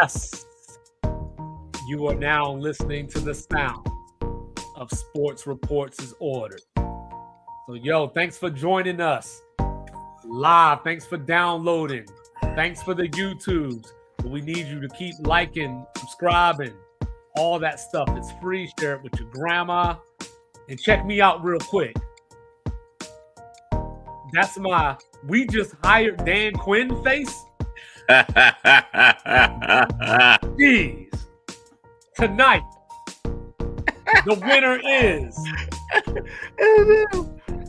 Yes, you are now listening to the sound of Sports Reports is Ordered. So, yo, thanks for joining us live. Thanks for downloading. Thanks for the YouTubes. But we need you to keep liking, subscribing, all that stuff. It's free. Share it with your grandma. And check me out real quick. That's my we just hired Dan Quinn face. Jeez. Tonight, the winner is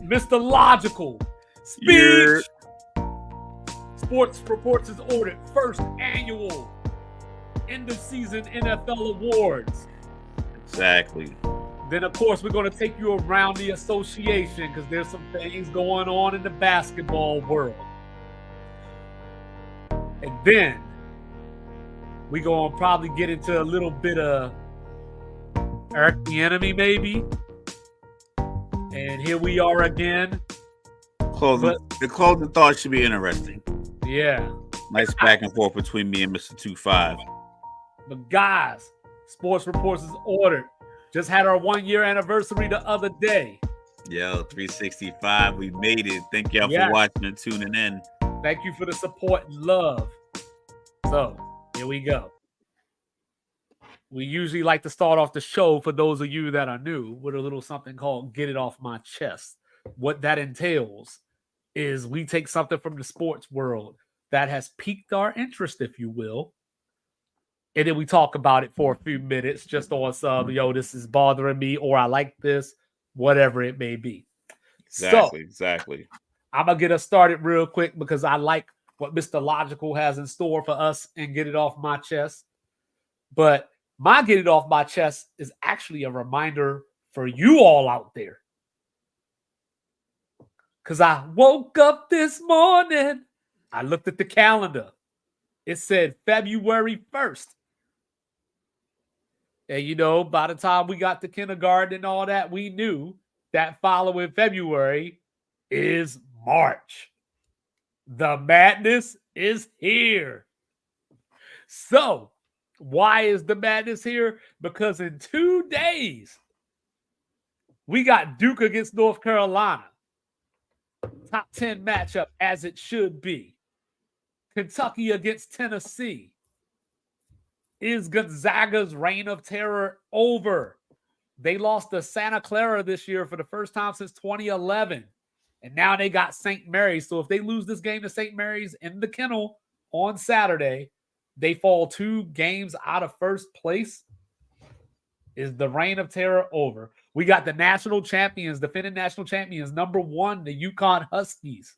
Mr. Logical. Speech. Sports Reports is Ordered. First annual end of season NFL awards. Exactly. Then, of course, we're going to take you around the association because there's some things going on in the basketball world. And then we're going to probably get into a little bit of Eric Bieniemy, maybe. And here we are again. The closing thought should be interesting. Yeah. Nice back and forth between me and Mr. 25. But guys, Sports Reports is Ordered. Just had our 1-year anniversary the other day. Yo, 365, we made it. Thank y'all for watching and tuning in. Thank you for the support and love. So, here we go. We usually like to start off the show, for those of you that are new, with a little something called Get It Off My Chest. What that entails is we take something from the sports world that has piqued our interest, if you will, and then we talk about it for a few minutes just on some, this is bothering me, or I like this, whatever it may be. Exactly. I'm going to get us started real quick because I like what Mr. Logical has in store for us and Get It Off My Chest. But my Get It Off My Chest is actually a reminder for you all out there. Because I woke up this morning, I looked at the calendar. It said February 1st. And, by the time we got to kindergarten and all that, we knew that following February is March. The madness is here. So, why is the madness here? Because in 2 days, we got Duke against North Carolina. Top 10 matchup as it should be. Kentucky against Tennessee. Is Gonzaga's reign of terror over? They lost to Santa Clara this year for the first time since 2011. And now they got St. Mary's. So if they lose this game to St. Mary's in the Kennel on Saturday, they fall 2 games out of first place. Is the reign of terror over? We got the national champions, defending national champions, number 1, the UConn Huskies.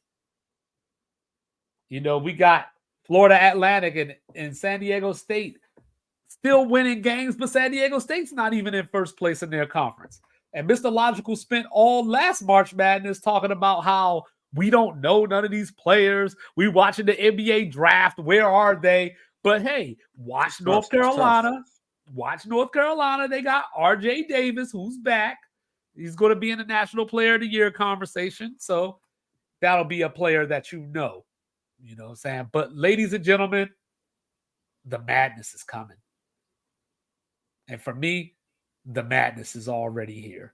We got Florida Atlantic and San Diego State still winning games, but San Diego State's not even in first place in their conference. And Mr. Logical spent all last March Madness talking about how we don't know none of these players. We watching the NBA draft. Where are they? But hey, watch North Carolina. Watch North Carolina. They got RJ Davis, who's back. He's going to be in the National Player of the Year conversation. So that'll be a player that you know. You know what I'm saying? But ladies and gentlemen, the madness is coming. And for me, the madness is already here.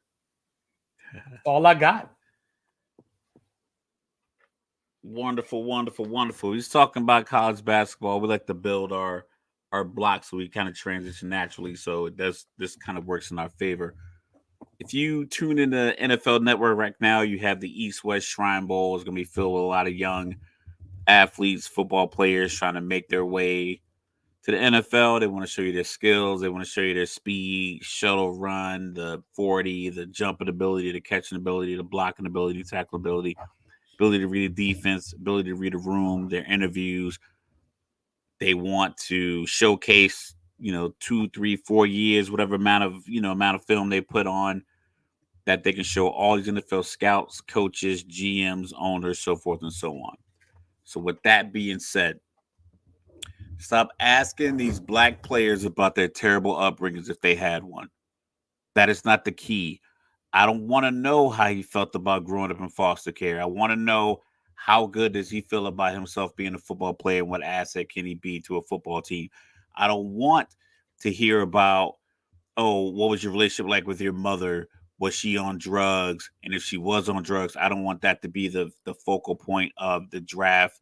That's all I got. Wonderful. He's talking about college basketball. We like to build our block so we kind of transition naturally. So this kind of works in our favor. If you tune in the NFL Network right now, you have the East-West Shrine Bowl. It's going to be filled with a lot of young athletes, football players trying to make their way to the NFL. They want to show you their skills. They want to show you their speed, shuttle run, the 40, the jumping ability, the catching ability, the blocking ability, tackle ability to read a defense, ability to read a room, their interviews. They want to showcase, 2, 3, 4 years, whatever amount of film they put on, that they can show all these NFL scouts, coaches, GMs, owners, so forth and so on. So with that being said, stop asking these black players about their terrible upbringings if they had one. That is not the key. I don't want to know how he felt about growing up in foster care. I want to know how good does he feel about himself being a football player and what asset can he be to a football team. I don't want to hear about, oh, what was your relationship like with your mother? Was she on drugs? And if she was on drugs, I don't want that to be the focal point of the draft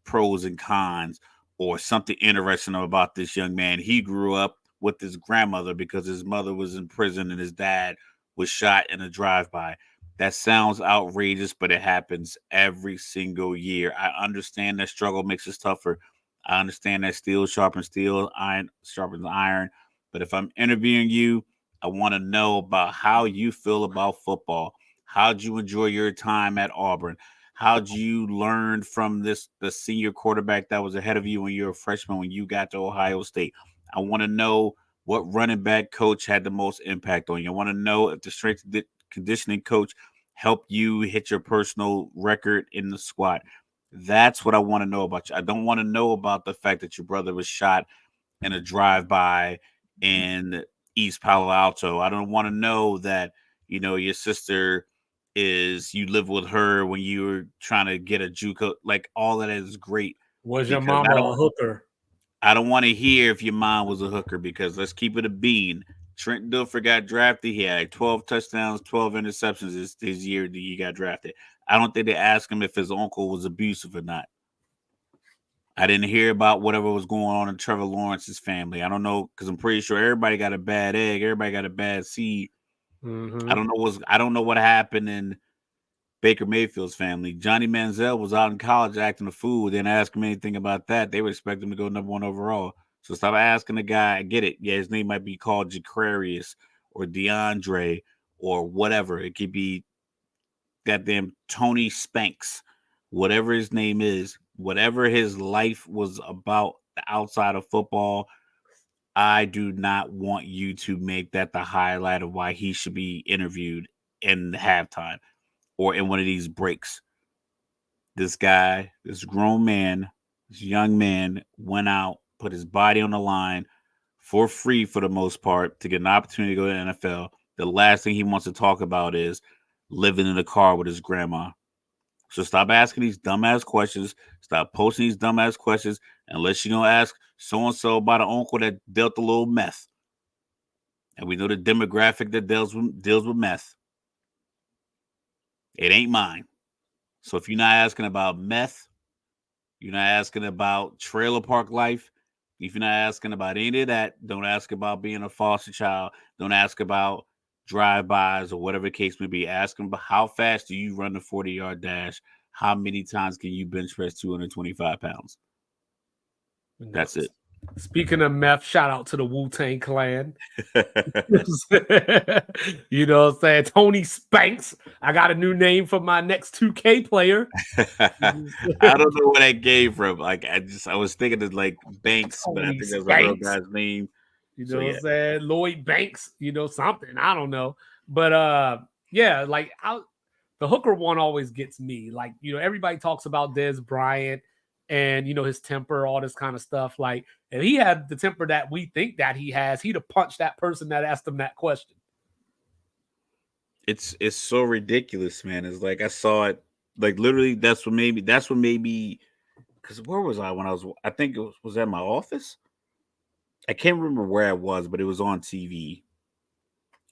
pros and cons, or something interesting about this young man. He grew up with his grandmother because his mother was in prison and his dad was shot in a drive-by. That sounds outrageous, but it happens every single year. I understand that struggle makes us tougher. I understand that steel sharpens steel, iron sharpens iron. But if I'm interviewing you, I want to know about how you feel about football. How'd you enjoy your time at Auburn? How'd you learn from the senior quarterback that was ahead of you when you were a freshman when you got to Ohio State? I want to know what running back coach had the most impact on you. I want to know if the strength conditioning coach helped you hit your personal record in the squat. That's what I want to know about you. I don't want to know about the fact that your brother was shot in a drive-by in East Palo Alto. I don't want to know that, your sister you live with her when you were trying to get a JUCO. Like, all of that is great. Was your mama a hooker? I don't want to hear if your mom was a hooker, because let's keep it a bean. Trent Dilfer got drafted. He had 12 touchdowns, 12 interceptions his year that he got drafted. I don't think they asked him if his uncle was abusive or not. I didn't hear about whatever was going on in Trevor Lawrence's family. I don't know, because I'm pretty sure everybody got a bad egg. Everybody got a bad seed. Mm-hmm. I don't know what happened in Baker Mayfield's family. Johnny Manziel was out in college acting a fool. Didn't ask him anything about that. They would expect him to go number 1 overall. So stop asking the guy. I get it. Yeah, his name might be called Jacarius or DeAndre or whatever. It could be goddamn Tony Spanks, whatever his name is, whatever his life was about outside of football. I do not want you to make that the highlight of why he should be interviewed in halftime or in one of these breaks. This guy, this grown man, this young man went out, put his body on the line for free for the most part to get an opportunity to go to the NFL. The last thing he wants to talk about is living in a car with his grandma. So stop asking these dumbass questions. Stop posting these dumbass questions unless you're going to ask so-and-so about an uncle that dealt a little meth. And we know the demographic that deals with meth. It ain't mine. So if you're not asking about meth, you're not asking about trailer park life, if you're not asking about any of that, don't ask about being a foster child. Don't ask about drive-bys or whatever the case may be. Ask them about how fast do you run the 40-yard dash? How many times can you bench press 225 pounds? That's it. Speaking of meth, shout out to the Wu-Tang Clan. You know what I'm saying? Tony Spanks. I got a new name for my next 2K player. I don't know where that came from. Like, I was thinking of like Banks, Tony but I think that's a real guy's name. You know what I'm saying? Lloyd Banks, something. I don't know. But yeah, like the hooker one always gets me. Like, everybody talks about Dez Bryant and his temper, all this kind of stuff. Like, if he had the temper that we think that he has, he'd have punched that person that asked him that question. It's so ridiculous, man. It's like I saw it, like literally. That's what made me. Because where was I when I think it was at my office. I can't remember where I was, but it was on TV,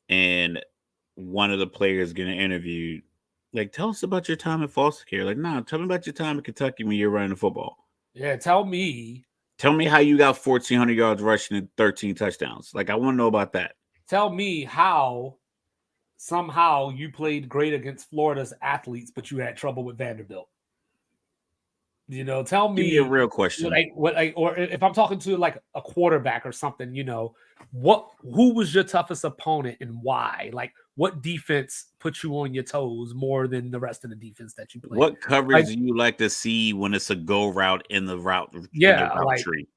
and one of the players getting interviewed. Like, tell us about your time in foster care. Like, nah, tell me about your time in Kentucky when you were running the football. Yeah, tell me how you got 1,400 yards rushing and 13 touchdowns. Like, I want to know about that. Tell me how somehow you played great against Florida's athletes, but you had trouble with Vanderbilt. Tell me. Give me a real question. Or if I'm talking to like a quarterback or something, who was your toughest opponent and why? Like, what defense put you on your toes more than the rest of the defense that you played? What coverage do you like to see when it's a go route in the route? Yeah, tree.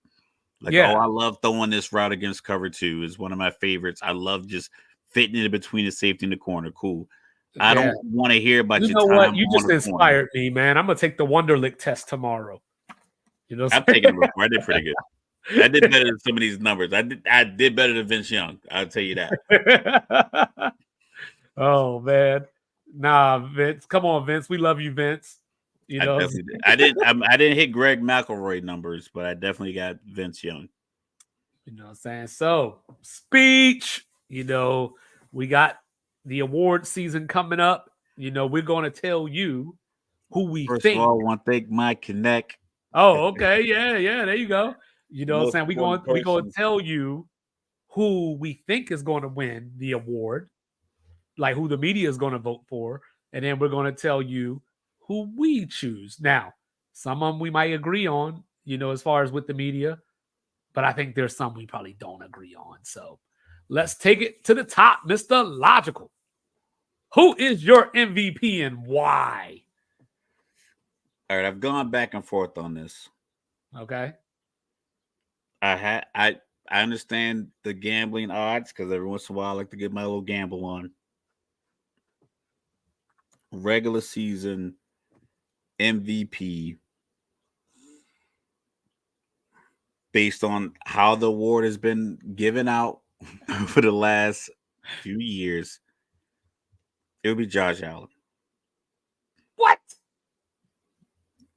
Oh, I love throwing this route against cover 2 is one of my favorites. I love just fitting it between the safety and the corner. Cool. I don't want to hear about your time. What? You just inspired me, man. I'm gonna take the Wonderlic test tomorrow. I've taken it before. I did pretty good. I did better than some of these numbers. I did better than Vince Young. I'll tell you that. Oh man, nah, Vince. Come on, Vince. We love you, Vince. I definitely did. I didn't hit Greg McElroy numbers, but I definitely got Vince Young. You know what I'm saying? So, speech, we got the award season coming up. We're going to tell you who we First of think. all, I want to thank my connect. Oh, okay. Yeah, yeah. There you go. You know what I'm Most saying? important We going to person. tell you who we think is going to win the award, like who the media is going to vote for. And then we're going to tell you who we choose. Now, some of them we might agree on, as far as with the media, but I think there's some we probably don't agree on. So let's take it to the top, Mr. Logical. Who is your MVP and why? All right, I've gone back and forth on this. Okay. I understand the gambling odds because every once in a while I like to get my little gamble on. Regular season MVP based on how the award has been given out for the last few years, it would be Josh Allen. What?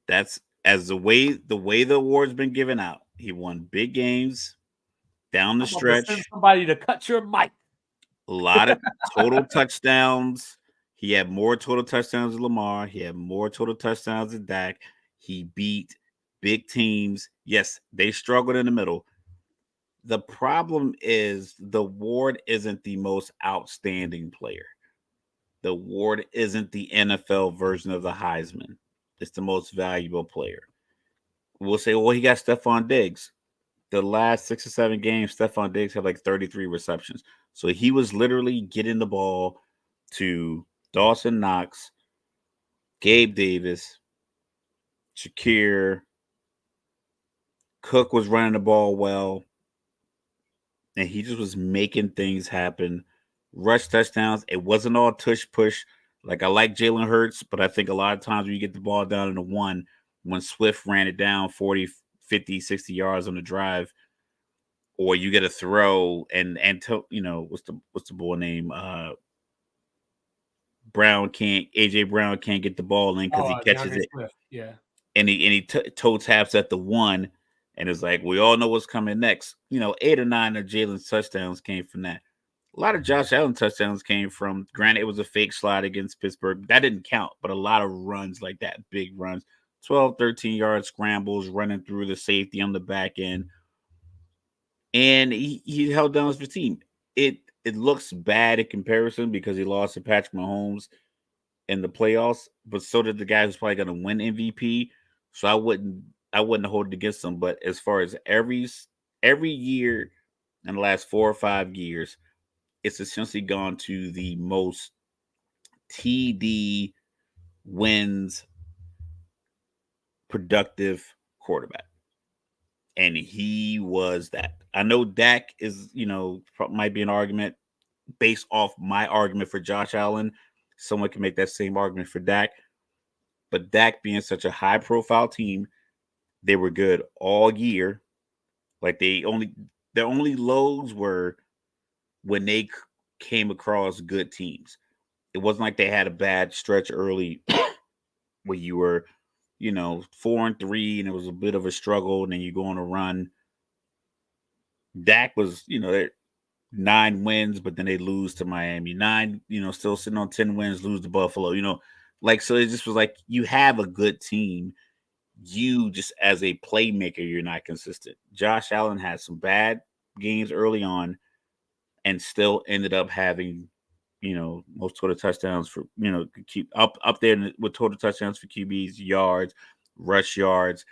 That's as the award's been given out. He won big games down the I'm about to send stretch. somebody to cut your mic. A lot of total touchdowns. He had more total touchdowns than Lamar. He had more total touchdowns than Dak. He beat big teams. Yes, they struggled in the middle. The problem is the Ward isn't the most outstanding player. The Ward isn't the NFL version of the Heisman. It's the most valuable player. We'll say, well, he got Stephon Diggs. The last 6 or 7 games, Stephon Diggs had like 33 receptions. So he was literally getting the ball to Dawson Knox, Gabe Davis, Shakir. Cook was running the ball well, and he just was making things happen. Rush touchdowns. It wasn't all tush push. Like I like Jalen Hurts, but I think a lot of times when you get the ball down in the one, when Swift ran it down 40, 50, 60 yards on the drive, or you get a throw and what's the boy name? AJ Brown can't get the ball in because he catches DeAndre it Swift. Yeah. and he toe taps at the one, and it's like we all know what's coming next. 8 or 9 of Jalen's touchdowns came from that. A lot of Josh Allen touchdowns came from. Granted, it was a fake slide against Pittsburgh. That didn't count, but a lot of runs like that, big runs, 12, 13-yard scrambles, running through the safety on the back end, and he held down his team. It looks bad in comparison because he lost to Patrick Mahomes in the playoffs, but so did the guy who's probably going to win MVP. So I wouldn't hold it against him. But as far as every year in the last 4 or 5 years, it's essentially gone to the most TD wins productive quarterback. And he was that. I know Dak is, might be an argument based off my argument for Josh Allen. Someone can make that same argument for Dak. But Dak being such a high profile team, they were good all year. Like their only lows were when they came across good teams. It wasn't like they had a bad stretch early where you were, 4-3 and it was a bit of a struggle, and then you go on a run. Dak was, they're 9 wins, but then they lose to Miami. 9, still sitting on 10 wins, lose to Buffalo. So it just was like you have a good team. You just as a playmaker, you're not consistent. Josh Allen had some bad games early on and still ended up having, most total touchdowns for, keep up there with total touchdowns for QBs, yards, rush yards,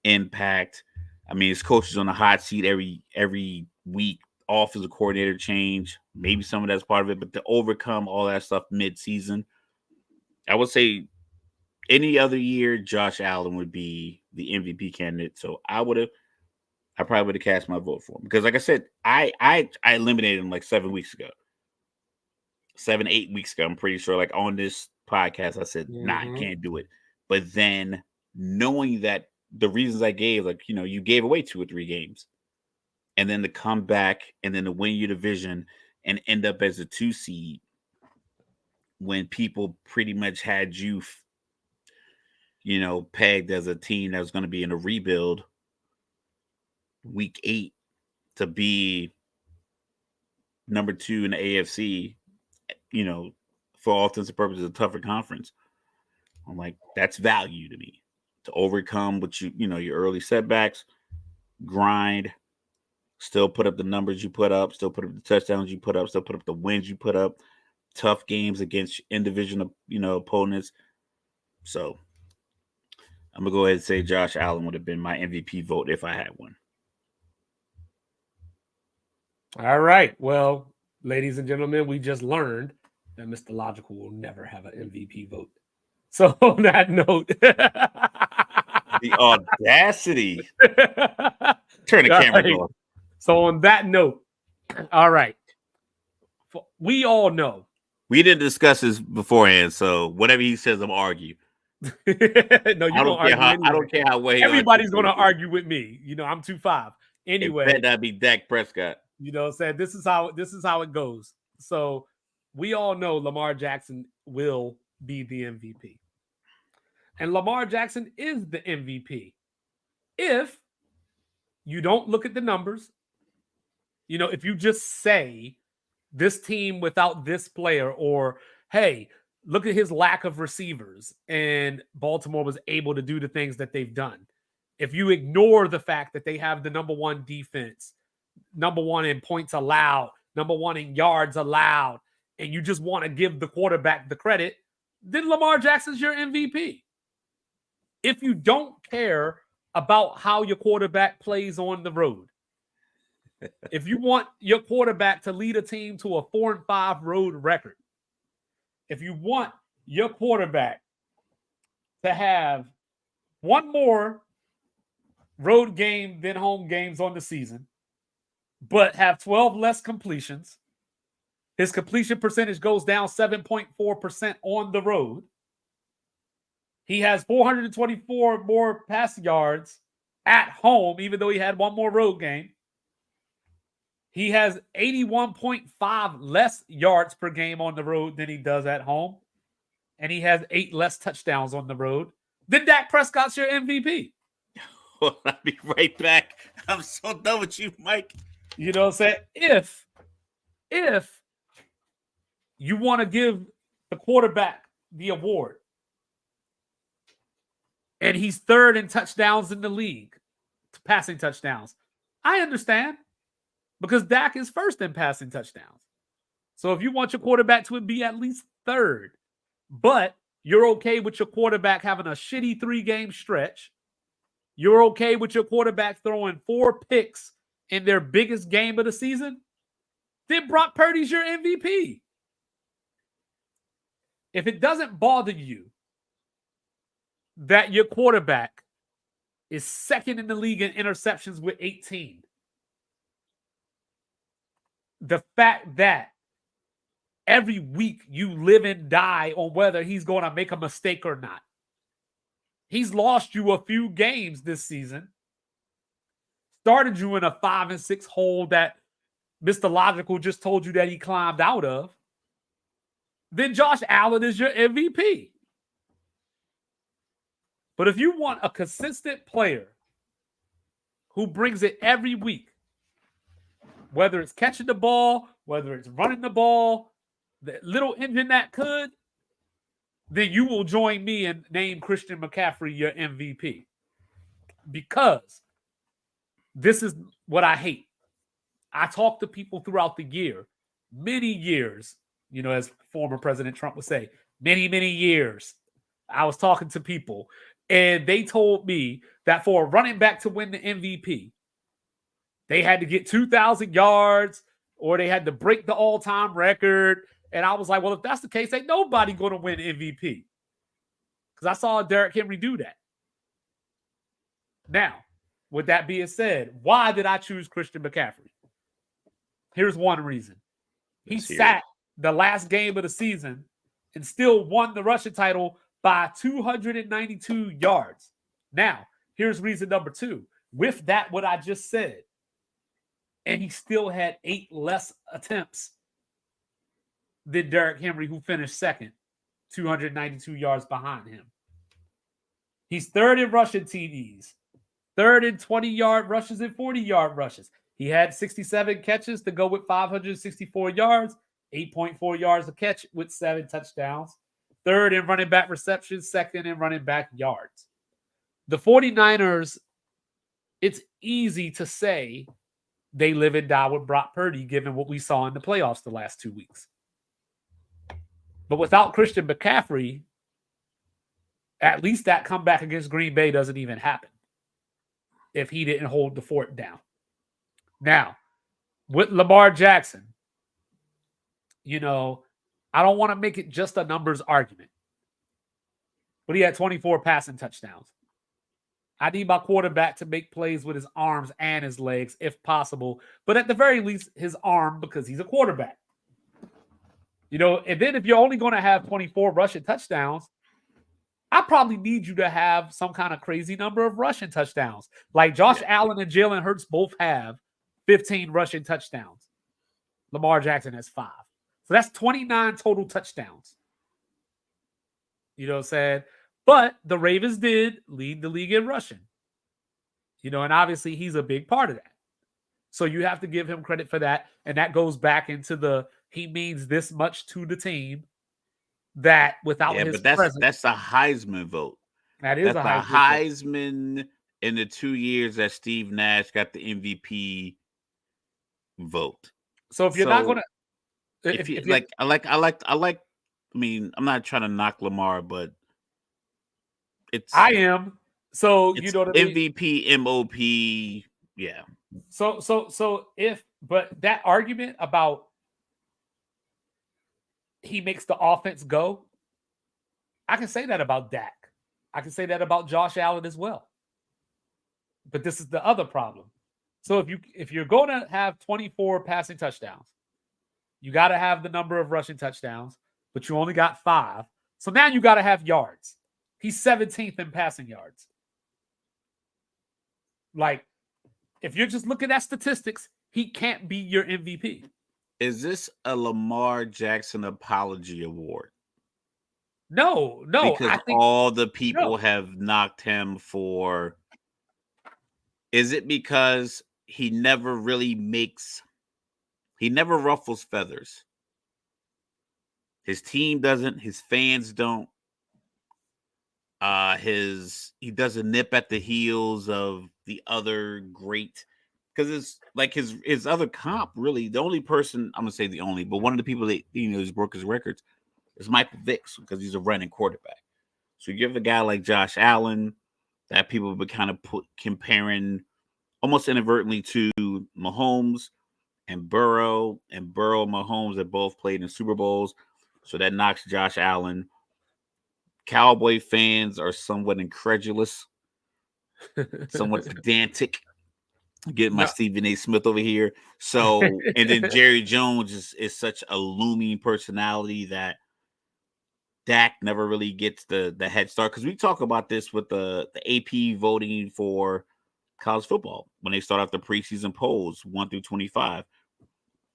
impact. I mean, his coach is on the hot seat every week. Offensive coordinator change, maybe some of that's part of it, but to overcome all that stuff mid-season, I would say any other year, Josh Allen would be the MVP candidate. So I probably would have cast my vote for him because, like I said, I eliminated him like 7 weeks ago, 7, 8 weeks ago. I'm pretty sure, like on this podcast, I said, nah, you can't do it. But then knowing that the reasons I gave, like you gave away 2 or 3 games, and then to come back and then to win your division and end up as a 2 seed when people pretty much had you pegged as a team that was going to be in a rebuild week 8 to be number 2 in the AFC, for all intents and purposes, a tougher conference. I'm like, that's value to me, to overcome what your early setbacks, grind, still put up the numbers you put up, still put up the touchdowns you put up, still put up the wins you put up, tough games against in-division, opponents. So I'm going to go ahead and say Josh Allen would have been my MVP vote if I had one. All right. Well, ladies and gentlemen, we just learned that Mr. Logical will never have an MVP vote. So on that note, the audacity. Turn the camera off. So on that note, all right. We all know. We didn't discuss this beforehand, so whatever he says, I'm argue. No, you don't argue. I don't care how way. Everybody's going to argue with me. I'm 2-5. Anyway, it better not be Dak Prescott. You know what I'm saying? This is how it goes. So we all know Lamar Jackson will be the MVP. And Lamar Jackson is the MVP. If you don't look at the numbers, if you just say this team without this player, or, hey, look at his lack of receivers and Baltimore was able to do the things that they've done. If you ignore the fact that they have the number 1 defense, number 1 in points allowed, number 1 in yards allowed, and you just want to give the quarterback the credit, then Lamar Jackson's your MVP. If you don't care about how your quarterback plays on the road, if you want your quarterback to lead a team to a 4-5 road record, if you want your quarterback to have one more road game than home games on the season, but have 12 less completions, his completion percentage goes down 7.4% on the road. He has 424 more passing yards at home, even though he had one more road game. He has 81.5 less yards per game on the road than he does at home. And he has 8 less touchdowns on the road. Then Dak Prescott's your MVP. Well, I'll be right back. I'm so done with you, Mike. You know what I'm saying? If you want to give the quarterback the award, and he's 3rd in touchdowns in the league, passing touchdowns, I understand, because Dak is 1st in passing touchdowns. So if you want your quarterback to be at least 3rd, but you're okay with your quarterback having a shitty 3-game stretch, you're okay with your quarterback throwing 4 picks in their biggest game of the season, then Brock Purdy's your MVP. If it doesn't bother you that your quarterback is 2nd in the league in interceptions with 18, the fact that every week you live and die on whether he's going to make a mistake or not. He's lost you a few games this season. Started you in a 5-6 hole that Mr. Logical just told you that he climbed out of. Then Josh Allen is your MVP. But if you want a consistent player who brings it every week, whether it's catching the ball, whether it's running the ball, the little engine that could, then you will join me and name Christian McCaffrey your MVP. Because this is what I hate. I talk to people throughout the year, many years, as former President Trump would say, many, many years. I was talking to people, and they told me that for a running back to win the MVP, they had to get 2,000 yards or they had to break the all-time record. And I was like, well, if that's the case, ain't nobody going to win MVP. Because I saw Derrick Henry do that. Now, with that being said, why did I choose Christian McCaffrey? Here's one reason. He sat the last game of the season and still won the rushing title by 292 yards. Now, here's reason number 2. With that, what I just said, and he still had 8 less attempts than Derrick Henry, who finished 2nd, 292 yards behind him. He's 3rd in rushing TDs, 3rd in 20-yard rushes and 40-yard rushes. He had 67 catches to go with 564 yards, 8.4 yards a catch with 7 touchdowns. Third in running back receptions, second in running back yards. The 49ers, it's easy to say they live and die with Brock Purdy, given what we saw in the playoffs the last 2 weeks. But without Christian McCaffrey, at least that comeback against Green Bay doesn't even happen if he didn't hold the fort down. Now, with Lamar Jackson, I don't want to make it just a numbers argument, but he had 24 passing touchdowns. I need my quarterback to make plays with his arms and his legs if possible, but at the very least, his arm because he's a quarterback. And then if you're only going to have 24 rushing touchdowns, I probably need you to have some kind of crazy number of rushing touchdowns. Like Josh Allen and Jalen Hurts both have 15 rushing touchdowns. Lamar Jackson has 5. So that's 29 total touchdowns. You know what I'm saying? But the Ravens did lead the league in rushing. And obviously he's a big part of that. So you have to give him credit for that. And that goes back into he means this much to the team that without his presence. That's a Heisman vote. That's a Heisman in the 2 years that Steve Nash got the MVP vote. So if you're not going to, I'm not trying to knock Lamar, but I am. So it's you know what I mean? MVP, MOP, yeah. But that argument about he makes the offense go, I can say that about Dak. I can say that about Josh Allen as well. But this is the other problem. So if you're going to have 24 passing touchdowns, you got to have the number of rushing touchdowns, but you only got 5. So now you got to have yards. He's 17th in passing yards. Like, if you're just looking at statistics, he can't be your MVP. Is this a Lamar Jackson apology award? No. Because I think all the people have knocked him for. Is it because he never ruffles feathers? His team doesn't, his fans don't. He doesn't nip at the heels of the other great, because it's like his other comp, really. The only person, I'm gonna say the only, but one of the people that has broke his records is Michael Vick, because he's a running quarterback. So you give a guy like Josh Allen that people have been kind of comparing almost inadvertently to Mahomes and Burrow, and Mahomes have both played in Super Bowls. So that knocks Josh Allen. Cowboy fans are somewhat incredulous, somewhat pedantic. Getting my Stephen A. Smith over here. So, and then Jerry Jones is such a looming personality that Dak never really gets the head start. Because we talk about this with the AP voting for college football when they start off the preseason polls 1 through 25.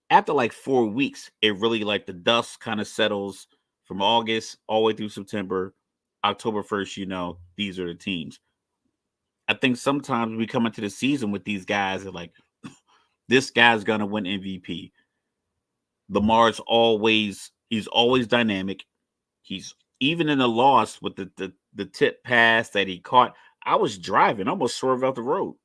After like 4 weeks, it really like the dust kind of settles from August all the way through September. October 1st, these are the teams. I think sometimes we come into the season with these guys and like, this guy's gonna win MVP. Lamar's he's always dynamic. He's even in a loss with the tip pass that he caught. I was driving, almost swerved out the road.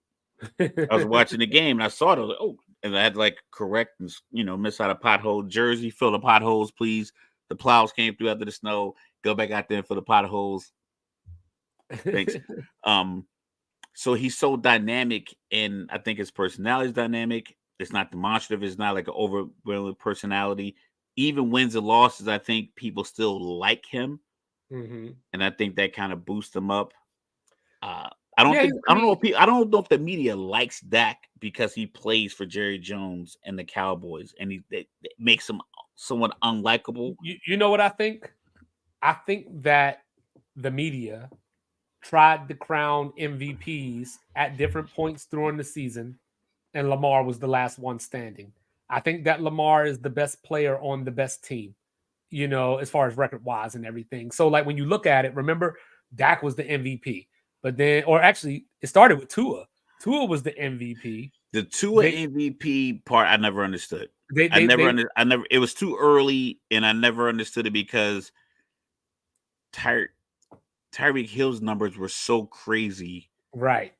I was watching the game and I saw it. I was like, oh, and I had to like correct and miss out a pothole. Jersey, fill the potholes, please. The plows came through after the snow. Go back out there for the potholes. Thanks. So he's so dynamic, and I think his personality is dynamic. It's not demonstrative. It's not like an overwhelming personality. Even wins and losses, I think people still like him, and I think that kind of boosts him up. I don't know if the media likes Dak because he plays for Jerry Jones and the Cowboys, and it makes him somewhat unlikable. You know what I think? I think that the media tried to crown MVPs at different points during the season, and Lamar was the last one standing. I think that Lamar is the best player on the best team, as far as record-wise and everything. So, like, when you look at it, remember, Dak was the MVP. But then, or actually, it started with Tua. Tua was the MVP. The Tua They MVP part, I never understood. they I they never, they under, I never. It was too early, and I never understood it because Ty, Tyreek Hill's numbers were so crazy, right.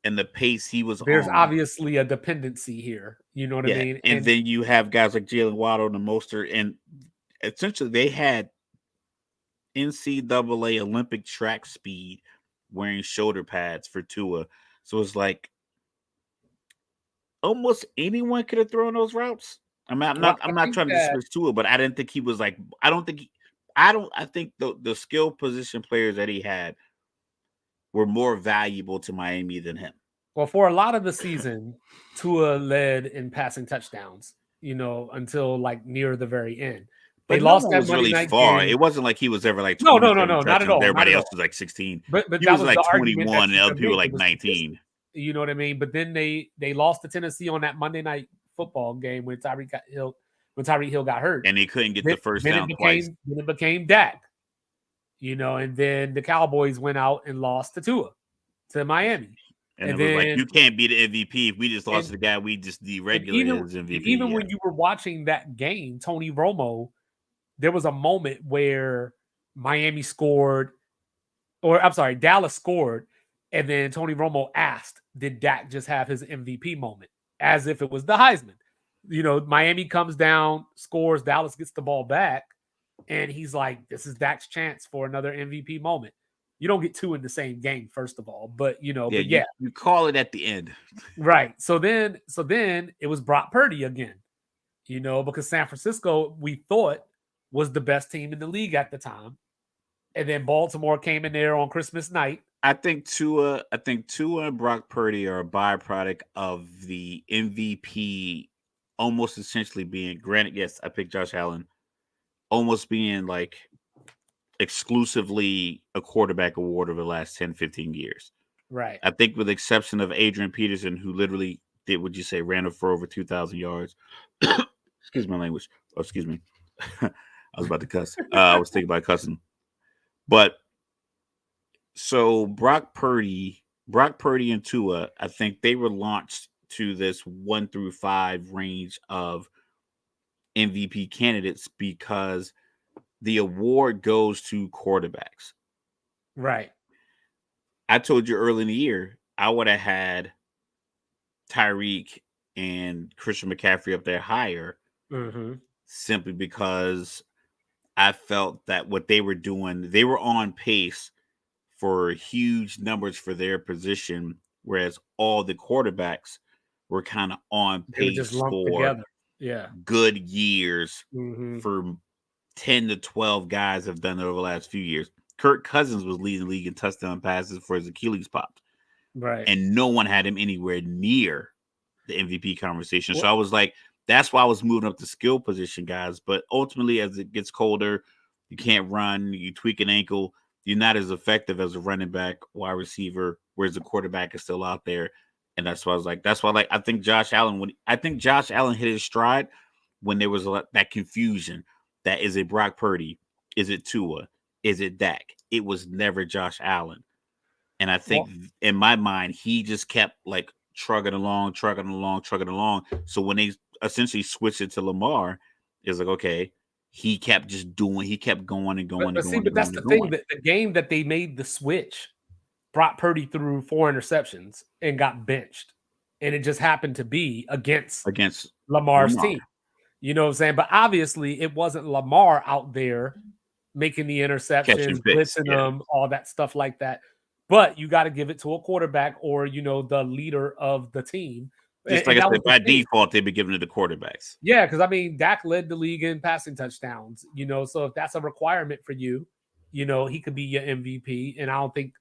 and the pace he was There's on. obviously a dependency here. You know what I Yeah, mean? and And then you have guys like Jalen Waddle and Mostert, and essentially they had NCAA Olympic track speed wearing shoulder pads for Tua. So it's like almost anyone could have thrown those routes. I mean, I'm well, not I I'm not think trying to that dismiss Tua, but I didn't think he was like I don't think he, I don't I think the skill position players that he had were more valuable to Miami than him. well, for a lot of the season, Tua led in passing touchdowns, until like near the very end. They But no lost one that was Monday really night far. game. It wasn't like he was ever like No, no, no, 27 no, not at touchdowns. all, not Everybody at else all. was like 16. But He that was was like the argument that 21 and you other could people were make. It like was consistent. 19. You know what I mean? But then they lost to Tennessee on that Monday night football game when Tyreek Hill got hurt. And he couldn't get Then, the first then it down twice. became Dak. And then the Cowboys went out and lost to Tua to Miami. And And it was like, then you can't be the MVP if we just lost and to the guy we just and deregulated as MVP. even Yeah. when you were watching that game, Tony Romo, there was a moment where Miami scored, or I'm sorry, Dallas scored, and then Tony Romo asked, "Did Dak just have his MVP moment?" As if it was the Heisman. Miami comes down, scores, Dallas gets the ball back, and he's like, "This is Dak's chance for another MVP moment." You don't get two in the same game, first of all, but Yeah, yeah, you call it at the end. right. So then it was Brock Purdy again. Because San Francisco, we thought, was the best team in the league at the time. And then Baltimore came in there on Christmas night. I think Tua and Brock Purdy are a byproduct of the MVP almost essentially being granted, yes, I picked Josh Allen, almost being like exclusively a quarterback award over the last 10, 15 years. Right. I think with the exception of Adrian Peterson, who literally did, would you say, ran for over 2,000 yards. Excuse my language. Oh, excuse me. I was about to cuss. I was thinking about cussing. But so Brock Purdy and Tua, I think they were launched to this 1 through 5 range of MVP candidates because the award goes to quarterbacks. Right. I told you early in the year, I would have had Tyreek and Christian McCaffrey up there higher simply because I felt that what they were doing, they were on pace for huge numbers for their position, whereas all the quarterbacks were kind of on They were just pace lumped for together. Yeah. good years Mm-hmm. for 10 to 12 guys have done it over the last few years. Kirk Cousins was leading the league in touchdown passes for his Achilles popped. Right. And no one had him anywhere near the MVP conversation. Well, so I was like, that's why I was moving up the skill position, guys. But ultimately, as it gets colder, you can't run, you tweak an ankle, you're not as effective as a running back, wide receiver, whereas the quarterback is still out there. And that's why I was like, I think Josh Allen hit his stride when there was that confusion. That is it Brock Purdy? Is it Tua? Is it Dak? It was never Josh Allen. And I think in my mind, he just kept like trugging along. So when they essentially switched it to Lamar, it's like, okay, he kept going and going and but see, going and but that's going the and thing, going. that the game that they made the switch, Brock Purdy threw 4 interceptions and got benched. And it just happened to be against Lamar's Lamar. team. You know what I'm saying? But obviously, it wasn't Lamar out there making the interceptions, Catching fits, blitzing yeah. them, all that stuff like that. But you got to give it to a quarterback or, the leader of the team. Just And like I that was said, the by thing. default, they'd be giving it to quarterbacks. Yeah, because I mean, Dak led the league in passing touchdowns, so if that's a requirement for you, he could be your MVP. And I don't think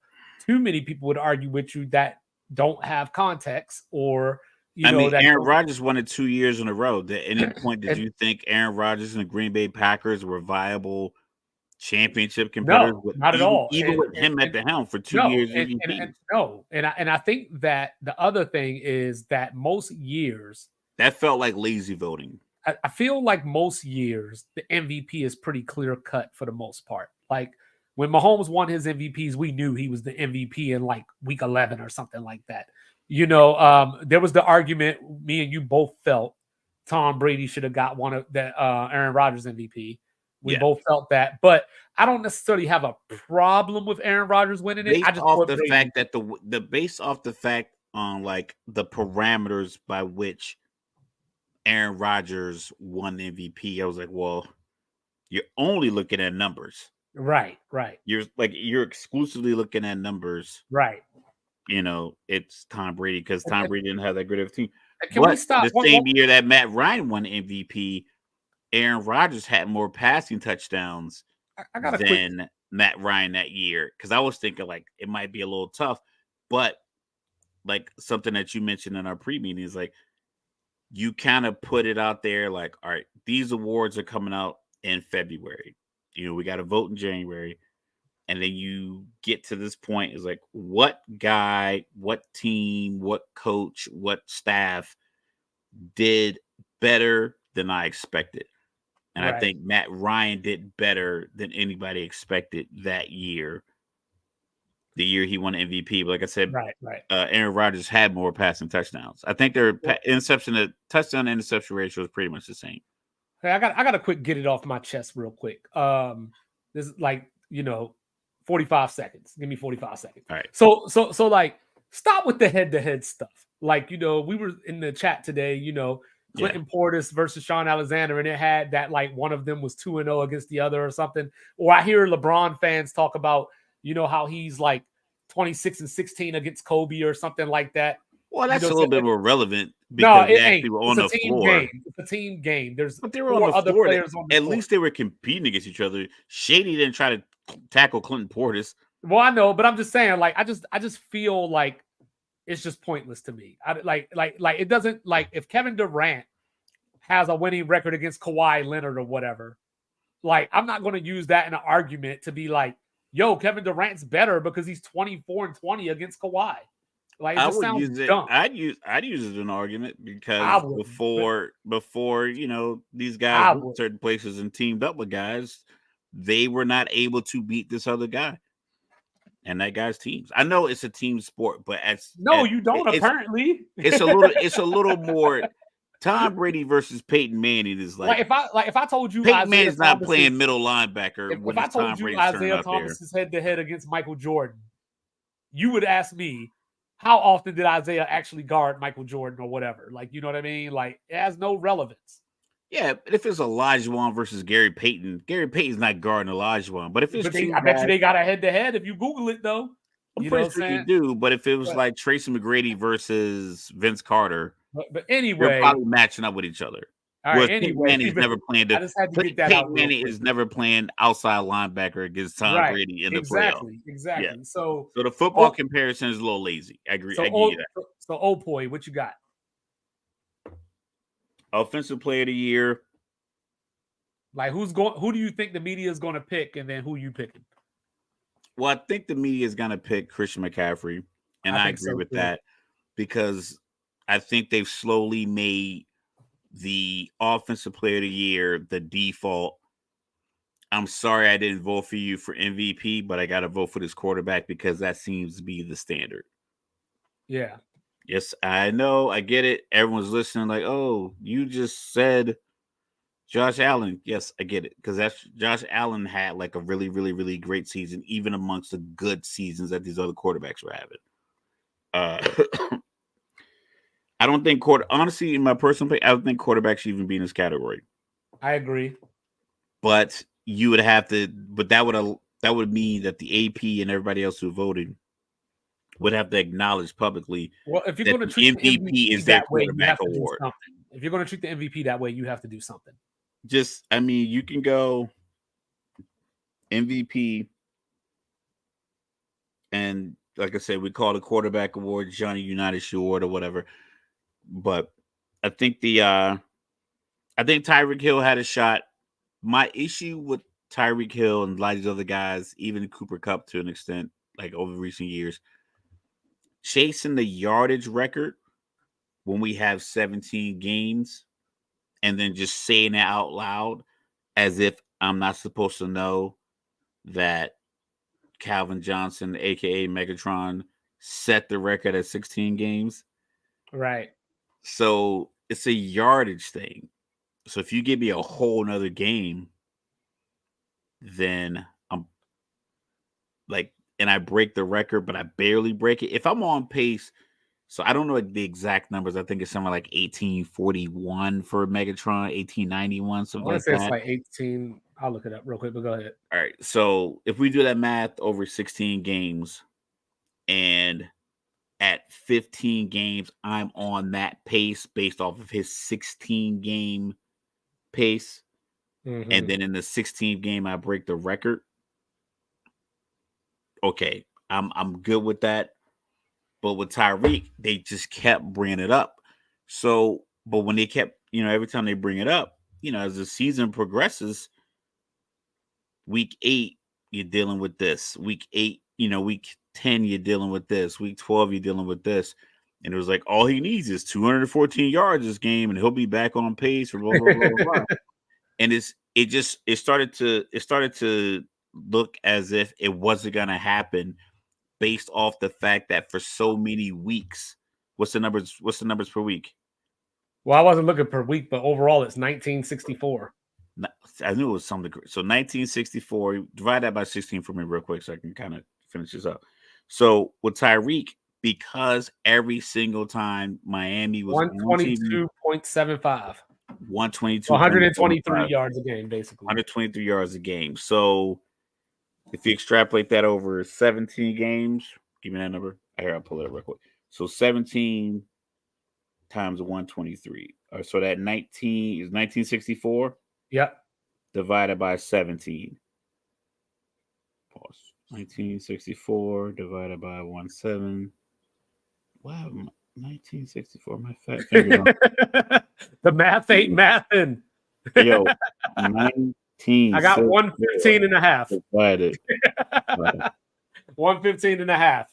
too many people would argue with you that don't have context or, that Aaron don't. Rodgers won it 2 years in a row. At any point, did And you think Aaron Rodgers and the Green Bay Packers were viable championship competitors? no, not at all. Even with him at the helm for 2 No, years and MVP? no, and I think that the other thing is that most years, That felt like lazy voting. I feel like most years the MVP is pretty clear cut for the most part. Like when Mahomes won his MVPs, we knew he was the MVP in like week 11 or something like that. there was the argument me and you both felt Tom Brady should have got one of that Aaron Rodgers MVP. We both felt that, but I don't necessarily have a problem with Aaron Rodgers winning it. I Based just off thought the Brady. fact that the based off the fact on like the parameters by which Aaron Rodgers won the MVP, I was like, well, you're only looking at numbers. Right. You're exclusively looking at numbers. Right. It's Tom Brady because Tom Brady didn't have that great of a team. Can we stop? The same year that Matt Ryan won MVP, Aaron Rodgers had more passing touchdowns than Matt Ryan that year. Because I was thinking like it might be a little tough, but like something that you mentioned in our pre-meeting is like you kind of put it out there like, all right, these awards are coming out in February. We got to vote in January. And then you get to this point is like, what guy, what team, what coach, what staff did better than I expected? And I think Matt Ryan did better than anybody expected that year. The year he won MVP. But like I said, Aaron Rodgers had more passing touchdowns. I think their touchdown to interception ratio is pretty much the same. Hey, I got to quick get it off my chest real quick. This is like 45 seconds. Give me 45 seconds. All right. So like stop with the head-to-head stuff. Like, we were in the chat today, Clinton Portis versus Sean Alexander, and it had that like one of them was 2-0 against the other or something. Or I hear LeBron fans talk about, how he's like 26-16 against Kobe or something like that. Well, that's a little bit more relevant because they actually were on the floor. It's a team game. But they were on the floor. At least they were competing against each other. Shady didn't try to tackle Clinton Portis. Well, I know, but I'm just saying, like, I just feel like it's just pointless to me. Like it doesn't, like, if Kevin Durant has a winning record against Kawhi Leonard or whatever, like, I'm not going to use that in an argument to be like, yo, Kevin Durant's better because he's 24-20 against Kawhi. Like, it just sounds dumb. I'd use it as an argument because before these guys went certain places and teamed up with guys, they were not able to beat this other guy and that guy's teams. I know it's a team sport, but you don't. Apparently, it's a little more. Tom Brady versus Peyton Manning is like if I told you Peyton Manning's not playing middle linebacker. If I told you Isaiah Thomas is head to head against Michael Jordan, you would ask me, how often did Isaiah actually guard Michael Jordan or whatever? Like, you know what I mean? Like, it has no relevance. Yeah, but if it's Olajuwon versus Gary Payton's not guarding Olajuwon. But if it's I bet you they got a head-to-head if you Google it, though. I'm pretty sure you do. But if it was like Tracy McGrady versus Vince Carter, but anyway, they're probably matching up with each other. All right, anyway, Peyton Manning is never playing outside linebacker against Tom Brady in the playoffs. Exactly. Yeah. So the football comparison is a little lazy. I agree. I give you that. So, Opoy, what you got? Offensive Player of the Year. Like, who do you think the media is going to pick, and then who you picking? Well, I think the media is going to pick Christian McCaffrey, and I agree with that because I think they've slowly made the Offensive Player of the Year the default. I'm sorry I didn't vote for you for MVP, but I got to vote for this quarterback because that seems to be the standard. Yeah. Yes, I know. I get it. Everyone's listening like, oh, you just said Josh Allen. Yes, I get it. Because Josh Allen had like a really, really, really great season, even amongst the good seasons that these other quarterbacks were having. I don't think honestly, in my personal opinion, I don't think quarterbacks should even be in this category. I agree. But you would have to, but that would mean that the AP and everybody else who voted would have to acknowledge publicly. Well, if you're going to treat the MVP is their quarterback award. If you're going to treat the MVP that way, you have to do something. You can go MVP, and like I said, we call the quarterback award Johnny Unitas Award or whatever. But I think Tyreek Hill had a shot. My issue with Tyreek Hill and a lot of these other guys, even Cooper Kupp to an extent, like over recent years, chasing the yardage record when we have 17 games and then just saying it out loud as if I'm not supposed to know that Calvin Johnson, a.k.a. Megatron, set the record at 16 games. Right. So it's a yardage thing. So if you give me a whole nother game, then I'm like, and I break the record, but I barely break it. If I'm on pace, so I don't know the exact numbers. I think it's somewhere like 1841 for Megatron, 1891, I something want to like say it's that. like 18. I'll look it up real quick, but go ahead. All right. So if we do that math over 16 games, and at 15 games, I'm on that pace based off of his 16 game pace. Mm-hmm. And then in the 16th game, I break the record. Okay, I'm good with that. But with Tyreek, they just kept bringing it up. So, but when they kept, every time they bring it up, as the season progresses, week 8, you're dealing with this. Week 8, week 10, you're dealing with this. Week 12, you're dealing with this. And it was like, all he needs is 214 yards this game, and he'll be back on pace for blah, blah, blah, blah, blah. And it started to look as if it wasn't going to happen based off the fact that for so many weeks, what's the numbers per week? Well, I wasn't looking per week, but overall it's 1964. I knew it was something. So 1964, divide that by 16 for me real quick so I can kind of finish this up. So with Tyreek, because every single time Miami was 122.75. 122, 123 yards a game, basically. 123 yards a game. So if you extrapolate that over 17 games, give me that number. Here, I'll pull it up real quick. So 17 times 123. So that 19 is 1964. Yep. Divided by 17. Pause. 1964 divided by 17. Wow, 1964. My fat finger. The math ain't mathing. Yo, 19. I got 115 and a half. Divided. 115 and a half.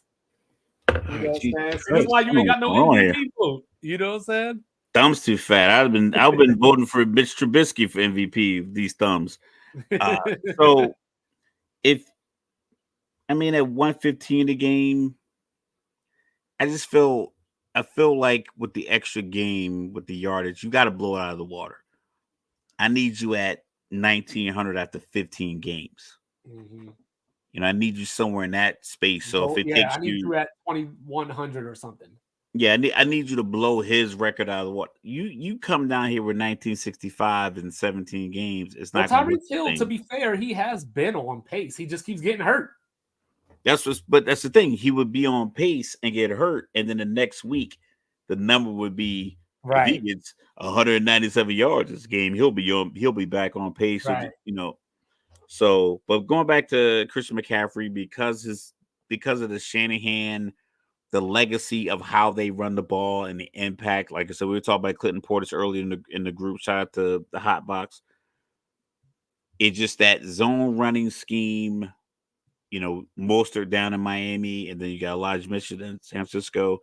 You know what I'm saying? So that's why you ain't got no MVP vote. You know what I'm saying? Thumbs too fat. I've been voting for Mitch Trubisky for MVP. These thumbs. So at 115 a game, I feel like with the extra game, with the yardage, you got to blow it out of the water. I need you at 1900 after 15 games. Mm-hmm. I need you somewhere in that space. So if it takes I need you at 2100 or something. Yeah, I need you to blow his record out of the water. You come down here with 1965 and 17 games. It's not. Tyreek Hill, to be fair, he has been on pace. He just keeps getting hurt. But that's the thing. He would be on pace and get hurt, and then the next week, the number would be right. If he gets 197 yards this game, he'll be back on pace. Right. So, but going back to Christian McCaffrey, because of the Shanahan, the legacy of how they run the ball and the impact. Like I said, we were talking about Clinton Portis earlier in the group. Shout out to the Hot Box. It's just that zone running scheme. Mostert down in Miami, and then you got Elijah Mitchell in San Francisco.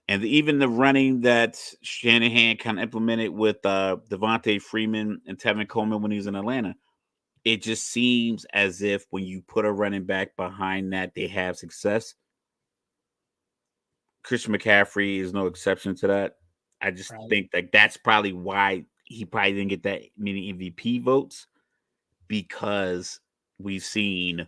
And even the running that Shanahan kind of implemented with Devontae Freeman and Tevin Coleman when he was in Atlanta. It just seems as if when you put a running back behind that, they have success. Christian McCaffrey is no exception to that. I just think that's probably why he probably didn't get that many MVP votes, because we've seen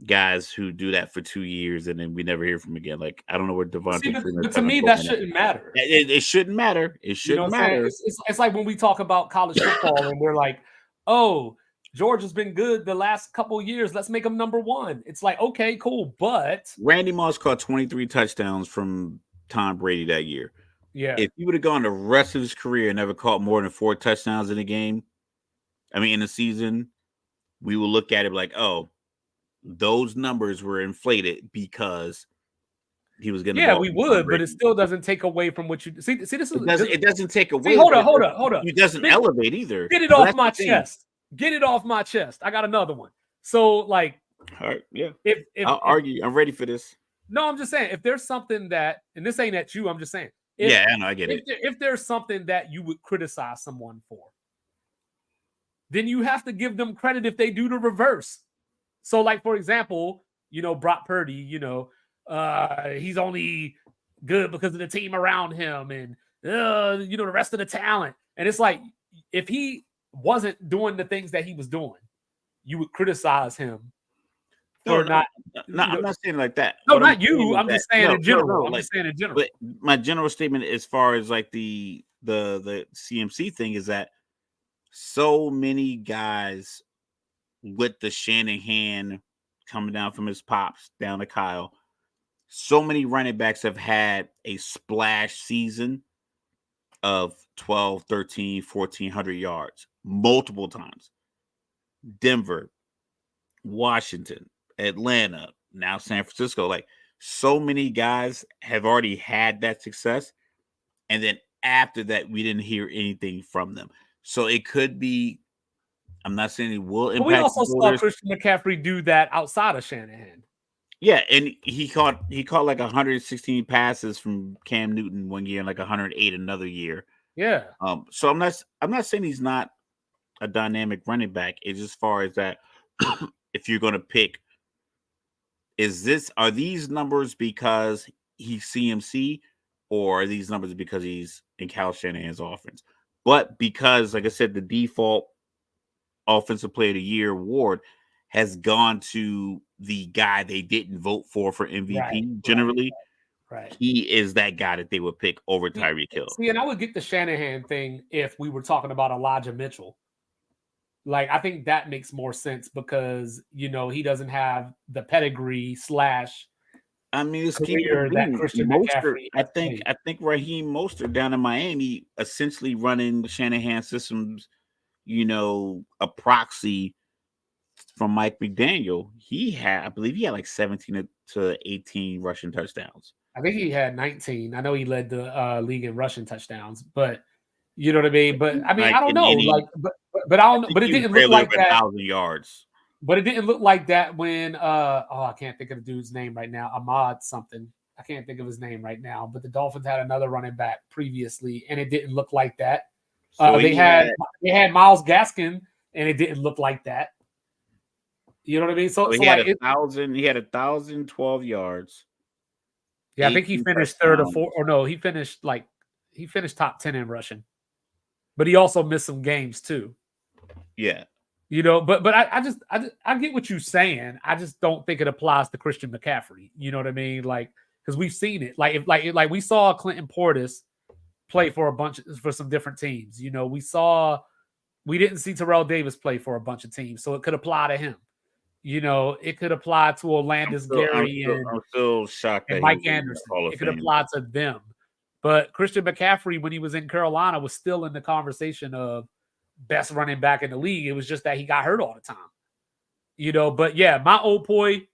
guys who do that for 2 years and then we never hear from them again. Like, I don't know where Devontae Freeman. But to me, that shouldn't matter. It shouldn't matter. It shouldn't matter. It's like when we talk about college football and we're like, oh, Georgia's been good the last couple of years. Let's make them number one. It's like, okay, cool. But Randy Moss caught 23 touchdowns from Tom Brady that year. Yeah. If he would have gone the rest of his career and never caught more than 4 touchdowns in a game, in a season, we will look at it like, oh, those numbers were inflated because he was going to. Yeah, we would, but it still doesn't take away from what you see. This is it doesn't take away. See, hold up. It doesn't elevate either. Get it off my chest. Get it off my chest. I got another one. So, like, all right, yeah. If I'll argue, I'm ready for this. No, I'm just saying, if there's something that, and this ain't at you, I'm just saying. I know, I get it. If there's something that you would criticize someone for, then you have to give them credit if they do the reverse. So, like, for example, Brock Purdy, he's only good because of the team around him and the rest of the talent. And it's like, if he wasn't doing the things that he was doing, you would criticize him for not. I'm not saying like that. No, What not you. I'm just saying in general. No, I'm just saying in general. But my general statement, as far as like the CMC thing, is that so many guys with the Shanahan coming down from his pops down to Kyle, so many running backs have had a splash season of 12, 13, 1,400 yards multiple times. Denver, Washington, Atlanta, now San Francisco. Like, so many guys have already had that success. And then after that, we didn't hear anything from them. So it could be, I'm not saying it will impact. But we also saw Christian McCaffrey do that outside of Shanahan. Yeah, and he caught like 116 passes from Cam Newton one year and like 108 another year. Yeah. So I'm not saying he's not a dynamic running back. It's as far as that, if you're going to pick, are these numbers because he's CMC, or are these numbers because he's in Kyle Shanahan's offense? But because, like I said, the default Offensive Player of the Year award has gone to the guy they didn't vote for MVP. Generally, he is that guy that they would pick over Tyreek Hill. See, and I would get the Shanahan thing if we were talking about Elijah Mitchell. Like, I think that makes more sense because, he doesn't have the pedigree / I mean, it's career that Christian McCaffrey. I think Raheem Mostert down in Miami, essentially running the Shanahan systems, a proxy from Mike McDaniel. I believe he had like 17 to 18 rushing touchdowns. I think he had 19. I know he led the league in rushing touchdowing, but you know what I mean? But I mean, I don't know. But I don't know. But it didn't look like that. 1,000 yards. But it didn't look like that when I can't think of the dude's name right now. Ahmad something. I can't think of his name right now. But the Dolphins had another running back previously, and it didn't look like that. So they had Myles Gaskin, and it didn't look like that. You know what I mean? So he had 1,000. He had 1,012 yards. Yeah, I think he finished third or fourth. Or no, he finished top 10 in rushing. But he also missed some games too. Yeah. But I get what you're saying. I just don't think it applies to Christian McCaffrey. You know what I mean? Like, because we've seen it. Like we saw Clinton Portis play for some different teams. We didn't see Terrell Davis play for a bunch of teams, so it could apply to him. It could apply to Orlandis Gary I'm still shocked and Mike Anderson. It could apply to them. But Christian McCaffrey, when he was in Carolina, was still in the conversation of best running back in the league. It was just that he got hurt all the time. But yeah, my old boy,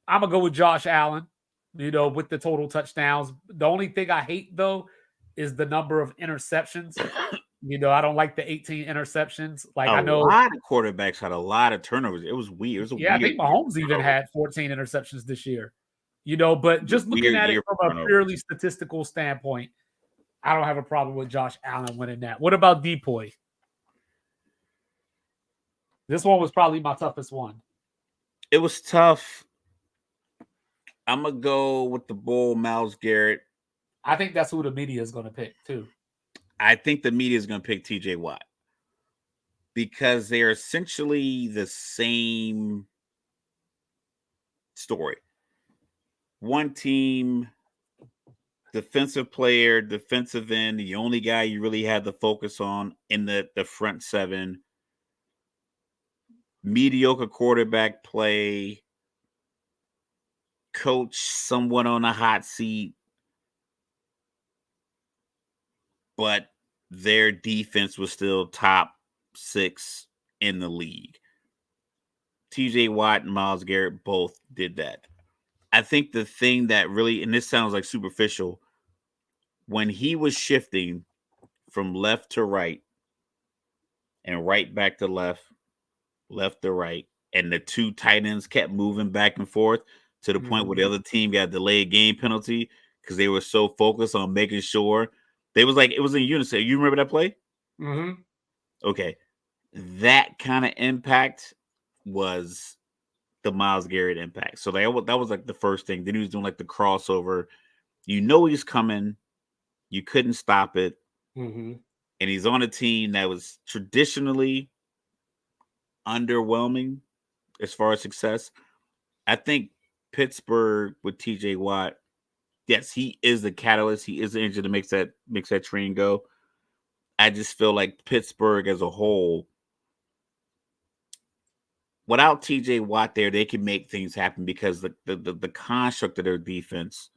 I'm going to go with Josh Allen, with the total touchdowns. The only thing I hate, though, is the number of interceptions. I don't like the 18 interceptions. Like, I know a lot of quarterbacks had a lot of turnovers. It was weird. I think Mahomes even had 14 interceptions this year. But just looking at it from a purely statistical standpoint, I don't have a problem with Josh Allen winning that. What about Depoy? This one was probably my toughest one. It was tough. I'm going to go with the bull, Myles Garrett. I think that's who the media is going to pick, too. I think the media is going to pick TJ Watt because they're essentially the same story. One team, defensive player, defensive end, the only guy you really had to focus on in the front seven. Mediocre quarterback play. Coach somewhat on a hot seat. But their defense was still top 6 in the league. TJ Watt and Myles Garrett both did that. I think the thing that really, and this sounds like superficial, when he was shifting from left to right and right back to left to right, and the two tight ends kept moving back and forth to the point where the other team got a delayed game penalty because they were so focused on making sure. It was in unison. You remember that play? Mm-hmm. Okay. That kind of impact was the Myles Garrett impact. So that was like the first thing. Then he was doing like the crossover. You know he's coming. You couldn't stop it. Mm-hmm. And he's on a team that was traditionally underwhelming as far as success. I think Pittsburgh with TJ Watt, yes, he is the catalyst. He is the engine that makes that train go. I just feel like Pittsburgh as a whole, without TJ Watt there, they can make things happen because the construct of their defense.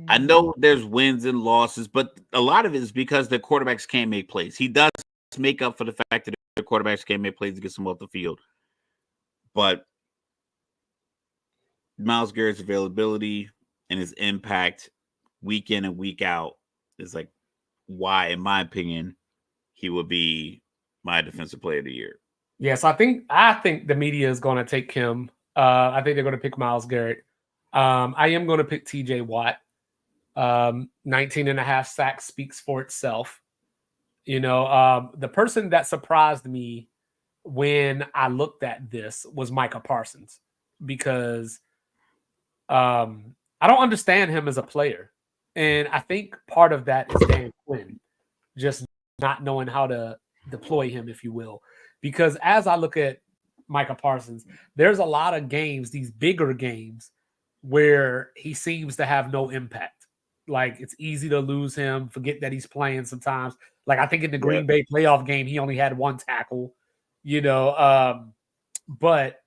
I know there's wins and losses, but a lot of it is because the quarterbacks can't make plays. He does make up for the fact that the quarterbacks can't make plays to get them off the field. But Myles Garrett's availability and his impact week in and week out is like why, in my opinion, he would be my defensive player of the year. Yes, I think the media is going to take him. I think they're going to pick Myles Garrett. I am going to pick TJ Watt. 19 and a half sacks speaks for itself. The person that surprised me when I looked at this was Micah Parsons, because I don't understand him as a player. And I think part of that is Dan Quinn just not knowing how to deploy him, if you will. Because as I look at Micah Parsons, there's a lot of games, these bigger games, where he seems to have no impact. Like, it's easy to lose him, forget that he's playing sometimes. Like, I think in the Green Bay playoff game, he only had one tackle, but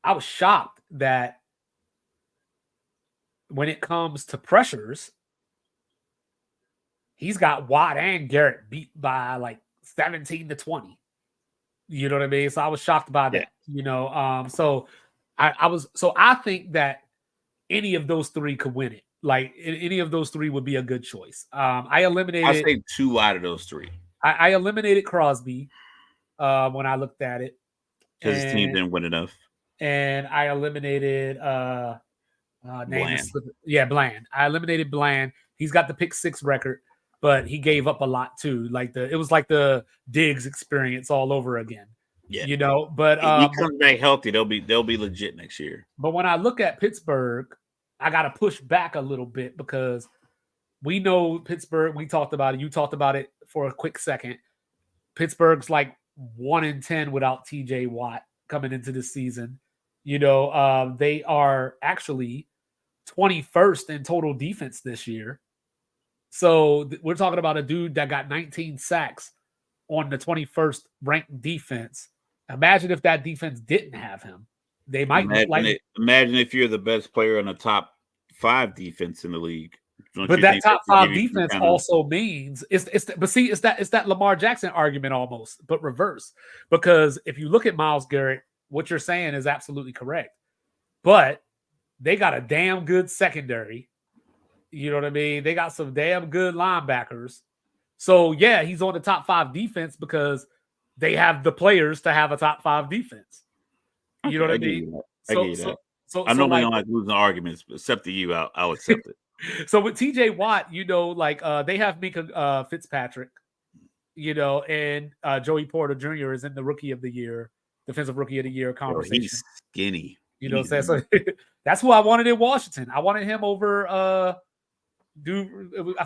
I was shocked that when it comes to pressures, he's got Watt and Garrett beat by like 17-20. You know what I mean? So I was shocked by that. So I think that any of those three could win it. Like, any of those three would be a good choice. I say 2 out of those 3. I eliminated Crosby when I looked at it, because his team didn't win enough. And I eliminated Bland. Bland. I eliminated Bland. He's got the pick 6 record, but he gave up a lot too. Like it was like the Diggs experience all over again. Yeah. But he comes back healthy, they'll be legit next year. But when I look at Pittsburgh, I got to push back a little bit, because we know Pittsburgh. We talked about it. You talked about it for a quick second. Pittsburgh's like 1-10 without TJ Watt coming into the season. They are actually 21st in total defense this year. So we're talking about a dude that got 19 sacks on the 21st ranked defense. Imagine if that defense didn't have him. They might imagine if you're the best player on the top 5 defense in the league. But that top 5 defense also means it's that Lamar Jackson argument almost, but reverse. Because if you look at Myles Garrett, what you're saying is absolutely correct. But they got a damn good secondary. You know what I mean? They got some damn good linebackers. So yeah, he's on the top 5 defense because they have the players to have a top 5 defense. You know what I mean? I normally don't like losing arguments, but except to you, I'll accept it. So with TJ Watt, they have Mika Fitzpatrick, and Joey Porter Jr. is in the Rookie of the Year, Defensive Rookie of the Year conversation. He's skinny. You know what I'm saying? So that's who I wanted in Washington. I wanted him over I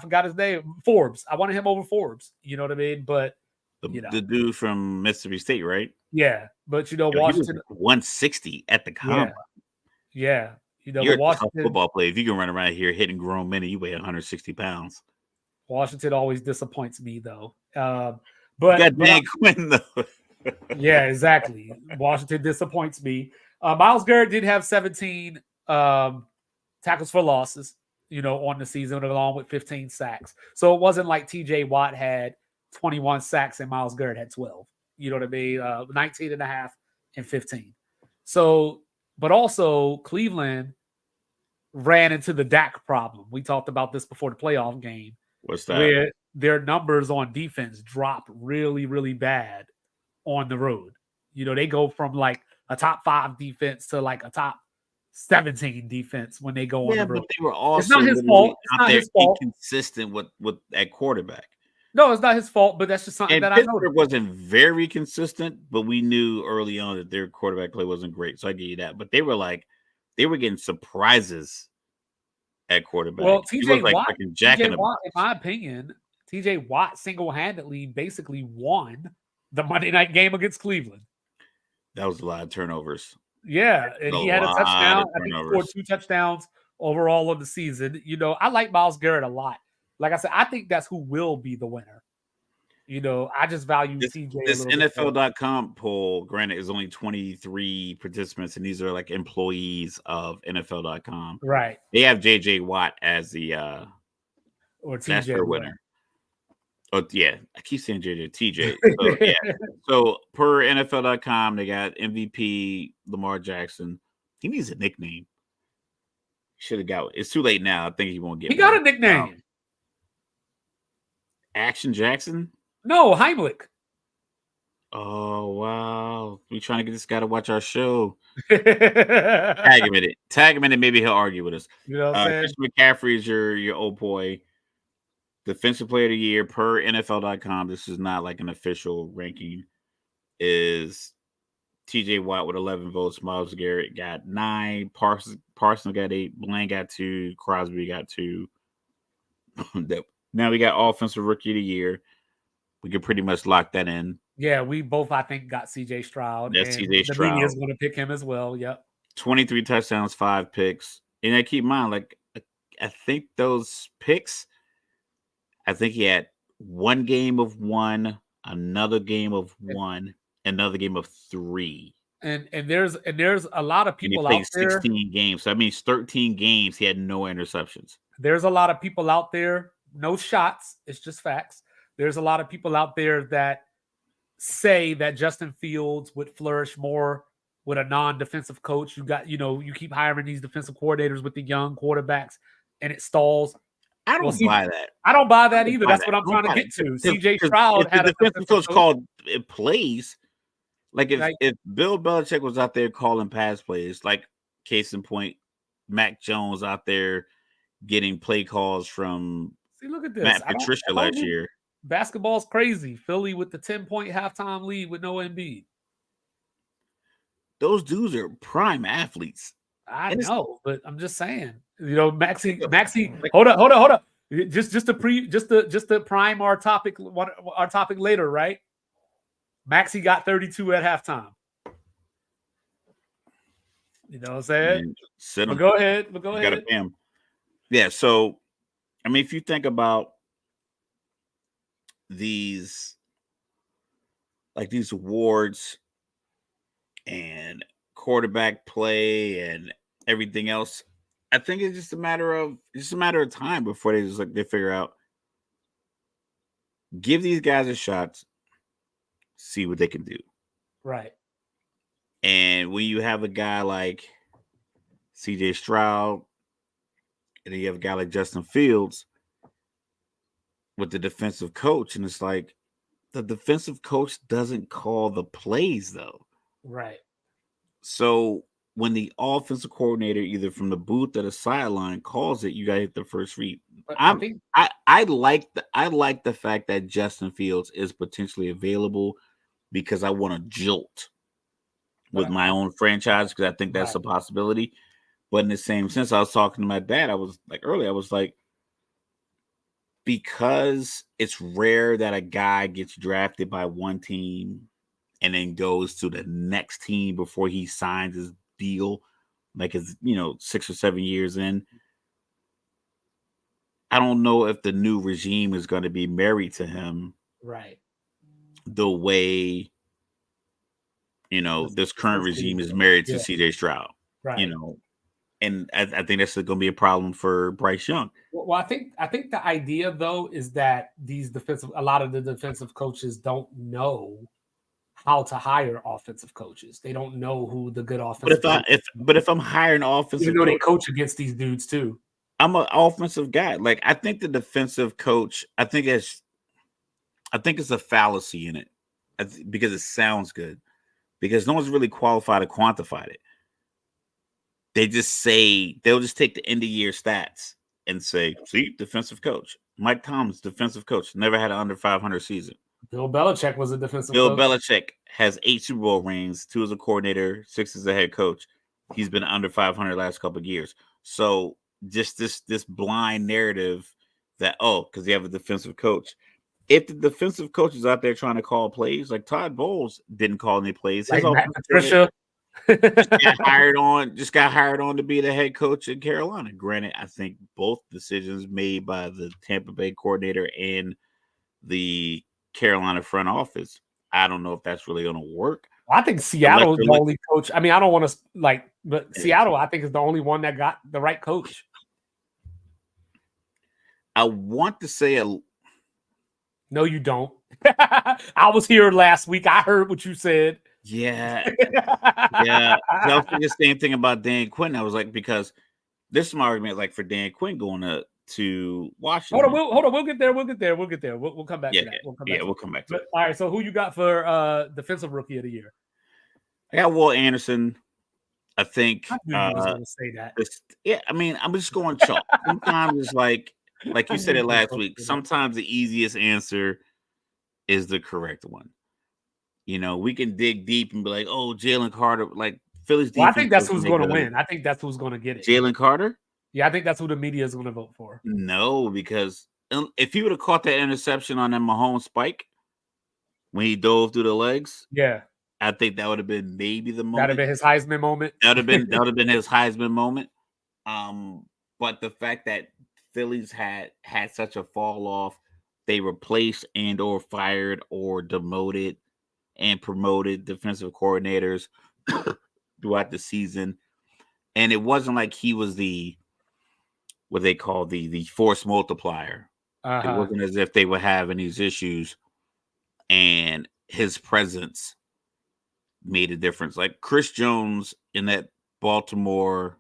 forgot his name, Forbes. I wanted him over Forbes. You know what I mean? But the dude from Mississippi State, right? Yeah, but Washington 160 at the combine. Yeah. You're Washington, a tough football player. If you can run around here hitting grown men, you weigh 160 pounds. Washington always disappoints me, though. But you got Dan Quinn, though. Yeah, exactly. Washington disappoints me. Myles Garrett did have 17 tackles for losses, on the season, along with 15 sacks. So it wasn't like TJ Watt had 21 sacks and Myles Garrett had 12. You know what I mean? 19 and a half and 15. So, but also Cleveland ran into the Dak problem. We talked about this before the playoff game. What's that? Where their numbers on defense drop really, really bad on the road. They go from like a top 5 defense to like a top 17 defense when they go on the road. But they were also it's not his fault. It's not his fault. Inconsistent with at quarterback. No, it's not his fault, but that's just something And that I noticed. Pittsburgh wasn't very consistent, but we knew early on that their quarterback play wasn't great. So I give you that. But they were getting surprises at quarterback. Well, It was like TJ fucking Jack in the Watt, in Box. my opinion, TJ Watt single-handedly basically won the Monday night game against Cleveland. That was a lot of turnovers. Yeah, and A he had a lot touchdown. of I think he scored turnovers. 2 touchdowns overall on the season. I like Myles Garrett a lot. Like I said, I think that's who will be the winner. I just value This TJ a this little bit more. NFL.com poll, granted, is only 23 participants, and these are like employees of NFL.com. Right. They have JJ Watt as the Or that's TJ. their winner. Oh yeah, I keep saying JJ TJ. So yeah. So per NFL.com, they got MVP Lamar Jackson. He needs a nickname. Should have got. It's too late now. I think he won't get. He got one. a nickname. Action Jackson. No, Heimlich. Oh wow, we trying to get this guy to watch our show. You Tag him in it. Tag him in it. Maybe he'll argue with us. know what I'm saying? Christian McCaffrey is your old boy. Defensive Player of the Year per NFL.com. This is not like an official ranking. Is TJ Watt with 11 votes. Myles Garrett got 9. Parsons got 8. Bland got 2. Crosby got 2. Now we got Offensive Rookie of the Year. We can pretty much lock that in. Yeah, we both, I think, got CJ Stroud. That's and CJ the Stroud. media is going to pick him as well. Yep. 23 touchdowns, 5 picks. And I keep in mind, like, I think those picks, I think he had one game of 1, another game of 1, another game of 3. And there's a lot of And he people played out there. 16 games. So that means 13 games he had no interceptions. There's a lot of people out there, no shots, it's just facts. There's a lot of people out there that say that Justin Fields would flourish more with a non-defensive coach. You keep hiring these defensive coordinators with the young quarterbacks and it stalls. I don't buy that. I don't buy that either. That's what I'm trying to get to. CJ Stroud had a a defensive coach called it plays. Like if Bill Belichick was out there calling pass plays, like case in point, Mac Jones out there getting play calls from look at this. Matt Patricia last year. Basketball's crazy. Philly with the 10-point halftime lead with no Embiid. Those dudes are prime athletes. I know, but I'm just saying. Maxie. Hold up. Just to prime our topic later, right? Maxie got 32 at halftime. You know what I'm saying? But go ahead. Gotta pay him. Yeah, so I mean, if you think about these awards and quarterback play and everything else, I think it's just a matter of time before they figure out, give these guys a shot, see what they can do. Right. And when you have a guy like CJ Stroud, and then you have a guy like Justin Fields with the defensive coach, and it's like the defensive coach doesn't call the plays though. Right. So when the offensive coordinator, either from the booth or the sideline, calls it, you gotta hit the first read. I like the fact that Justin Fields is potentially available because I want to jolt with my own franchise, because I think that's a possibility. But in the same sense, I was talking to my dad. I was like, because it's rare that a guy gets drafted by one team and then goes to the next team before he signs his deal, like his 6 or 7 years in. I don't know if the new regime is going to be married to him, right? The way this current regime is married to CJ Stroud, right? And I think that's going to be a problem for Bryce Young. Well, I think the idea though is that a lot of the defensive coaches don't know how to hire offensive coaches. They don't know who the good offensive. But if I'm hiring offensive, even though they coach against these dudes too, I'm an offensive guy. Like, I think the defensive coach, I think it's a fallacy in it, because it sounds good, because no one's really qualified to quantify it. They just say, they'll just take the end of year stats and say, see, defensive coach. Mike Tomlin's defensive coach, never had an under 500 season. Bill Belichick was a defensive Bill coach. Belichick has 8 Super Bowl rings, 2 as a coordinator, 6 as a head coach. He's been under 500 last couple of years. So just this blind narrative that because you have a defensive coach. If the defensive coach is out there trying to call plays, like Todd Bowles didn't call any plays. Like His Matt Patricia. just got hired on to be the head coach in Carolina. Granted, I think both decisions made by the Tampa Bay coordinator and the Carolina front office. I don't know if that's really going to work. I think Seattle is the only coach. I mean, I don't want to but Seattle, I think, is the only one that got the right coach. I want to say no, you don't. I was here last week. I heard what you said. Yeah. I was thinking the same thing about Dan Quinn. I was like, because this is my argument, like for Dan Quinn going to Washington. Hold on. We'll get there. We'll come back to that. We'll come back to it. All right. So who you got for defensive rookie of the year? I got Will Anderson. I think I knew you was going to say that. I mean, I'm just going chalk. Sometimes it's like you said it last week. Sometimes the easiest answer is the correct one. You know, we can dig deep and be like, "Oh, Jalen Carter." Like Philly's defense. I think that's who's going to win. I think that's who's going to get it. Jalen Carter. Yeah, I think that's who the media is going to vote for. No, because if he would have caught that interception on that Mahomes spike when he dove through the legs, I think that would have been maybe the moment. That'd have been his Heisman moment. That would have been his Heisman moment. But the fact that Phillies had such a fall off, they replaced and or fired or demoted and promoted defensive coordinators throughout the season, and it wasn't like he was what they call the force multiplier. It wasn't as if they were having these issues, and his presence made a difference. Like Chris Jones in that Baltimore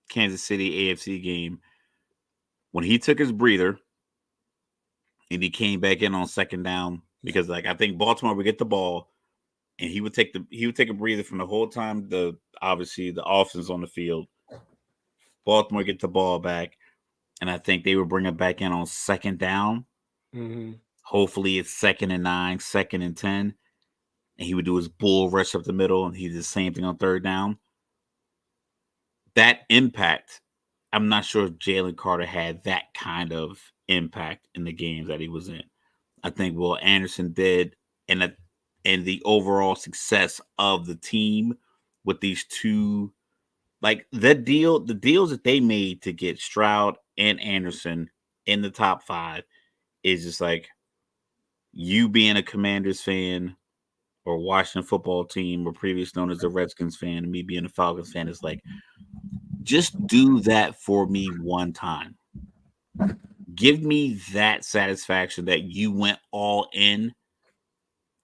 Kansas City AFC game, when he took his breather and he came back in on second down, because I think Baltimore would get the ball and he would take a breather from the whole time obviously the offense on the field. Baltimore get the ball back, and I think they would bring it back in on second down. Mm-hmm. Hopefully it's 2nd and 9, 2nd and 10. And he would do his bull rush up the middle, and he did the same thing on third down. That impact, I'm not sure if Jalen Carter had that kind of impact in the games that he was in. I think Will Anderson did, and the overall success of the team with these two, like the deals that they made to get Stroud and Anderson in the top 5 is just like you being a Commanders fan or Washington football team or previously known as the Redskins fan, and me being a Falcons fan, is like, just do that for me one time. Give me that satisfaction that you went all in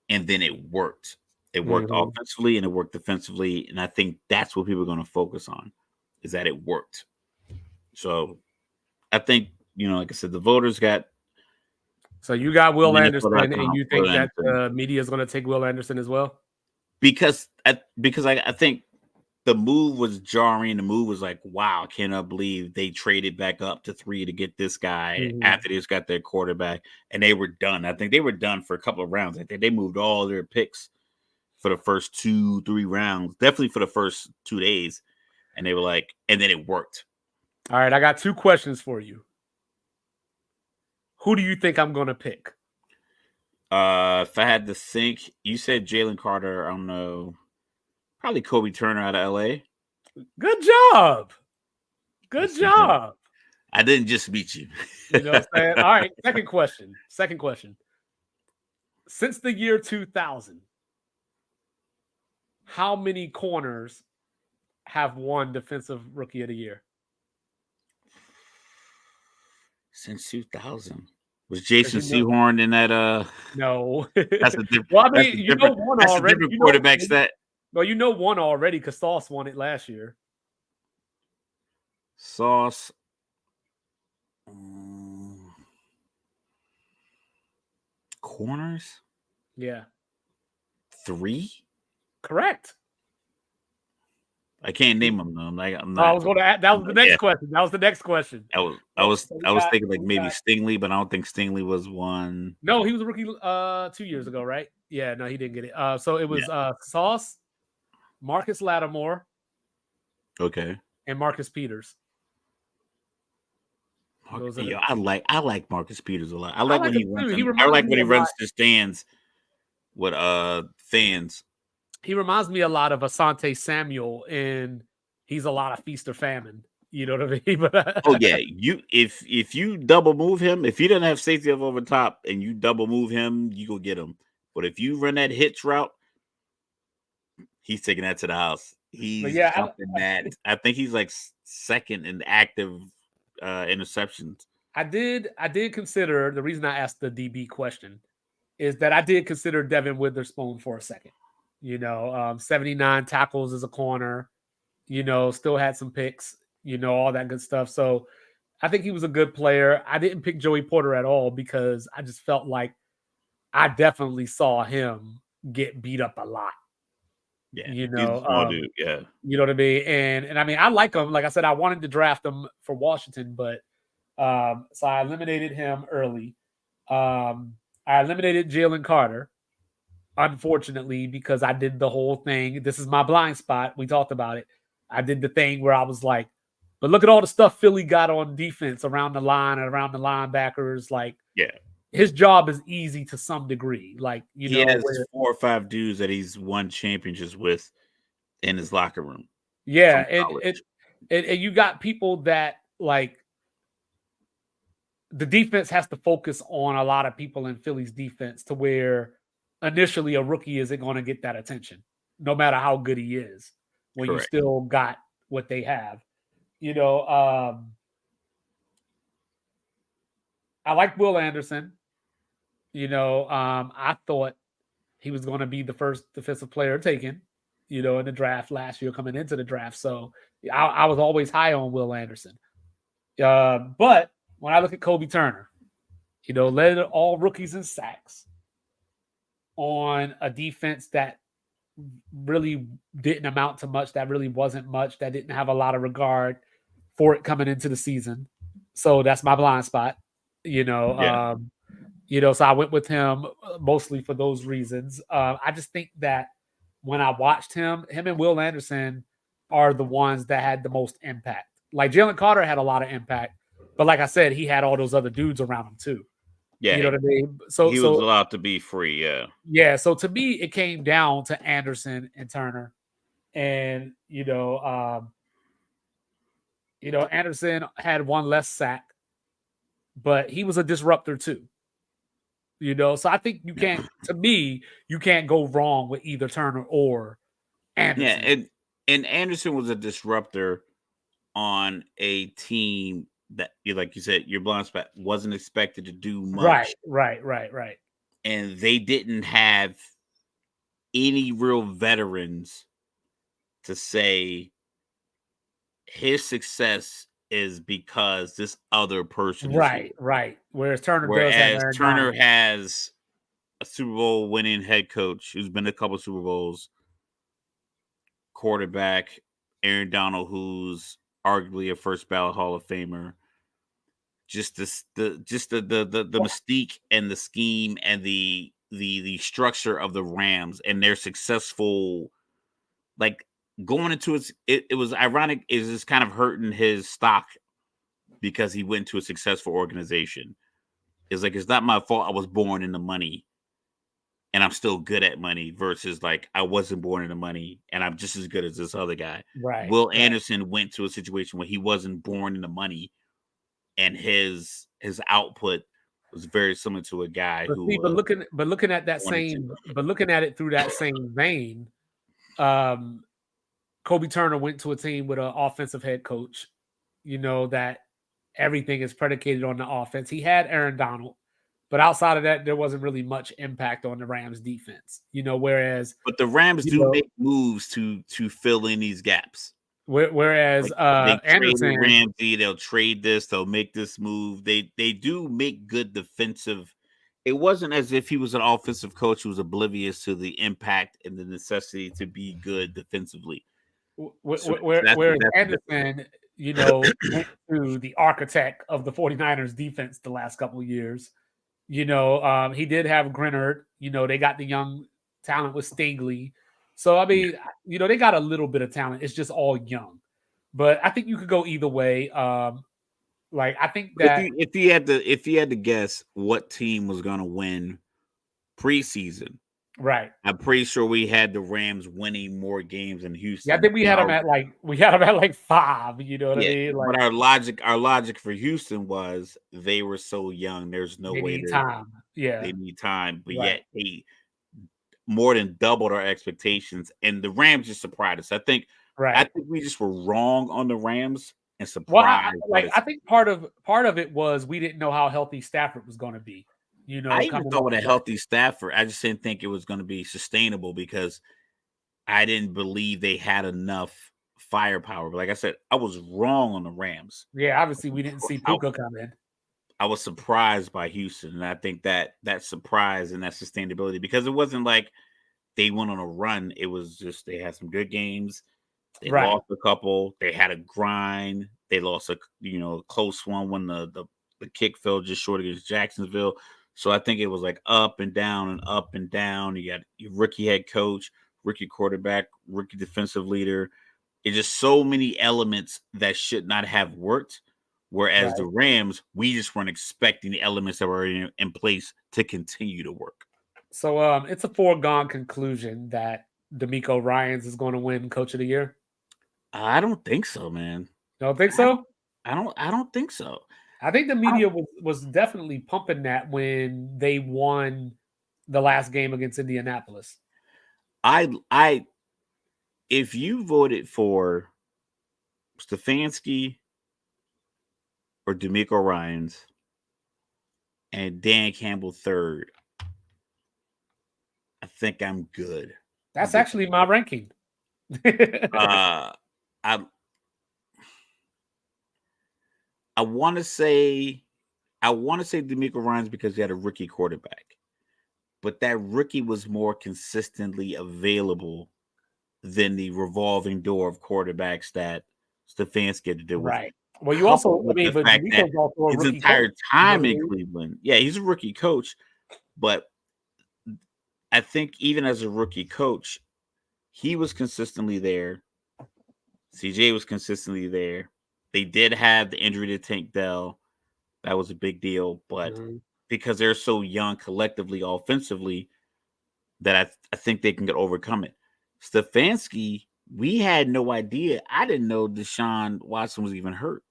and then it worked. It worked offensively and it worked defensively. And I think that's what people are going to focus on, is that it worked. So I think, like I said, the voters got. So you got Will Anderson, and you think that the media is going to take Will Anderson as well? Because I think the move was jarring. The move was like, wow, I cannot believe they traded back up to 3 to get this guy after they just got their quarterback, and they were done. I think they were done for a couple of rounds. I think they moved all their picks for the first 2-3 rounds, definitely for the first 2 days. And they were like, and then it worked. All right, I got 2 questions for you. Who do you think I'm going to pick? If I had to think, you said Jalen Carter. I don't know. Probably Kobe Turner out of LA. Good job. Good job. I didn't just beat you. You know what I'm saying? All right, second question. Since the year 2000, how many corners have won Defensive Rookie of the Year? Since 2000. Was Jason Sehorn in that? No. That's a different. Well, I mean, you know one that's already. A different quarterback stat. Well, you know one already because Sauce won it last year. Sauce. Corners? Yeah. 3? Correct. I can't name them though. I'm I not. was going to. That was the next Yeah, question. That was the next question. I was I So, was so we I was got, thinking so like we maybe got. Stingley, but I don't think Stingley was one. No, he was a rookie 2 years ago, right? Yeah, no, he didn't get it. So it Yeah. was Sauce, Marcus Lattimore, Okay. and Marcus Peters. Those are the. Yeah, I like Marcus Peters a lot. I I like when like he him runs too. He them. I reminds like me when a he lot. runs the stands with fans. He reminds me a lot of Asante Samuel, and he's a lot of feast or famine. You know what I mean? Oh yeah, if you double move him, if he doesn't have safety up over top and you double move him, you go get him. But if you run that hitch route, he's taking that to the house. But He's yeah, jumping that. I think he's like second in active interceptions. I did consider the reason I asked the DB question is that I did consider Devin Witherspoon for a second. 79 tackles as a corner. Still had some picks. All that good stuff. So I think he was a good player. I didn't pick Joey Porter at all because I just felt like I definitely saw him get beat up a lot. Yeah, You he's a know, small dude. Yeah, you know what I mean? And I mean, I like him. Like I said, I wanted to draft him for Washington, but so I eliminated him early. I eliminated Jalen Carter, unfortunately, because I did the whole thing. This is my blind spot. We talked about it. I did the thing where I was like, but look at all the stuff Philly got on defense around the line and around the linebackers. Like, yeah. his job is easy to some degree. Like, He has 4 or 5 dudes that he's won championships with in his locker room yeah, from college. and you got people that like the defense has to focus on a lot of people in Philly's defense to where initially a rookie isn't going to get that attention, no matter how good he is, when you Correct. still got what they have. I like Will Anderson. I thought he was going to be the first defensive player taken, in the draft last year coming into the draft. So I was always high on Will Anderson. But when I look at Kobe Turner, led all rookies in sacks on a defense that really didn't amount to much, that really wasn't much, that didn't have a lot of regard for it coming into the season. So that's my blind spot, Yeah. So I went with him mostly for those reasons. I just think that when I watched him and Will Anderson are the ones that had the most impact. Like Jalen Carter had a lot of impact, but like I said, he had all those other dudes around him too. Yeah. You know what I mean? He was allowed to be free. Yeah. Yeah. So to me, it came down to Anderson and Turner, and Anderson had one less sack, but he was a disruptor too. So I think you can't. To me, you can't go wrong with either Turner or Anderson. Yeah, and Anderson was a disruptor on a team that, like you said, your blind spot wasn't expected to do much. Right. And they didn't have any real veterans to say his success is because this other person is here. Right. Whereas Turner has a Super Bowl winning head coach who's been to a couple Super Bowls, quarterback Aaron Donald, who's arguably a first ballot Hall of Famer. Just the mystique and the scheme and the structure of the Rams and their successful, like going into it was ironic, is just kind of hurting his stock because he went to a successful organization. It's like, it's not my fault I was born into money and I'm still good at money versus like I wasn't born into money and I'm just as good as this other guy. Right. Will Anderson went to a situation where he wasn't born into money and his output was very similar to a guy but looking at it through that same vein, Kobe Turner went to a team with an offensive head coach, that everything is predicated on the offense. He had Aaron Donald, but outside of that, there wasn't really much impact on the Rams defense, whereas. But the Rams do make moves to fill in these gaps. Whereas they Anderson, Ramsey, they'll trade this, they'll make this move. They do make good defensive. It wasn't as if he was an offensive coach who was oblivious to the impact and the necessity to be good defensively. So Whereas that's the difference. Anderson, went to the architect of the 49ers defense the last couple of years. He did have Grenard. They got the young talent with Stingley. So, I Yeah. mean, they got a little bit of talent. It's just all young. But I think you could go either way. I think that If you had to guess what team was going to win preseason, right. I'm pretty sure we had the Rams winning more games than Yeah, I Houston. think we had them at like 5. You know what I Yeah, mean? but Like our logic for Houston was they were so young. There's no they way need time. they Yeah, need time, but right, yet they more than doubled our expectations, and the Rams just surprised us. I right. think we just were wrong on the Rams and Well, surprised by this. I think part of it was we didn't know how healthy Stafford was going to be. I even Coming thought off with a of that. healthy Stafford, I just didn't think it was going to be sustainable because I didn't believe they had enough firepower. But like I said, I was wrong on the Rams. Yeah, obviously we didn't see I, Puka come in. I was surprised by Houston, and I think that surprise and that sustainability, because it wasn't like they went on a run. It was just they had some good games. They Right. lost a couple. They had a grind. They lost a close one when the kick fell just short against Jacksonville. So I think it was like up and down and up and down. You got your rookie head coach, rookie quarterback, rookie defensive leader. It's just so many elements that should not have worked. Whereas the Right. Rams, we just weren't expecting the elements that were in place to continue to work. So it's a foregone conclusion that D'Amico Ryans is going to win Coach of the Year. I don't think so, man. You don't think I don't. so? I don't think so. I think the I, media was definitely pumping that when they won the last game against Indianapolis. I if you voted for Stefanski or D'Amico Ryans and Dan Campbell third, I think I'm good. That's actually my ranking. Uh, I I want to say D'Amico Ryans because he had a rookie quarterback, but that rookie was more consistently available than the revolving door of quarterbacks that Stefanski had to deal with. Right. Well, you also, Coupled I with mean, the but fact that D'Amico's also a his rookie coach. entire You know time what I in mean? Cleveland, yeah, he's a rookie coach, but I think even as a rookie coach, he was consistently there. CJ was consistently there. They did have the injury to Tank Dell. That was a big deal, but Mhm. because they're so young collectively, offensively, that I think they can overcome it. Stefanski, we had no idea. I didn't know Deshaun Watson was even hurt.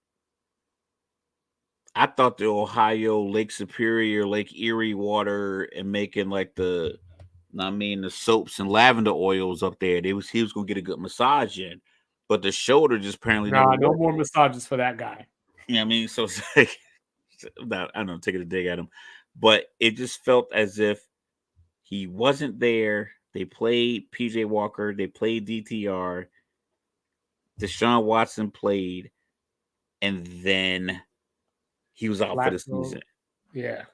I thought the Ohio Lake Superior, Lake Erie water and making like the soaps and lavender oils up there. He was gonna get a good massage in, but the shoulder just apparently never Nah, no worked. more massages for that guy. You know what I mean? So it's like I don't know, taking a dig at him, but it just felt as if he wasn't there. They played PJ Walker, they played DTR, Deshaun Watson played, and then he was out for the Flacco, season. yeah.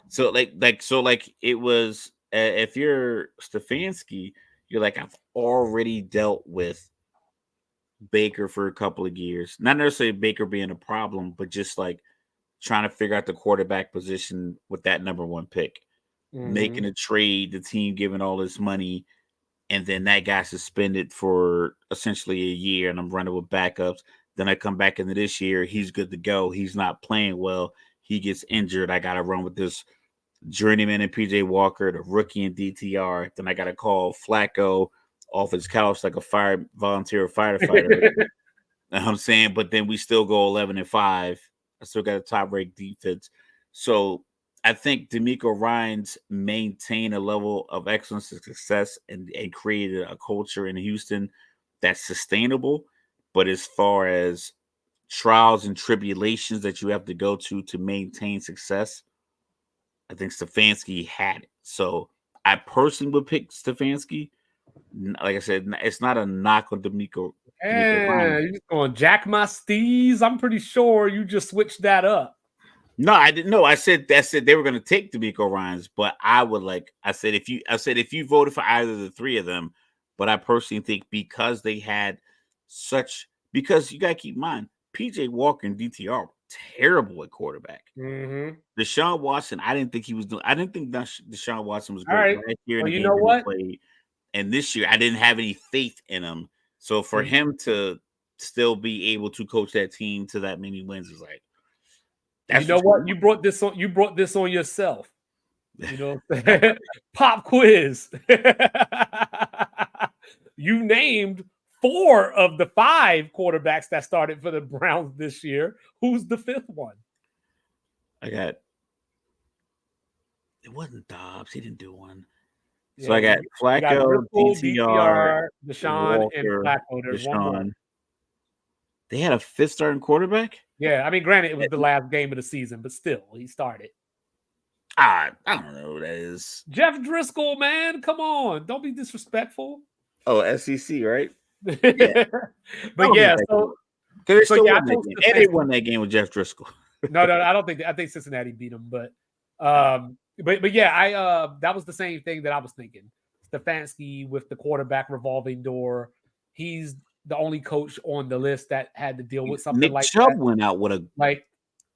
So it was if you're Stefanski, you're like I've already dealt with Baker for a couple of years. Not necessarily Baker being a problem, but just like trying to figure out the quarterback position with that number one pick. Making Mhm. a trade, the team giving all this money, and then that guy suspended for essentially a year, and I'm running with backups. Then I come back into this year, he's good to go. He's not playing well. He gets injured. I got to run with this journeyman and PJ Walker, the rookie and DTR. Then I got to call Flacco off his couch like a volunteer firefighter. You know what I'm saying? But then we still go 11-5. I still got a top ranked defense. So I think D'Amico Ryans maintained a level of excellence and success and created a culture in Houston that's sustainable. But as far as trials and tribulations that you have to go to maintain success, I think Stefanski had it. So I personally would pick Stefanski. Like I said, it's not a knock on D'Amico Yeah, Ryans. you just going Jack my steez. I'm pretty sure you just switched that up. No, I didn't know. I said they were going to take D'Amico Ryans, but I said if you voted for either of the three of them, but I personally think because they had because you gotta keep in mind PJ Walker and DTR terrible at quarterback. Mm-hmm. Deshaun Watson, I didn't think Deshaun Watson was All great right. last year in Well, the you game know that he what? played, and this year I didn't have any faith in him. So for Mm. him to still be able to coach that team to that many wins is like You that's know what you what? want. You brought this on yourself. You know what I'm saying? Pop quiz. You named 4 of the 5 quarterbacks that started for the Browns this year. Who's the 5th one? It wasn't Dobbs. He didn't do one. So Yeah, I got you got Flacco, Driscoll, DTR, DTR, Deshaun, and Walker, Flacco. There's one more. Deshaun. They had a 5th starting quarterback? Yeah, I mean, granted, it was the last game of the season, but still, he started. I don't know who that is. Jeff Driscoll, man, come on. Don't be disrespectful. Oh, SEC, right? Yeah. But yeah, so they still yeah, won that game. And they won that game with Jeff Driscoll. No, I don't think. I think Cincinnati beat them, but yeah, that was the same thing that I was thinking. Stefanski with the quarterback revolving door. He's the only coach on the list that had to deal with something Nick like Chubb that. went out with a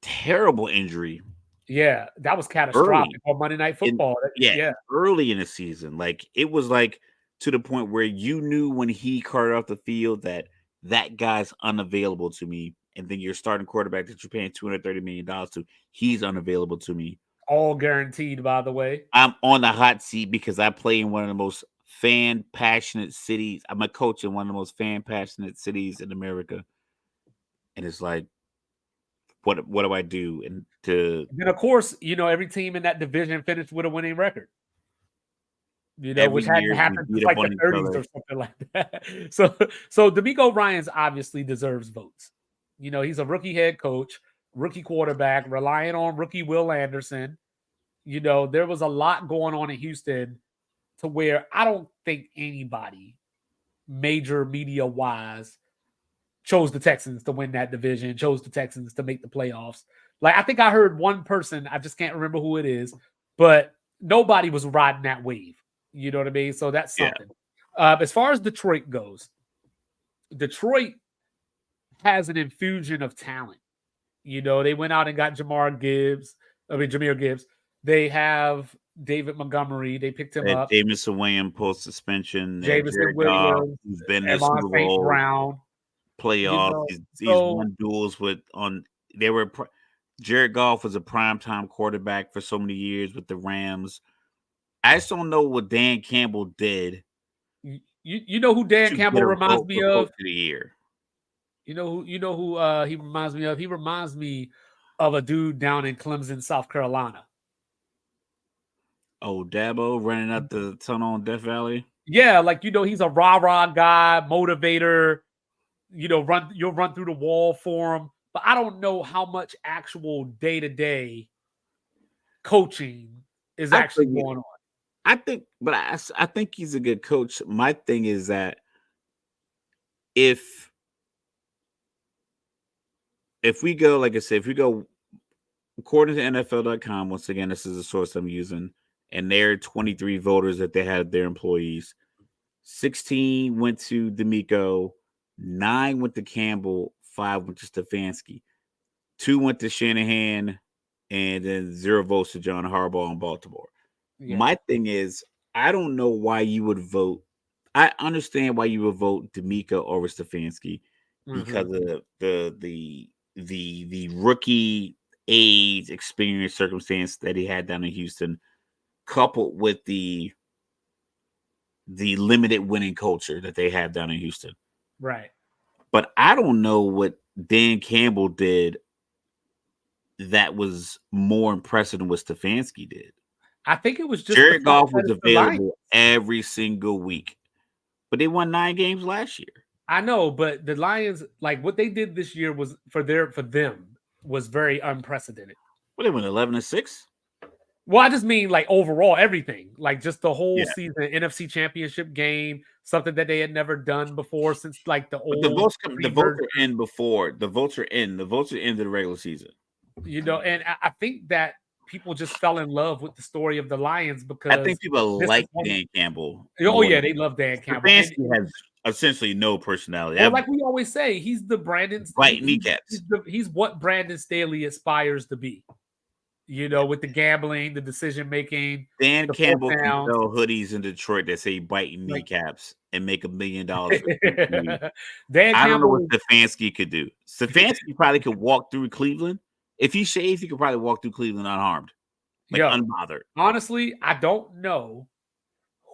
terrible injury. Yeah, that was catastrophic on Monday Night Football. Early in the season, like it was like to the point where you knew when he carted off the field that guy's unavailable to me. And then your starting quarterback that you're paying $230 million to, he's unavailable to me. All guaranteed, by the way. I'm on the hot seat because I play in one of the most fan-passionate cities. I'm a coach in one of the most fan-passionate cities in America. And it's like, what do I do? And then, of course, every team in that division finished with a winning record. Which hadn't happened since like the 30s or something like that. So DeMeco Ryans obviously deserves votes. He's a rookie head coach, rookie quarterback, relying on rookie Will Anderson. There was a lot going on in Houston to where I don't think anybody major media-wise chose the Texans to win that division, chose the Texans to make the playoffs. Like, I think I heard one person, I just can't remember who it is, but nobody was riding that wave. You know what I mean? So that's something. As far as Detroit goes, Detroit has an infusion of talent. They went out and got Jahmyr Gibbs. They have David Montgomery. They picked him up. Jameson Williams post suspension. Jameson Williams, who's been in the Super Bowl Brown playoffs. He's won duels Jared Goff was a primetime quarterback for so many years with the Rams. I just don't know what Dan Campbell did. You know who Dan Campbell reminds me of? The year. You know who he reminds me of? He reminds me of a dude down in Clemson, South Carolina. Oh, Dabo running up the tunnel in Death Valley? Yeah, he's a rah-rah guy, motivator. You'll run through the wall for him. But I don't know how much actual day-to-day coaching is actually going on. I think he's a good coach. My thing is that if we go, like I said, according to NFL.com, once again, this is a source I'm using, and their 23 voters that they had their employees, 16 went to DeMeco, 9 went to Campbell, 5 went to Stefanski, 2 went to Shanahan, and then 0 votes to John Harbaugh in Baltimore. Yeah. My thing is, I don't know why you would vote. I understand why you would vote DeMeco over Stefanski because of the rookie age, experience, circumstance that he had down in Houston, coupled with the limited winning culture that they have down in Houston. Right. But I don't know what Dan Campbell did that was more impressive than what Stefanski did. I think it was just Jared Goff was available every single week, but they won 9 games last year. I know, but the Lions, what they did this year was for them was very unprecedented. Well, they went 11-6. Well, I just mean overall everything, just the whole season, NFC Championship game, something that they had never done before since the old. The votes are in before the votes are in. The votes are into the regular season. And I think that people just fell in love with the story of the Lions because I think people like Dan Campbell. Oh yeah, they love Dan Campbell. Stefanski has essentially no personality. Well, like we always say, he's the Brandon's. Biting kneecaps. He's what Brandon Staley aspires to be. With the gambling, the decision making, Dan the Campbell can downs. sell hoodies in Detroit that say biting kneecaps and make $1 million. Dan I don't know what Campbell. Stefanski could do. Stefanski probably could walk through Cleveland. If he shaved, he could probably walk through Cleveland unharmed, unbothered. Honestly, I don't know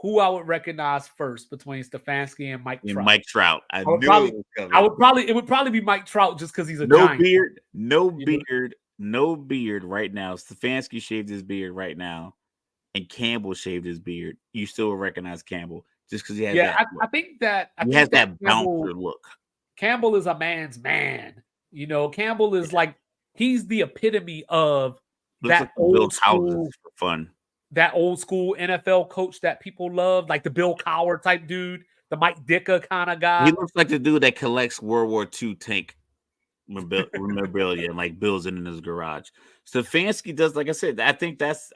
who I would recognize first between Stefanski and Mike Trout. Mike Trout. It would probably be Mike Trout just because he's a giant. No beard right now. Stefanski shaved his beard right now, and Campbell shaved his beard. You still will recognize Campbell just because he has that. I think that he has that bouncer look. Campbell is a man's man. Campbell is like he's the epitome of that old school for fun. That old school NFL coach that people love, like the Bill Cowher type dude, the Mike Ditka kind of guy. He looks like the dude that collects World War II tank memorabilia and like builds it in his garage. Stefanski does, like I said, I think that's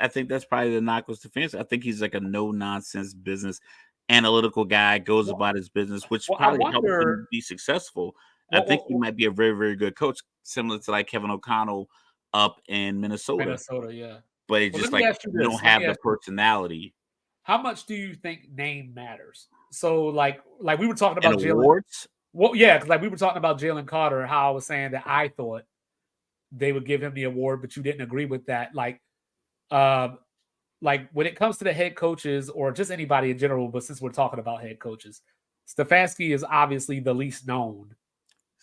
probably the knock with Stefanski. I think he's like a no nonsense business analytical guy, goes about his business, which probably helps him be successful. I think he might be a very, very good coach, similar to like Kevin O'Connell up in Minnesota. Yeah. But it's just like you don't have the personality. How much do you think name matters? So like we were talking about Jalen. Well, yeah, because like we were talking about Jalen Carter, how I was saying that I thought they would give him the award, but you didn't agree with that. Like when it comes to the head coaches or just anybody in general, but since we're talking about head coaches, Stefanski is obviously the least known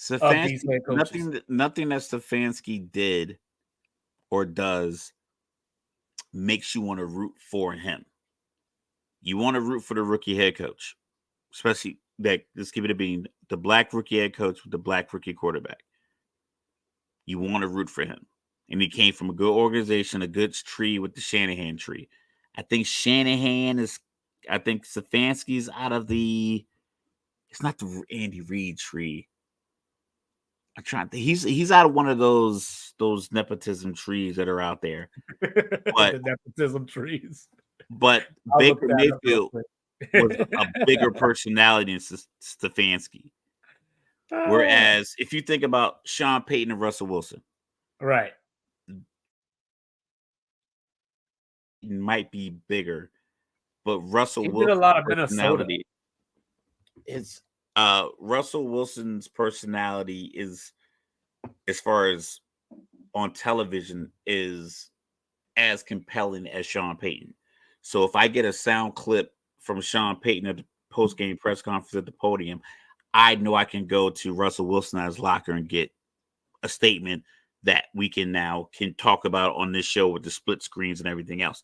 of these head coaches. Nothing that Stefanski did or does makes you want to root for him. You want to root for the rookie head coach, especially that. Let's give it a bean. The black rookie head coach with the black rookie quarterback. You want to root for him, and he came from a good organization, a good tree with the Shanahan tree. I think Stefanski's out of the. It's not the Andy Reid tree. I'm trying to. He's out of one of those nepotism trees that are out there. But the nepotism trees. But Baker Mayfield was a bigger personality than Stefanski. Whereas if you think about Sean Payton and Russell Wilson, right, he might be bigger, but Russell Wilson did a lot of Minnesota. Russell Wilson's personality is, as far as on television, is as compelling as Sean Payton. So if I get a sound clip from Sean Payton at the post-game press conference at the podium, I know I can go to Russell Wilson at his locker and get a statement that we can talk about on this show with the split screens and everything else.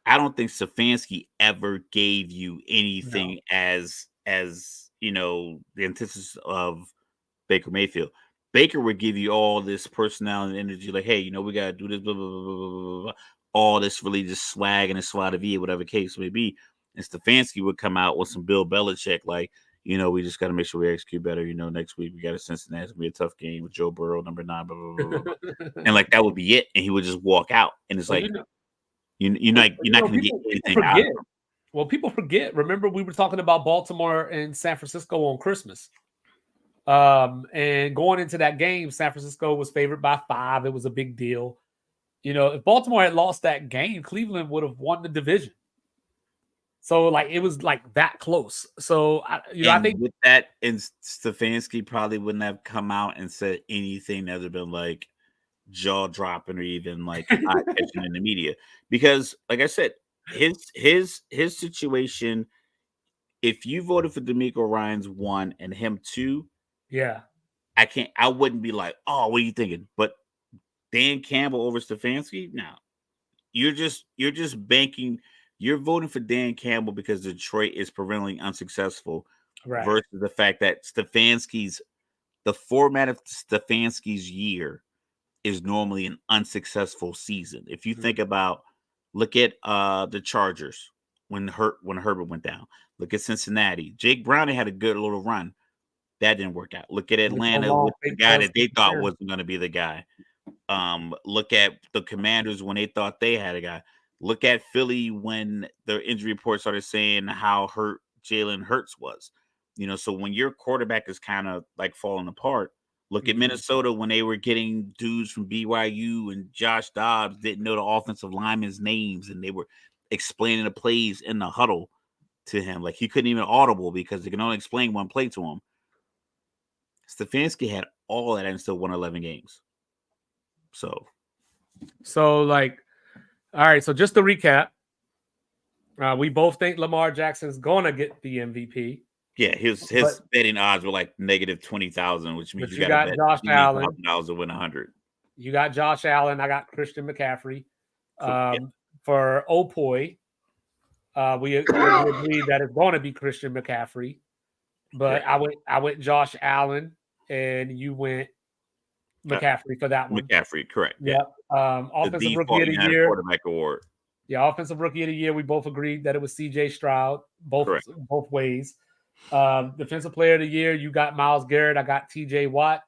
I don't think Stefanski ever gave you anything as the antithesis of Baker Mayfield. Baker would give you all this personality and energy, like, hey, we got to do this, blah, blah, blah, blah, blah, blah. All this really just swag and a swat of V, whatever case may be. And Stefanski would come out with some Bill Belichick, like, we just got to make sure we execute better. Next week we got a Cincinnati. It's going to be a tough game with Joe Burrow, number 9, blah, blah, blah, blah. And like that would be it. And he would just walk out. And it's like, you're not going to get anything out of him. Well, people forget. Remember, we were talking about Baltimore and San Francisco on Christmas. And going into that game, San Francisco was favored by 5. It was a big deal. If Baltimore had lost that game, Cleveland would have won the division. So, it was that close. So, I think with that, and Stefanski probably wouldn't have come out and said anything that would have been like jaw dropping or even like eye-catching in the media, because, like I said, his situation. If you voted for D'Amico Ryans 1 and him 2, yeah, I wouldn't be like, oh, what are you thinking? But Dan Campbell over Stefanski, no, you're just banking. You're voting for Dan Campbell because Detroit is perennially unsuccessful, right? Versus the fact that the format of Stefanski's year is normally an unsuccessful season. If you think about, look at the Chargers when Herbert went down. Look at Cincinnati. Jake Browning had a good little run. That didn't work out. Look at Atlanta with the guy that they thought wasn't going to be the guy. Look at the Commanders when they thought they had a guy. Look at Philly when the injury report started saying how hurt Jalen Hurts was. So when your quarterback is kind of like falling apart, look at Mhm. Minnesota when they were getting dudes from BYU and Josh Dobbs didn't know the offensive linemen's names and they were explaining the plays in the huddle to him. Like he couldn't even audible because they can only explain one play to him. Stefanski had all that and still won 11 games. So like, all right. So just to recap, we both think Lamar Jackson's gonna get the MVP. yeah, his betting odds were like negative 20,000, which means you got to bet Josh Allen. $1,000 to win 100. You got Josh Allen. I got Christian McCaffrey. For Opoy, we agree that it's going to be Christian McCaffrey. But I went Josh Allen, and you went McCaffrey for that one. McCaffrey, correct. Yeah. Offensive Rookie of the Year. Quarterback award. Yeah, Offensive Rookie of the Year. We both agreed that it was C.J. Stroud, both ways. Defensive Player of the Year, you got Myles Garrett. I got T.J. Watt.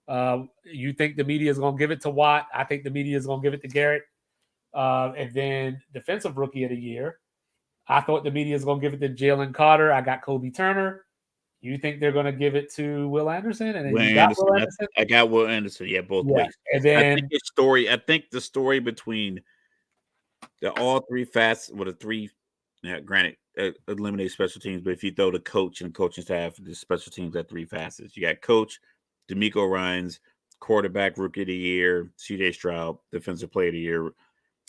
You think the media is going to give it to Watt. I think the media is going to give it to Garrett. And then Defensive Rookie of the Year, I thought the media is going to give it to Jalen Carter. I got Kobe Turner. You think they're going to give it to Will Anderson? And then Will Anderson. I got Will Anderson. Yeah, both ways. And then I think the story between the all three facets, the three, granted, eliminate special teams, but if you throw the coach and coaching staff, the special teams at three facets. You got coach, D'Amico Ryans, quarterback Rookie of the Year, C.J. Stroud, Defensive Player of the Year.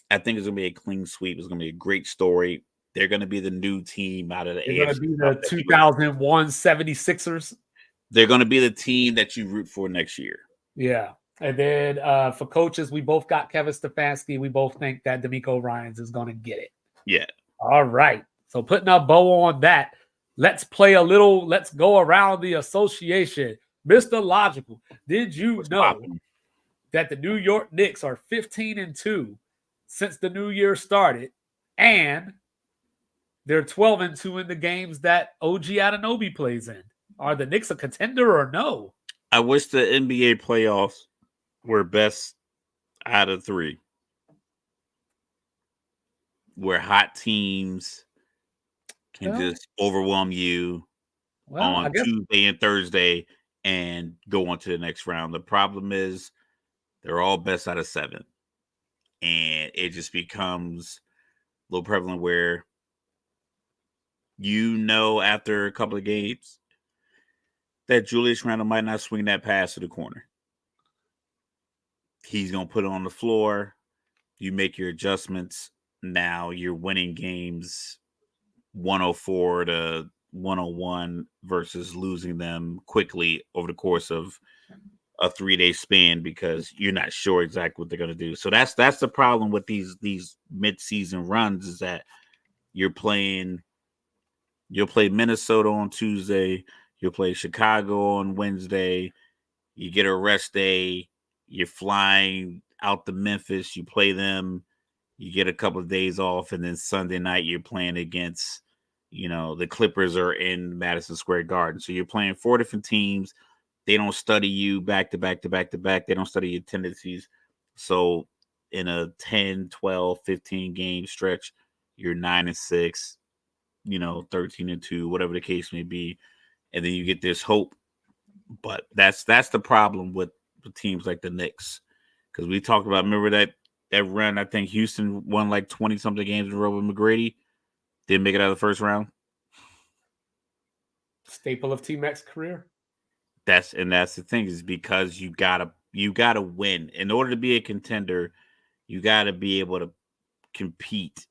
I think it's going to be a clean sweep. It's going to be a great story. They're going to be the new team out of the AFC. They're going to be the 2001 76ers. They're going to be the team that you root for next year. Yeah. And then for coaches, we both got Kevin Stefanski. We both think that D'Amico Ryans is going to get it. Yeah. All right. So putting a bow on that, let's go around the association. Mr. Logical, did you know that the New York Knicks are 15-2 since the new year started, and they're 12-2 in the games that OG Anunoby plays in? Are the Knicks a contender or no? I wish the NBA playoffs were best out of three, where hot teams can just overwhelm you on Tuesday and Thursday and go on to the next round. The problem is they're all best out of 7. And it just becomes a little prevalent where after a couple of games that Julius Randle might not swing that pass to the corner. He's going to put it on the floor. You make your adjustments. Now you're winning games 104 to 101 versus losing them quickly over the course of a 3-day span because you're not sure exactly what they're going to do. So that's the problem with these mid-season runs is that you'll play Minnesota on Tuesday, you'll play Chicago on Wednesday, you get a rest day, you're flying out to Memphis, you play them, you get a couple of days off, and then Sunday night you're playing against, the Clippers are in Madison Square Garden. So you're playing 4 different teams. They don't study you back to back to back to back. They don't study your tendencies. So in a 10, 12, 15 game stretch, you're 9-6, 13-2, whatever the case may be. And then you get this hope. But that's the problem with teams like the Knicks. Because we talked about, remember that run, I think Houston won like 20-something games in a row with McGrady. Didn't make it out of the first round. Staple of T-Mac's career. That's the thing is because you gotta win. In order to be a contender, you gotta be able to compete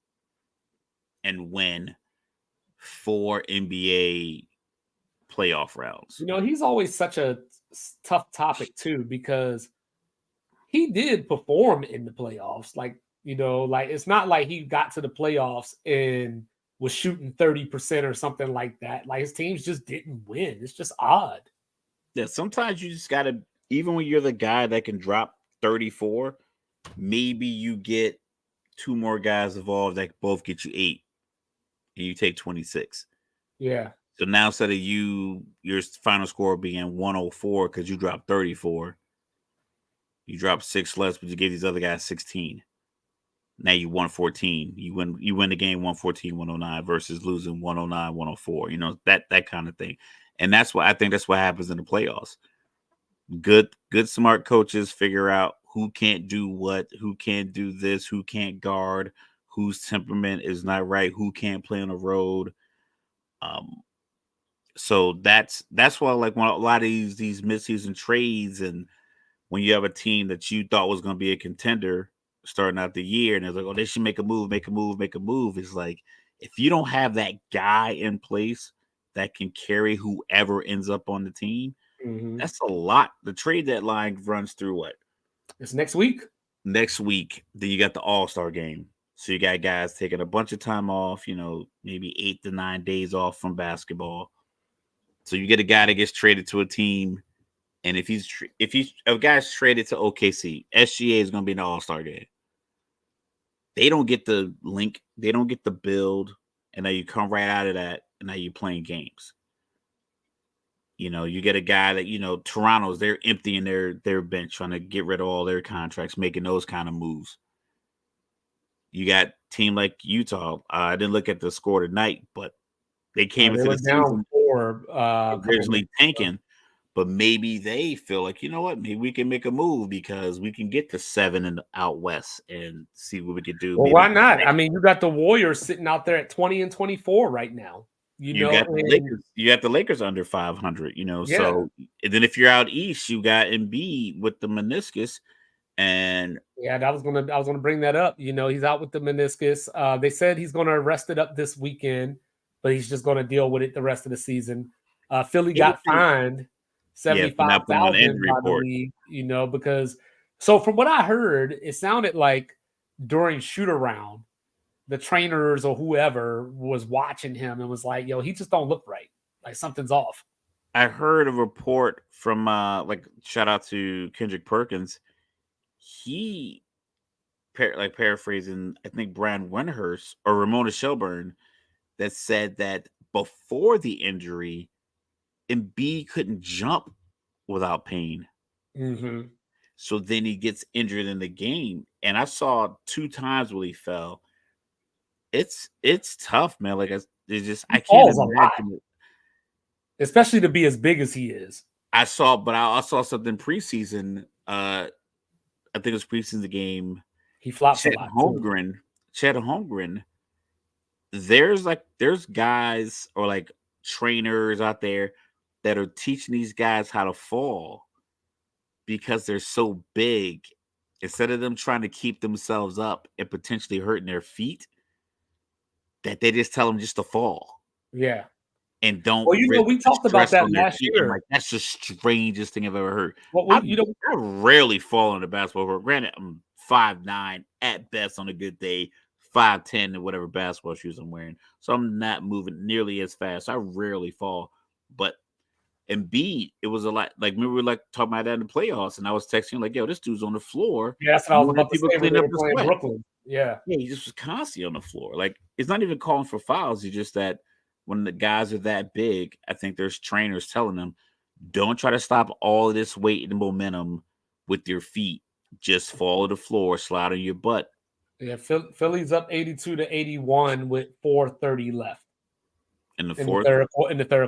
and win 4 NBA playoff rounds. He's always such a tough topic too because he did perform in the playoffs. It's not like he got to the playoffs and was shooting 30% or something like that. Like his teams just didn't win. It's just odd. Yeah, sometimes you just gotta, even when you're the guy that can drop 34, maybe you get 2 more guys involved that both get you 8, and you take 26. Yeah. So now instead of your final score being 104 because you dropped 34, you dropped 6 less, but you gave these other guys 16. Now you 114. You win the game 114-109 versus losing 109-104. That kind of thing. And that's what I think that's what happens in the playoffs. Good smart coaches figure out who can't do what, who can't do this, who can't guard, whose temperament is not right, who can't play on the road. So that's why, like, when a lot of these midseason trades, and when you have a team that you thought was going to be a contender starting out the year, and it's like, oh, they should make a move. It's like, if you don't have that guy in place that can carry whoever ends up on the team, that's a lot. The trade deadline runs through what? It's next week. Next week, then you got the All-Star game. So you got guys taking a bunch of time off, maybe 8 to 9 days off from basketball. So you get a guy that gets traded to a team, and if a guy's traded to OKC, SGA is going to be in the All-Star game. They don't get the link, they don't get the build, and now you come right out of that, and now you're playing games. You get a guy that, Toronto's, they're emptying their bench, trying to get rid of all their contracts, making those kind of moves. You got team like Utah. I didn't look at the score tonight, but they came into the season originally tanking. But maybe they feel like, you know what, maybe we can make a move because we can get to 7 out west and see what we could do. Well, why not? I mean, you got the Warriors sitting out there at 20-24 right now. You got the Lakers under 500. So and then if you're out east, you got Embiid with the meniscus, and I was gonna bring that up. He's out with the meniscus. They said he's gonna rest it up this weekend, but he's just gonna deal with it the rest of the season. Philly got fined $75,000 by the league, because from what I heard, it sounded like during shoot around, the trainers or whoever was watching him and was like, yo, he just don't look right. Like something's off. I heard a report from shout out to Kendrick Perkins. He paraphrasing, I think Brian Windhurst or Ramona Shelburne, that said that before the injury, Embiid couldn't jump without pain. So then he gets injured in the game, and I saw 2 times where he fell. It's tough, man. Like, it's just I can't imagine it. Especially to be as big as he is. I saw something preseason. I think it was preseason game. He flops a lot. Chet Holmgren. There's guys or like trainers out there that are teaching these guys how to fall because they're so big. Instead of them trying to keep themselves up and potentially hurting their feet, that they just tell them just to fall. Yeah. And don't. Well, we talked about that last year. Like, that's the strangest thing I've ever heard. Well, I rarely fall on the basketball court. Granted, I'm 5'9" at best on a good day, 5'10" in whatever basketball shoes I'm wearing. So I'm not moving nearly as fast. I rarely fall. But Embiid, it was a lot. Like, we were talking about that in the playoffs, and I was texting like, yo, this dude's on the floor. Yeah, that's what I was about to say when they were playing Brooklyn. Yeah, he just was constantly on the floor. Like, it's not even calling for fouls. It's just that when the guys are that big, I think there's trainers telling them, don't try to stop all of this weight and momentum with your feet. Just fall to the floor, slide on your butt. Yeah, Philly's up 82-81 with 4:30 left. In the third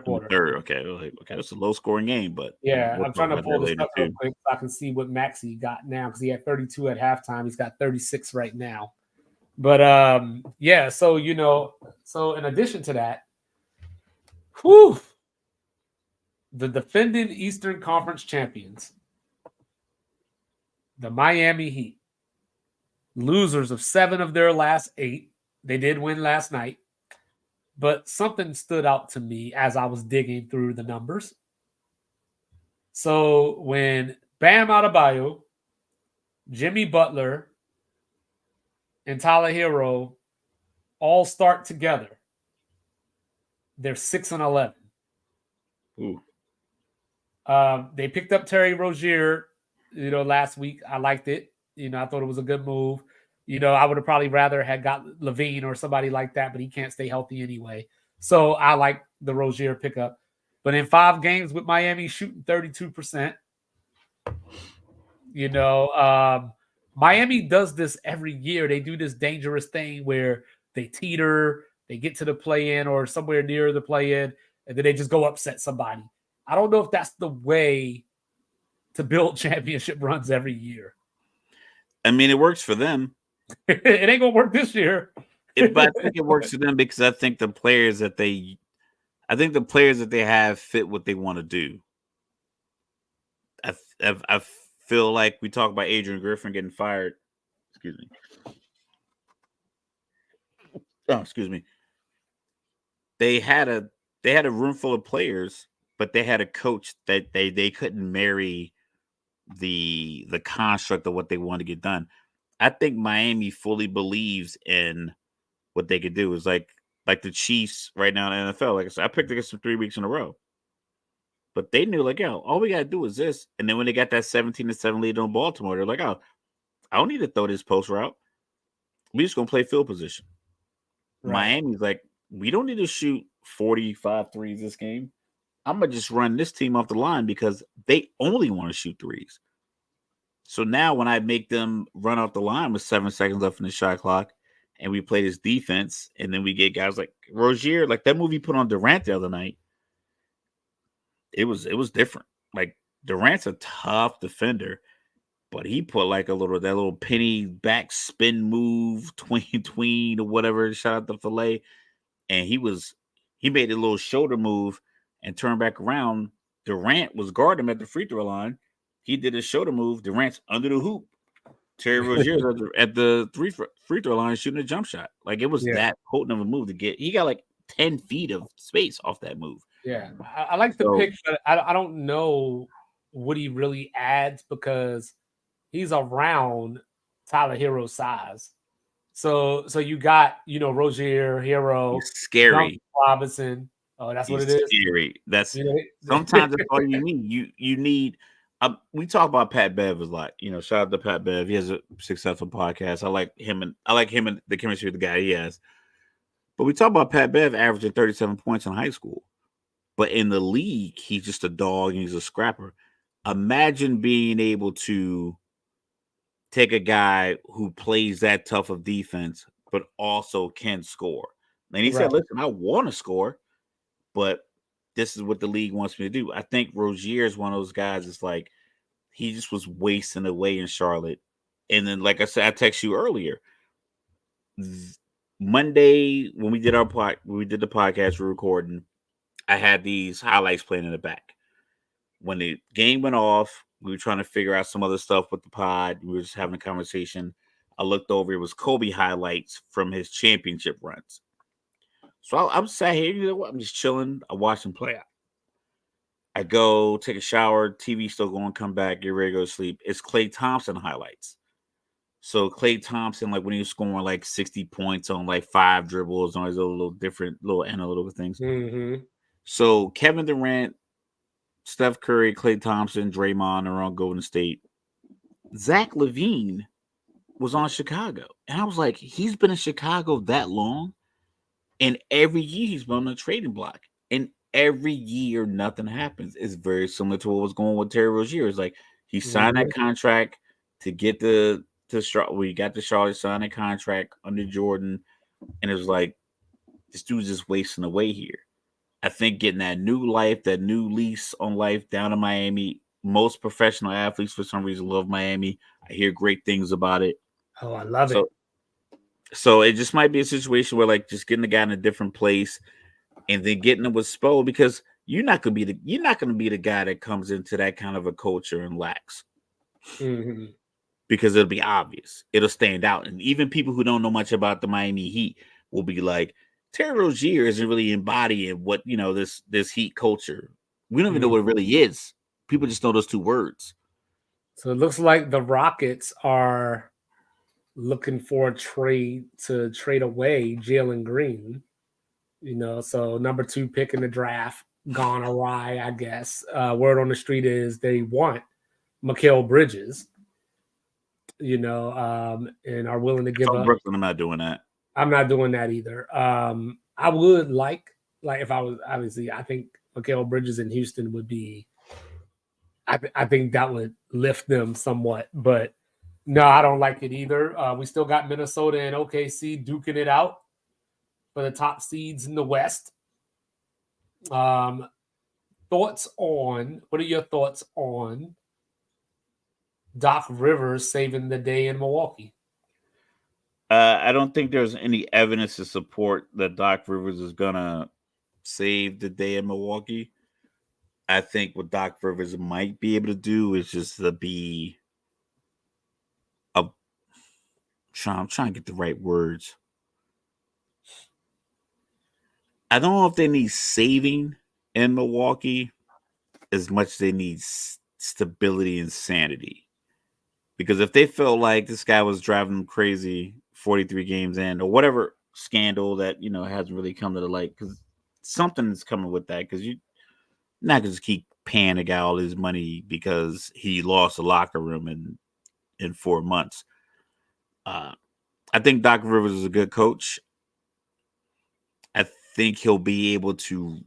quarter. Okay, that's a low scoring game, but yeah, I'm trying to pull this up real quick so I can see what Maxey got now, because he had 32 at halftime. He's got 36 right now. But so in addition to that, the defending Eastern Conference champions, the Miami Heat, losers of 7 of their last 8. They did win last night. But something stood out to me as I was digging through the numbers. So when Bam Adebayo, Jimmy Butler, and Tyler Hero all start together, they're 6-11. Ooh. They picked up Terry Rozier, last week. I liked it. I thought it was a good move. I would have probably rather had got Levine or somebody like that, but he can't stay healthy anyway. So I like the Rozier pickup. But in 5 games with Miami shooting 32%, Miami does this every year. They do this dangerous thing where they teeter, they get to the play-in or somewhere near the play-in, and then they just go upset somebody. I don't know if that's the way to build championship runs every year. I mean, it works for them. It ain't gonna work this year. But I think it works for them because I think the players that they have fit what they want to do. I feel like we talk about Adrian Griffin getting fired. Excuse me. Oh, excuse me. They had a room full of players, but they had a coach that they couldn't marry the construct of what they want to get done. I think Miami fully believes in what they could do. Is like the Chiefs right now in the NFL. Like I said, I picked against them 3 weeks in a row. But they knew, like, all we got to do is this. And then when they got that 17-7 lead on Baltimore, they're like, oh, I don't need to throw this post route. We just going to play field position. Right. Miami's like, we don't need to shoot 45 threes this game. I'm going to just run this team off the line because they only want to shoot threes. So now when I make them run off the line with 7 seconds left in the shot clock and we play this defense and then we get guys like Rozier, like that movie put on Durant the other night, it was different. Like Durant's a tough defender, but he put like that little penny back spin move, tween or whatever, shout out to Filet. And he made a little shoulder move and turned back around. Durant was guarding him at the free throw line. He did a shoulder move. Durant's under the hoop. Terry Rozier's at the free throw line shooting a jump shot. Like it was that potent of a move to get. He got like 10 feet of space off that move. Yeah, I like the pick, but I don't know what he really adds because he's around Tyler Hero's size. So you got, Rozier, Hero, he's scary. Robinson. Oh, that's what it is. Scary. That's sometimes that's all you need. You need. We talk about Pat Bev a lot. Shout out to Pat Bev. He has a successful podcast. I like him and the chemistry of the guy he has. But we talk about Pat Bev averaging 37 points in high school. But in the league, he's just a dog and he's a scrapper. Imagine being able to take a guy who plays that tough of defense, but also can score. And he said, listen, I want to score, but this is what the league wants me to do. I think Rozier is one of those guys that's like, he just was wasting away in Charlotte. And then, like I said, I texted you earlier. Monday, when we did the podcast, we're recording, I had these highlights playing in the back. When the game went off, we were trying to figure out some other stuff with the pod. We were just having a conversation. I looked over. It was Kobe highlights from his championship runs. So I'm sat here. I'm just chilling. I watch him play out. I go take a shower. TV still going. Come back. Get ready to go to sleep. It's Klay Thompson highlights. So Klay Thompson, like when he was scoring like 60 points on like 5 dribbles on his little different little analytical things. Mm-hmm. So Kevin Durant, Steph Curry, Klay Thompson, Draymond are on Golden State. Zach LaVine was on Chicago. And I was like, he's been in Chicago that long. And every year he's been on the trading block. And every year nothing happens. It's very similar to what was going on with Terry Rozier. It's like he signed that contract to get we got the Charlotte, signed a contract under Jordan. And it was like, this dude's just wasting away here. I think getting that new life, that new lease on life down in Miami. Most professional athletes, for some reason, love Miami. I hear great things about it. Oh, I love it. So it just might be a situation where, like, just getting the guy in a different place, and then getting him with Spo, because you're not gonna be the guy that comes into that kind of a culture and lacks. Mm-hmm. Because it'll be obvious. It'll stand out, and even people who don't know much about the Miami Heat will be like, Terry Rozier isn't really embodying what, this Heat culture. We don't even know what it really is. People just know those 2 words. So it looks like the Rockets are looking for a trade to trade away Jalen Green. So number 2 pick in the draft gone awry, I guess. Word on the street is they want Mikal Bridges, and are willing to give up. Brooklyn, I'm not doing that. I'm not doing that either. I would like if I was, obviously, I think Mikal Bridges in Houston would be, I think that would lift them somewhat, but No, I don't like it either. We still got Minnesota and OKC duking it out for the top seeds in the West. What are your thoughts on Doc Rivers saving the day in Milwaukee? I don't think there's any evidence to support that Doc Rivers is gonna save the day in Milwaukee. I think what Doc Rivers might be able to do is just to be I'm trying to get the right words. I don't know if they need saving in Milwaukee as much as they need stability and sanity. Because if they felt like this guy was driving them crazy 43 games in or whatever scandal that, hasn't really come to the light, because something is coming with that, because you're not going to just keep paying a guy all his money because he lost the locker room in 4 months. I think Doc Rivers is a good coach. I think he'll be able to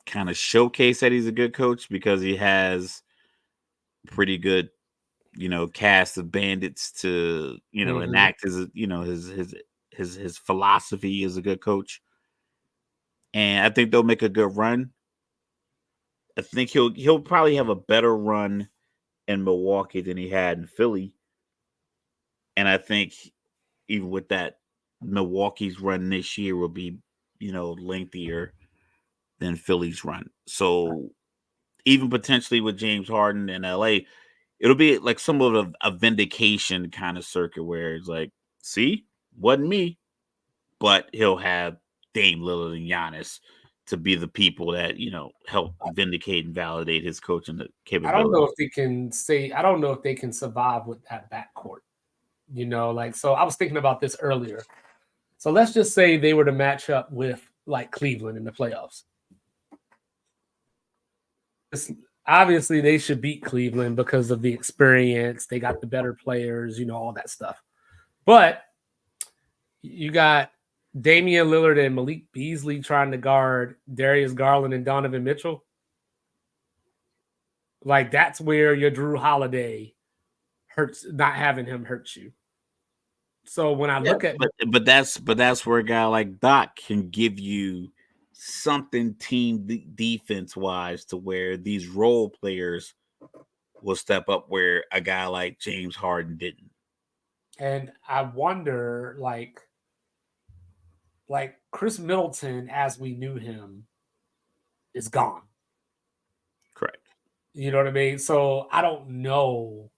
kind of showcase that he's a good coach because he has pretty good, cast of bandits to, enact his, his philosophy as a good coach. And I think they'll make a good run. I think he'll probably have a better run in Milwaukee than he had in Philly. And I think even with that, Milwaukee's run this year will be, lengthier than Philly's run. So even potentially with James Harden in LA, it'll be like some of a vindication kind of circuit where it's like, see, wasn't me, but he'll have Dame Lillard and Giannis to be the people that, help vindicate and validate his coaching capability. I don't know if they can survive with that backcourt. So I was thinking about this earlier. So let's just say they were to match up with like Cleveland in the playoffs. Obviously, they should beat Cleveland because of the experience. They got the better players, all that stuff. But you got Damian Lillard and Malik Beasley trying to guard Darius Garland and Donovan Mitchell. Like, that's where your Drew Holiday hurts, not having him hurts you. So when I look at but that's where a guy like Doc can give you something team defense wise to where these role players will step up where a guy like James Harden didn't. And I wonder, like Chris Middleton, as we knew him, is gone. Correct. You know what I mean? So I don't know,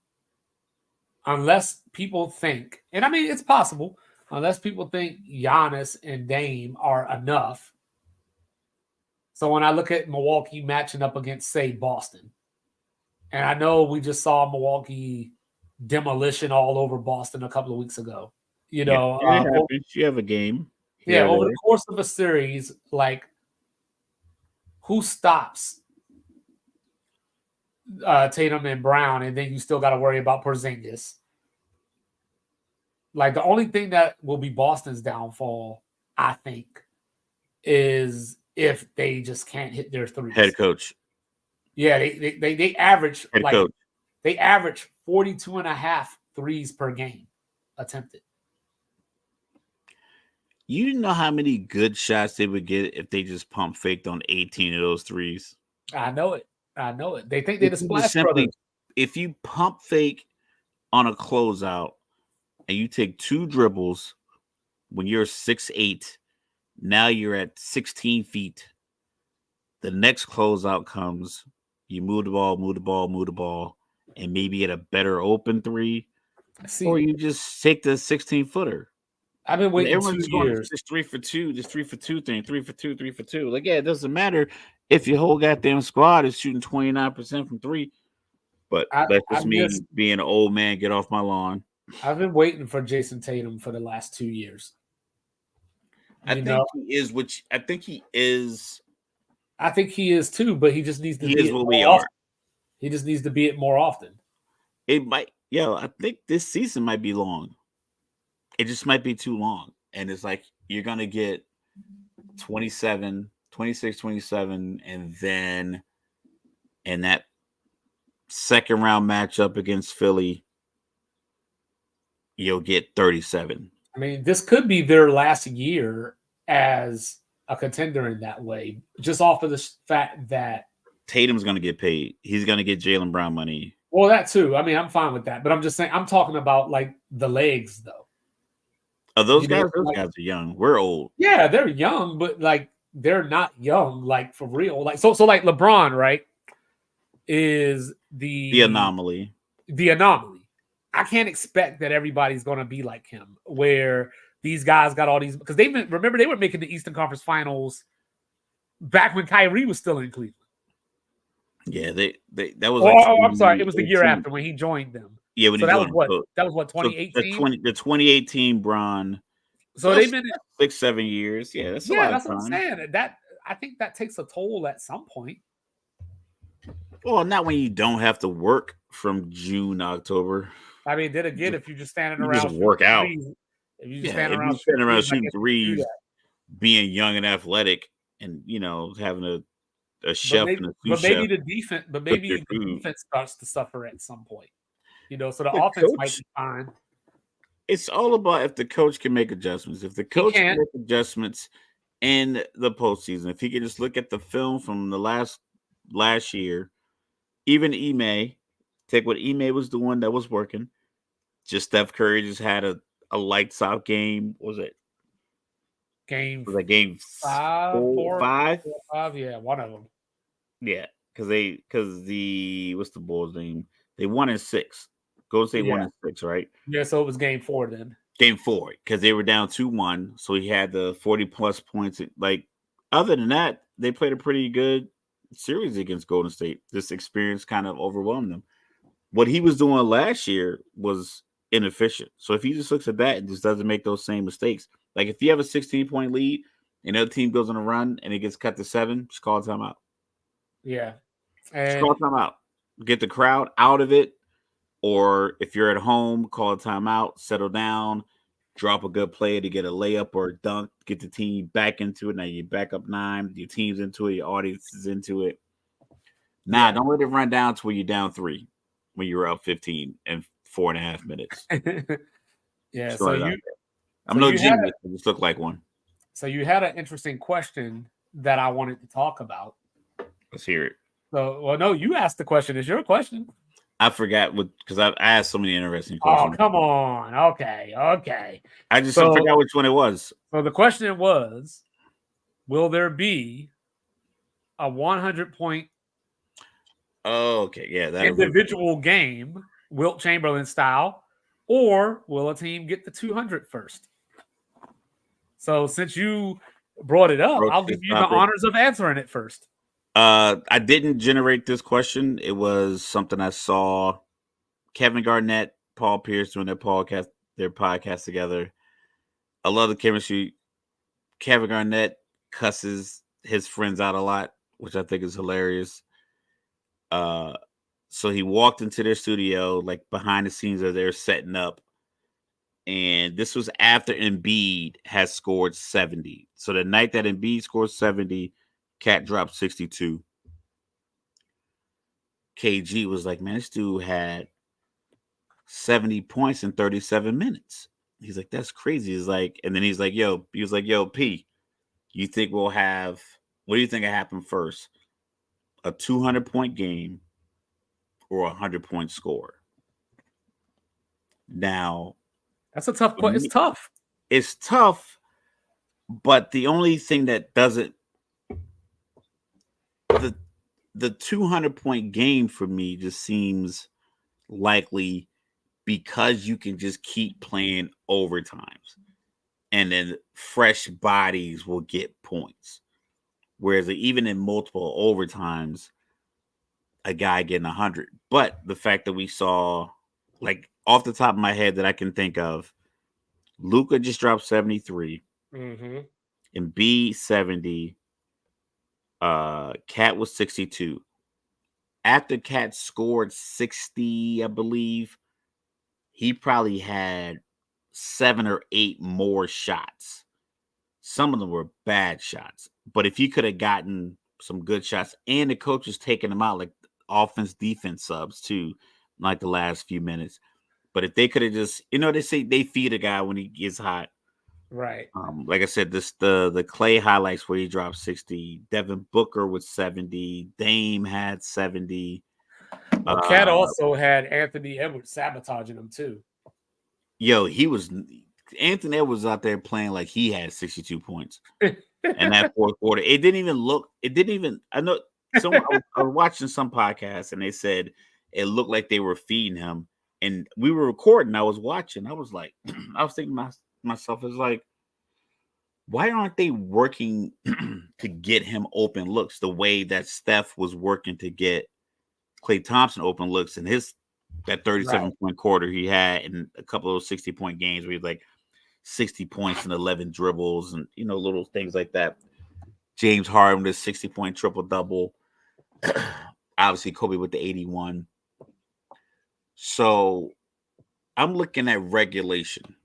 unless people think, and I mean, it's possible, unless people think Giannis and Dame are enough. So when I look at Milwaukee matching up against, say, Boston, and I know we just saw Milwaukee demolition all over Boston a couple of weeks ago. It happens. You have a game. Over the course of a series, like, who stops Tatum and Brown, and then you still got to worry about Porzingis. Like, the only thing that will be Boston's downfall, I think, is if they just can't hit their threes. Head coach. Yeah, they average head coach. They average 42.5 threes per game attempted. You know how many good shots they would get if they just pump faked on 18 of those threes? I know it. They think they're the Splash Brothers. If you pump fake on a closeout and you take 2 dribbles when you're 6'8", now you're at 16 feet. The next closeout comes, you move the ball, and maybe get a better open 3, or you just take the 16-footer. I've been waiting 2 years. Just 3 for 2 thing, 3 for 2. Like, yeah, it doesn't matter if your whole goddamn squad is shooting 29% from 3. But that's just me being an old man. Get off my lawn. I've been waiting for Jason Tatum for the last 2 years. I think he is. I think he is too, but he just needs to be what we are. He just needs to be it more often. It might, I think this season might be long. It just might be too long. And it's like you're going to get 26, 27, and then in that second round matchup against Philly, you'll get 37. I mean, this could be their last year as a contender in that way, just off of the fact that Tatum's going to get paid. He's going to get Jaylen Brown money. well, that too. I mean, I'm fine with that, but I'm just saying I'm talking about like the legs though. Those guys are young. We're old. Yeah, they're young, but like they're not young, like for real. Like so like LeBron, right? Is the anomaly. The anomaly. I can't expect that everybody's going to be like him, where these guys got all these because they were making the Eastern Conference Finals back when Kyrie was still in Cleveland. Yeah, that was. I'm sorry, it was the year after when he joined them. Yeah, when so he that was what 2018. So the 2018 Bron. So they've been 6-7 years. Yeah, that's a lot of time. What I'm saying. That I think that takes a toll at some point. Well, not when you don't have to work from June, October. I mean, then again, if you're just standing around, just work out. If you just standing around shooting threes, being young and athletic, and having a chef and a sous chef. Maybe the defense starts to suffer at some point. So the offense might be fine. It's all about if the coach can make adjustments. If the coach can make adjustments in the postseason, if he can just look at the film from the last year, even Ime, take what Ime was doing that was working. Just Steph Curry just had a lights out game. What was it? Game 5? 5? Yeah, one of them. Yeah, because what's the Bulls' name? They won in 6. Golden State won in 6, right? Yeah, so it was game 4 then. Game 4, because they were down 2-1, so he had the 40-plus points. Like, other than that, they played a pretty good series against Golden State. This experience kind of overwhelmed them. What he was doing last year was inefficient. So if he just looks at that and just doesn't make those same mistakes, like if you have a 16-point lead and the other team goes on a run and it gets cut to 7, just call a timeout. Yeah. Just call a timeout. Get the crowd out of it. Or if you're at home, call a timeout, settle down, drop a good play to get a layup or a dunk, get the team back into it. Now you're back up 9, your team's into it, your audience is into it. Don't let it run down to where you're down 3 when you're up 15 in 4.5 minutes. Yeah, I'm no genius. I just look like one. So you had an interesting question that I wanted to talk about. Let's hear it. No, you asked the question. It's your question. I forgot because I asked so many interesting questions. Oh, come on. Okay. I just forgot which one it was. So the question was, will there be a 100-point individual game, Wilt Chamberlain style, or will a team get the 200 first? So since you brought it up, I'll give you the honors of answering it first. I didn't generate this question. It was something I saw Kevin Garnett, Paul Pierce doing their podcast together. I love the chemistry. Kevin Garnett cusses his friends out a lot, which I think is hilarious. So he walked into their studio, like behind the scenes as they're setting up. And this was after Embiid has scored 70. So the night that Embiid scored 70, Cat dropped 62. KG was like, man, this dude had 70 points in 37 minutes. He's like, that's crazy. He's like, and then he was like, yo, P, you think what do you think will happen first? A 200-point game or a 100-point score? Now, that's a tough question. It's tough. It's tough, but the only thing that doesn't the 200-point game for me just seems likely because you can just keep playing overtimes and then fresh bodies will get points. Whereas even in multiple overtimes, a guy getting 100. But the fact that we saw, like off the top of my head that I can think of, Luka just dropped 73. Mm-hmm. And B 70. Cat was 62. After Cat scored 60, I believe, he probably had 7 or 8 more shots. Some of them were bad shots. But if he could have gotten some good shots and the coach was taking them out, like offense, defense subs too, like the last few minutes. But if they could have just, they say they feed a guy when he gets hot. Right. Like I said, the Clay highlights where he dropped 60. Devin Booker with 70. Dame had 70. Well, Cat also had Anthony Edwards sabotaging him too. Anthony Edwards out there playing like he had 62 points in that fourth quarter. I know I was watching some podcasts and they said it looked like they were feeding him. And we were recording. I was watching. I was like, I was thinking myself, is like, why aren't they working to get him open looks the way that Steph was working to get Klay Thompson open looks in that 37-point quarter he had in a couple of those 60-point games where he was like 60 points and 11 dribbles and, little things like that. James Harden with a 60-point triple-double. Obviously, Kobe with the 81. So I'm looking at regulation.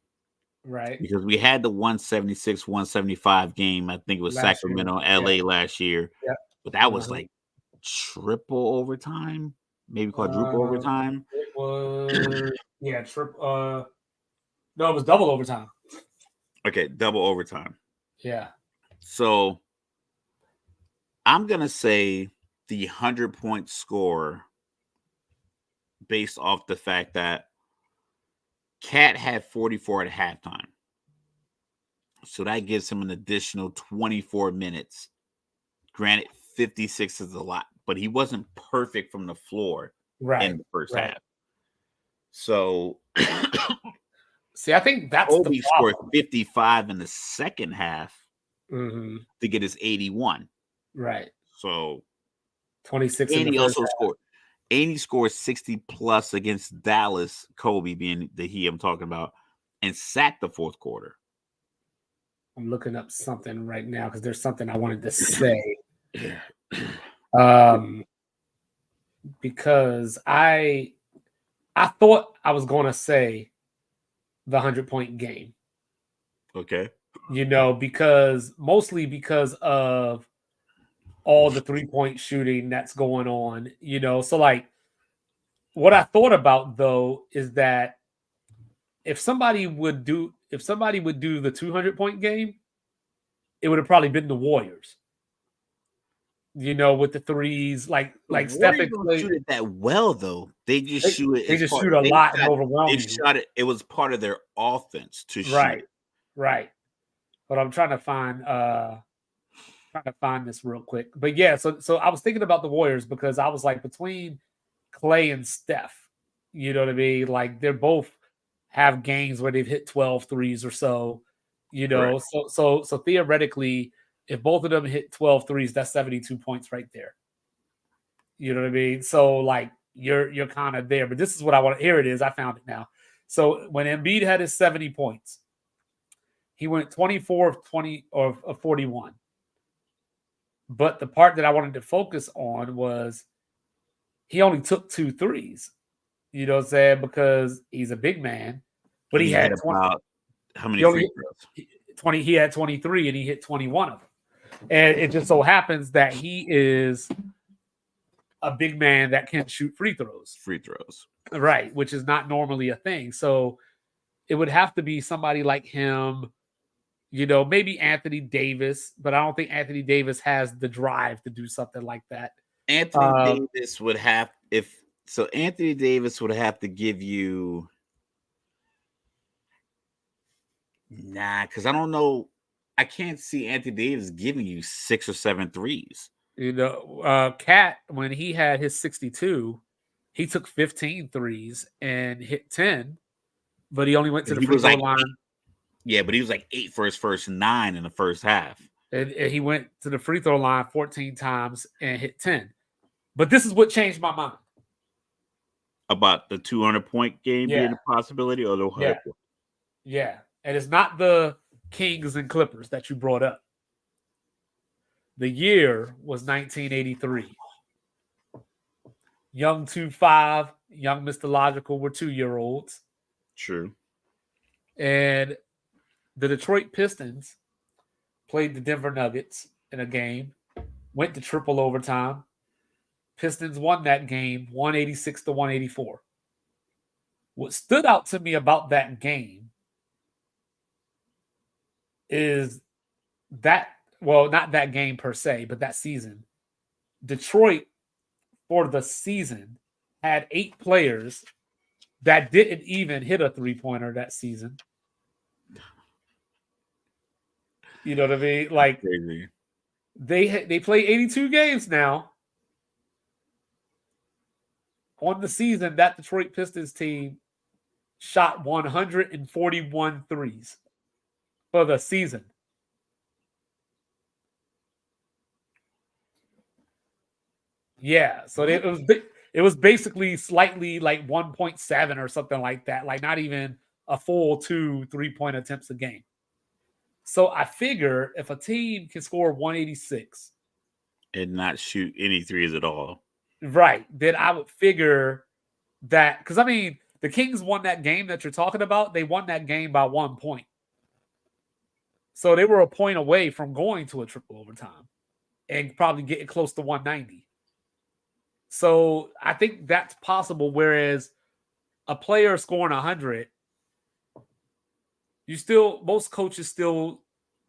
Right. Because we had the 176, 175 game. I think it was Sacramento, LA last year. Yeah. But that was like triple overtime, maybe quadruple overtime. It was, triple. No, it was double overtime. Okay, double overtime. Yeah. So I'm going to say the 100-point score based off the fact that Cat had 44 at halftime. So that gives him an additional 24 minutes. Granted, 56 is a lot, but he wasn't perfect from the floor in the first half. So, see, I think that's Kobe scored 55 in the second half to get his 81. Right. So 26. And he also scored. And he scored 60 plus against Dallas, Kobe being the I'm talking about, and sat the fourth quarter. I'm looking up something right now because there's something I wanted to say. Because I thought I was going to say the 100-point game. Okay. Mostly because of all the 3-point shooting that's going on, So, like, what I thought about, though, is that if somebody would do the 200-point game, it would have probably been the Warriors. With the threes, like Steph don't shoot it that well, though. They just shoot it. They just shoot a lot and overwhelm you. They shot it. It was part of their offense to shoot. Right. But I'm trying to find this real quick. But yeah, so I was thinking about the Warriors because I was like between Clay and Steph. You know what I mean? Like they're both have games where they've hit 12 threes or so. Correct. So theoretically, if both of them hit 12 threes, that's 72 points right there. You know what I mean? So like you're kind of there. But this is what I want. Here it is. I found it now. So when Embiid had his 70 points, he went 24 of 20 or of 41. But the part that I wanted to focus on was he only took 2 threes. You know what I'm saying? Because he's a big man. But he had 20, about how many free throws? 20. He had 23 and he hit 21 of them. And it just so happens that he is a big man that can shoot free throws. Right, which is not normally a thing. So it would have to be somebody like him, maybe Anthony Davis, but I don't think Anthony Davis has the drive to do something like that. Anthony Davis would have Anthony Davis would have to give you because I don't know. I can't see Anthony Davis giving you 6 or 7 threes. Cat, when he had his 62, he took 15 threes and hit 10, but he only went to the free throw line. Yeah, but he was like 8 for his first 9 in the first half. And he went to the free throw line 14 times and hit 10. But this is what changed my mind. About the 200-point game being a possibility or the 100 point? Yeah. And it's not the Kings and Clippers that you brought up. The year was 1983. Young 2-5, young Mr. Logical were 2-year-olds. True. And the Detroit Pistons played the Denver Nuggets in a game, went to triple overtime. Pistons won that game 186-184. What stood out to me about that game is that, well, not that game per se, but that season, Detroit for the season had 8 players that didn't even hit a 3-pointer that season. You know what I mean? Like Crazy. they play 82 games now. On the season, that Detroit Pistons team shot 141 threes for the season. Yeah, so it was basically slightly like 1.7 or something like that, like not even a full 2 3-point attempts a game. So I figure if a team can score 186 And not shoot any threes at all. right, then I would figure that, because I mean, the Kings won that game that you're talking about. They won that game by 1 point. So they were a point away from going to a triple overtime and probably getting close to 190. So I think that's possible. Whereas a player scoring 100, most coaches still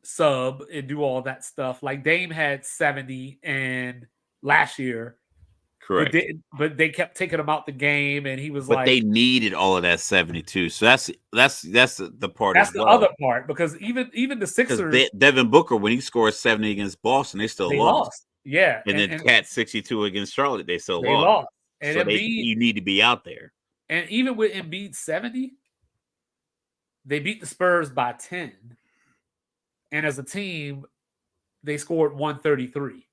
sub and do all that stuff. Like Dame had 70 and last year, Correct. but they kept taking him out the game, and he was But like, they needed all of that 72. So that's the part that's as the well. other part, because even the Because Sixers, Devin Booker, when he scored 70 against Boston, they still lost. Yeah, And then Cat 62 against Charlotte, they still they lost. lost. And So you need to be out there. And even with Embiid 70, they beat the Spurs by 10. And as a team, they scored 133.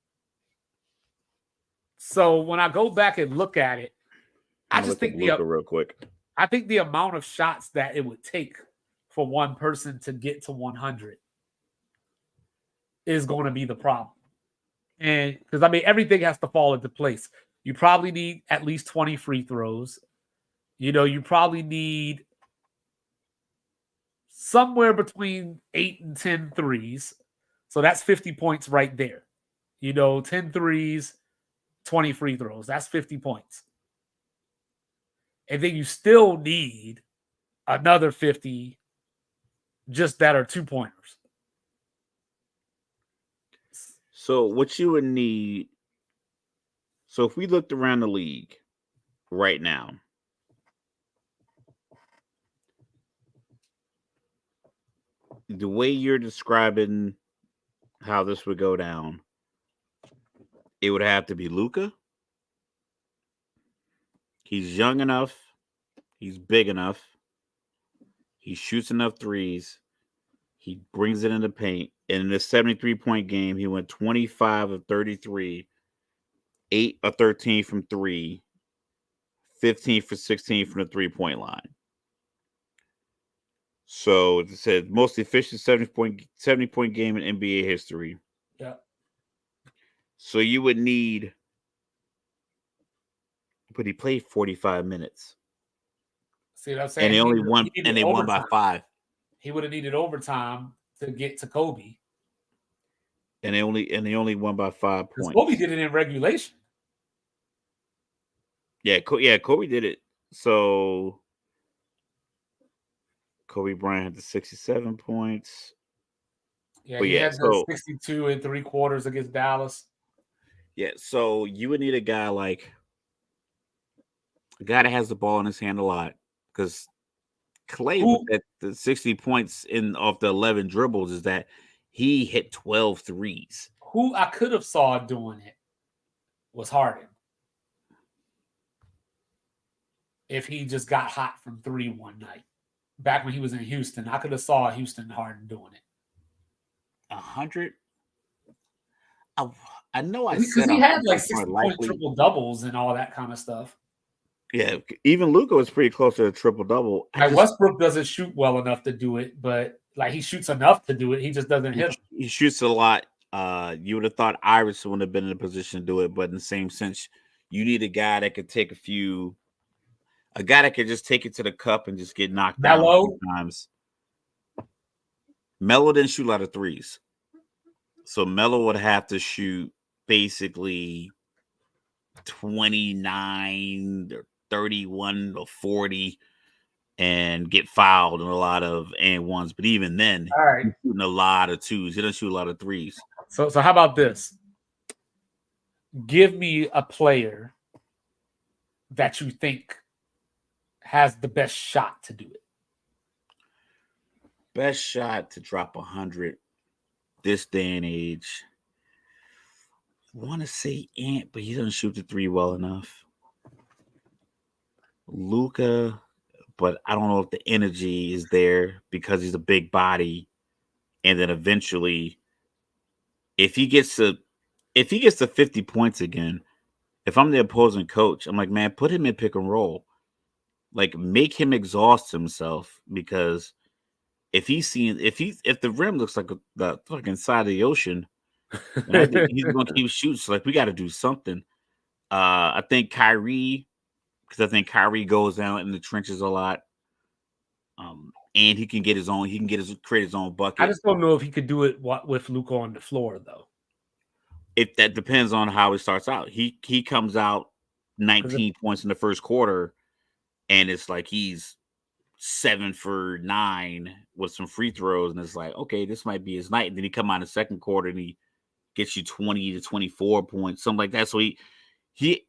So when I go back and look at it, I just think real quick. I think the amount of shots that it would take for one person to get to 100 is going to be the problem. And because I mean, everything has to fall into place. You probably need at least 20 free throws. You probably need somewhere between 8 and 10 threes. So that's 50 points right there. 10 threes, 20 free throws. That's 50 points. And then you still need another 50 just that are 2-pointers. So what you would need, so if we looked around the league right now, the way you're describing how this would go down, it would have to be Luka. He's young enough. He's big enough. He shoots enough threes. He brings it in the paint. And in this 73-point game, he went 25 of 33, 8 of 13 from 3, 15 for 16 from the 3-point line. So it said most efficient 70-point game in NBA history. Yeah. So you would need, but he played 45 minutes. See what I'm saying? And they only won, and they won by 5. He would have needed overtime to get to Kobe. And they only won by 5 points. Kobe did it in regulation. Yeah, Kobe did it. So Kobe Bryant had the 67 points. Yeah, he had the 62 and 3/4 against Dallas. Yeah, so you would need a guy that has the ball in his hand a lot, because Clay at the 60 points off the 11 dribbles is that he hit 12 threes. Who I could have saw doing it was Harden. If he just got hot from 3 one night. Back when he was in Houston, I could have saw Houston Harden doing it. 100? I know I said he had like 60-point triple doubles and all that kind of stuff. Yeah, even Luka was pretty close to a triple double. Westbrook doesn't shoot well enough to do it, but like he shoots enough to do it. He just doesn't hit. He shoots a lot. You would have thought Iverson would have been in a position to do it, but in the same sense, you need a guy that could take a guy that could just take it to the cup and just get knocked down a few times. Melo didn't shoot a lot of threes. So Melo would have to shoot basically 29 or 31 or 40 and get fouled in a lot of and ones. But even then, All right. he's shooting a lot of twos. He doesn't shoot a lot of threes. So how about this? Give me a player that you think has the best shot to do it. Best shot to drop 100 this day and age. I want to say Ant, but he doesn't shoot the three well enough. Luka, but I don't know if the energy is there because he's a big body. And then eventually, if he gets to 50 points again, if I'm the opposing coach, I'm like, man, put him in pick and roll. Like, make him exhaust himself, because if the rim looks like the fucking side of the ocean, and I think he's gonna keep shooting. So, like, we got to do something. I think Kyrie, because I think Kyrie goes down in the trenches a lot. And he can get his own. He can create his own bucket. I just don't know if he could do it with Luka on the floor, though. If that depends on how it starts out. He comes out 19 points in the first quarter, and it's like he's 7 for 9 with some free throws, and it's like, okay, this might be his night. And then he come out in the second quarter and he gets you 20 to 24 points, something like that. So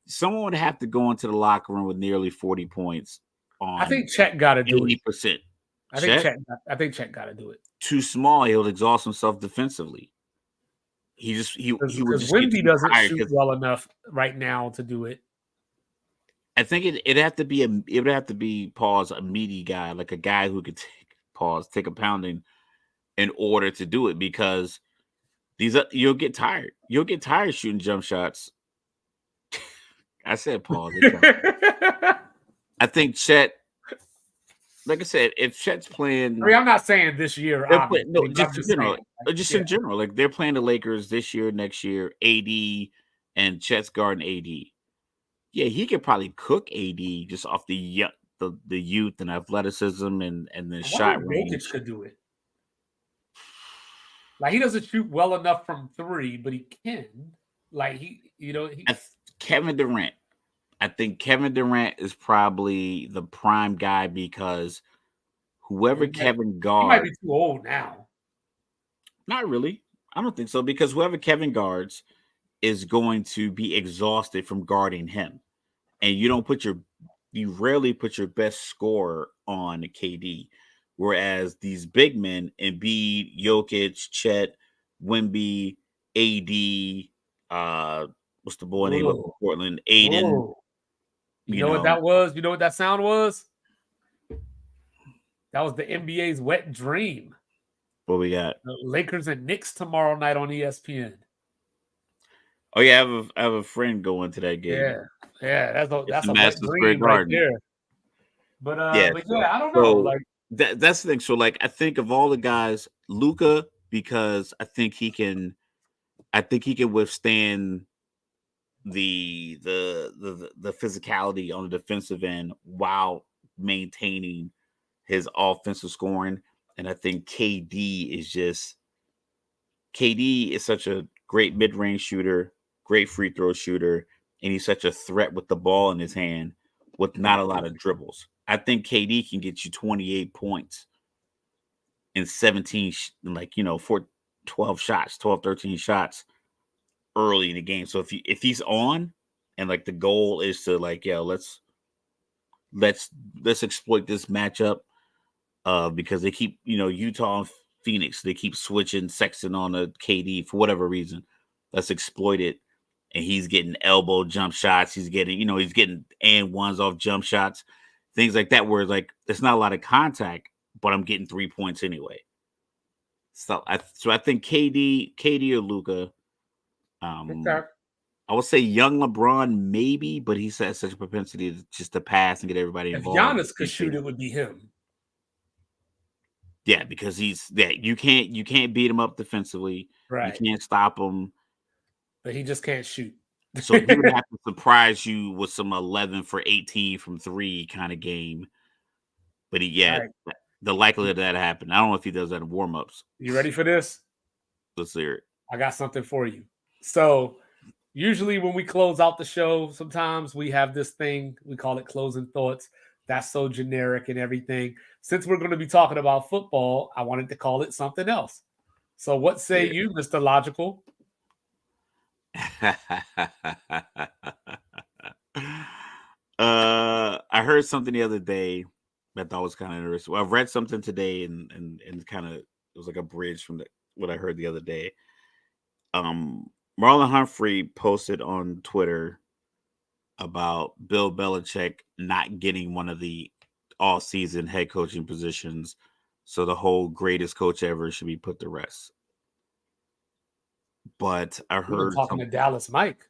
someone would have to go into the locker room with nearly 40 points on. I think Chet got to do 80%. I think Chet got to do it. Too small, he'll exhaust himself defensively. Because Wemby doesn't shoot well enough right now to do it. I think it'd have to be a meaty guy, like a guy who could take a pounding in order to do it, because you'll get tired. You'll get tired shooting jump shots. I said pause. I think Chet, like I said, if Chet's playing, I mean, I'm not saying this year. Just in general, like they're playing the Lakers this year, next year. AD and Chet's guarding AD. Yeah, he could probably cook AD just off the youth and athleticism and the shot range. Jokic could do it. Like, he doesn't shoot well enough from 3, but he can. Like, Kevin Durant. I think Kevin Durant is probably the prime guy, because whoever Kevin guards, he might be too old now. Not really. I don't think so, because whoever Kevin guards is going to be exhausted from guarding him, and you rarely put your best scorer on KD. Whereas these big men, Embiid, Jokic, Chet, Wemby, AD, what's the boy name of Portland? Aiden. Whoa. You know what that was? You know what that sound was? That was the NBA's wet dream. What we got? The Lakers and Knicks tomorrow night on ESPN. Oh yeah, I have a friend going to that game. Yeah, that's a wet dream right there. But I don't know. Like, that's the thing. So, like, I think of all the guys, Luka, because I think he can withstand the physicality on the defensive end while maintaining his offensive scoring. And I think KD is such a great mid-range shooter, great free throw shooter, and he's such a threat with the ball in his hand with not a lot of dribbles. I think KD can get you 28 points in 17, 12 shots, 12, 13 shots early in the game. So if he's on, and like the goal is to like, let's exploit this matchup, because they keep, Utah and Phoenix, they keep switching Sexton on a KD for whatever reason. Let's exploit it. And he's getting elbow jump shots. He's getting and ones off jump shots, things like that, where like there's not a lot of contact, but I'm getting 3 points anyway. So I think KD or Luka. I would say young LeBron maybe, but he has such a propensity to pass and get everybody involved. If Giannis could shoot, it would be him. Yeah, because you can't beat him up defensively. Right. You can't stop him. But he just can't shoot. So he would have to surprise you with some 11 for 18 from 3 kind of game. But the likelihood of that happened. I don't know if he does that in warm-ups. You ready for this? Let's hear it. I got something for you. So usually when we close out the show, sometimes we have this thing, we call it closing thoughts. That's so generic and everything. Since we're going to be talking about football, I wanted to call it something else. So, what say Yeah. you, Mr. Logical? I heard something the other day that I thought was kind of interesting. Well, I've read something today, and kind of it was like a bridge from what I heard the other day. Marlon Humphrey posted on Twitter about Bill Belichick not getting one of the all-season head coaching positions, so the whole greatest coach ever should be put to rest. But We've been talking to Dallas Mike.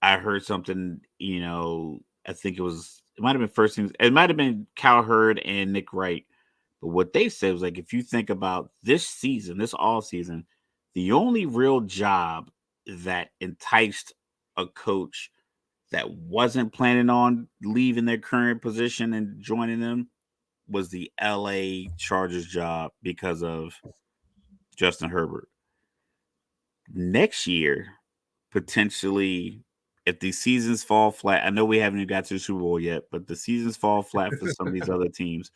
I heard something, I think it might have been first things, it might have been Cowherd and Nick Wright. But what they said was like, if you think about this season, this all season, the only real job that enticed a coach that wasn't planning on leaving their current position and joining them was the LA Chargers job because of Justin Herbert. Next year, potentially, if the seasons fall flat, I know we haven't even got to the Super Bowl yet, but the seasons fall flat for some of these other teams.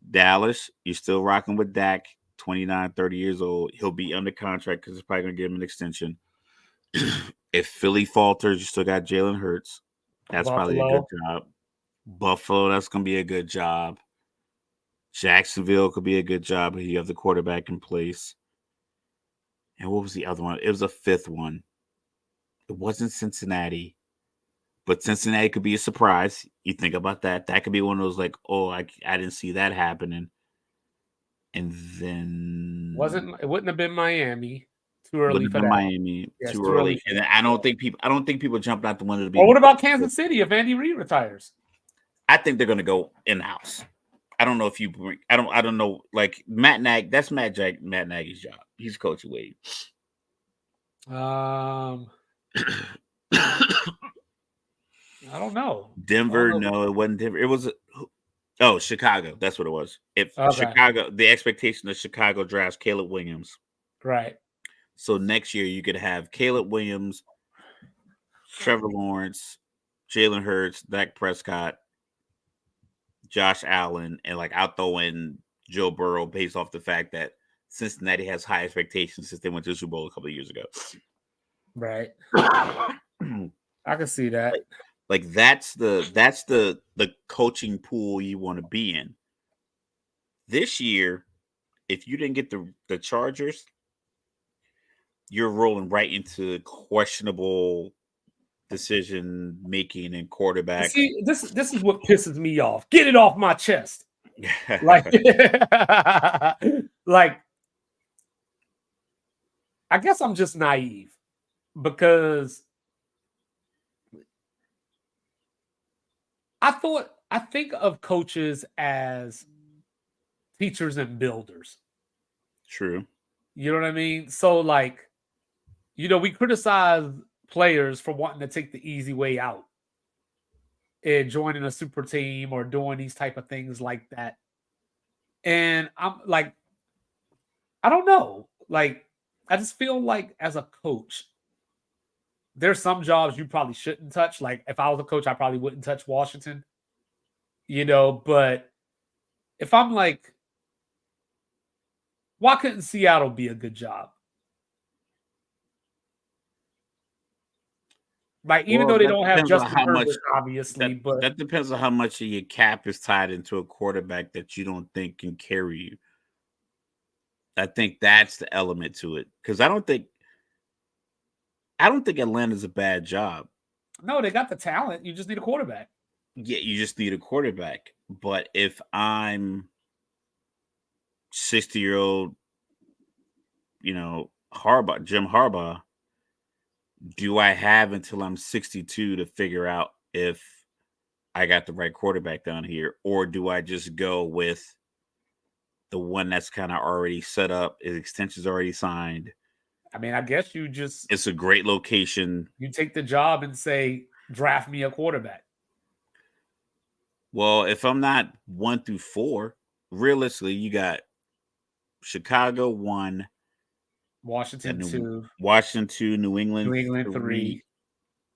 Dallas, you're still rocking with Dak, 29, 30 years old. He'll be under contract because it's probably going to give him an extension. If Philly falters, you still got Jalen Hurts. That's probably a good Buffalo. job. Buffalo, that's going to be a good job. Jacksonville could be a good job if you have the quarterback in place. And what was the other one? It was a fifth one. It wasn't Cincinnati, but Cincinnati could be a surprise. You think about that. That could be one of those like, oh, I didn't see that happening. And then It wouldn't have been Miami. Too early wouldn't for have been that. Miami Yes, too too early. early for And then that. I don't think people jumped out the window to be. Or what about Kansas City if Andy Reid retires? I think they're gonna go in house. I don't know if you bring. I don't know. Like Matt Nagy, that's Matt Nagy's job. He's coaching Wade. I don't know. Denver, no, it wasn't Denver. It was Chicago. That's what it was. If Okay. Chicago, the expectation of Chicago drafts Caleb Williams. Right. So next year you could have Caleb Williams, Trevor Lawrence, Jalen Hurts, Dak Prescott, Josh Allen, and like I'll throw in Joe Burrow based off the fact that Cincinnati has high expectations since they went to the Super Bowl a couple of years ago. Right. I can see that. Like that's the coaching pool you want to be in. This year, if you didn't get the Chargers, you're rolling right into questionable decision making and quarterback. See, this is what pisses me off. Get it off my chest. Like, like, I guess I'm just naive because I think of coaches as teachers and builders. True. You know what I mean? So, like, we criticize players for wanting to take the easy way out and joining a super team or doing these type of things like that. And I'm like, I don't know. Like, I just feel like as a coach, there's some jobs you probably shouldn't touch. Like, if I was a coach, I probably wouldn't touch Washington. But if I'm like, why couldn't Seattle be a good job? Like, even though they don't have Justin Herbert, obviously, but that depends on how much of your cap is tied into a quarterback that you don't think can carry you. I think that's the element to it because I don't think Atlanta's a bad job. No, they got the talent. You just need a quarterback. Yeah, you just need a quarterback. But if I'm 60-year-old, Jim Harbaugh, do I have until I'm 62 to figure out if I got the right quarterback down here, or do I just go with the one that's kind of already set up, his extension's already signed? I mean, I guess it's a great location. You take the job and say, draft me a quarterback. Well, if I'm not 1 through 4, realistically, you got Chicago 1, Washington 2, Washington 2, New England 3,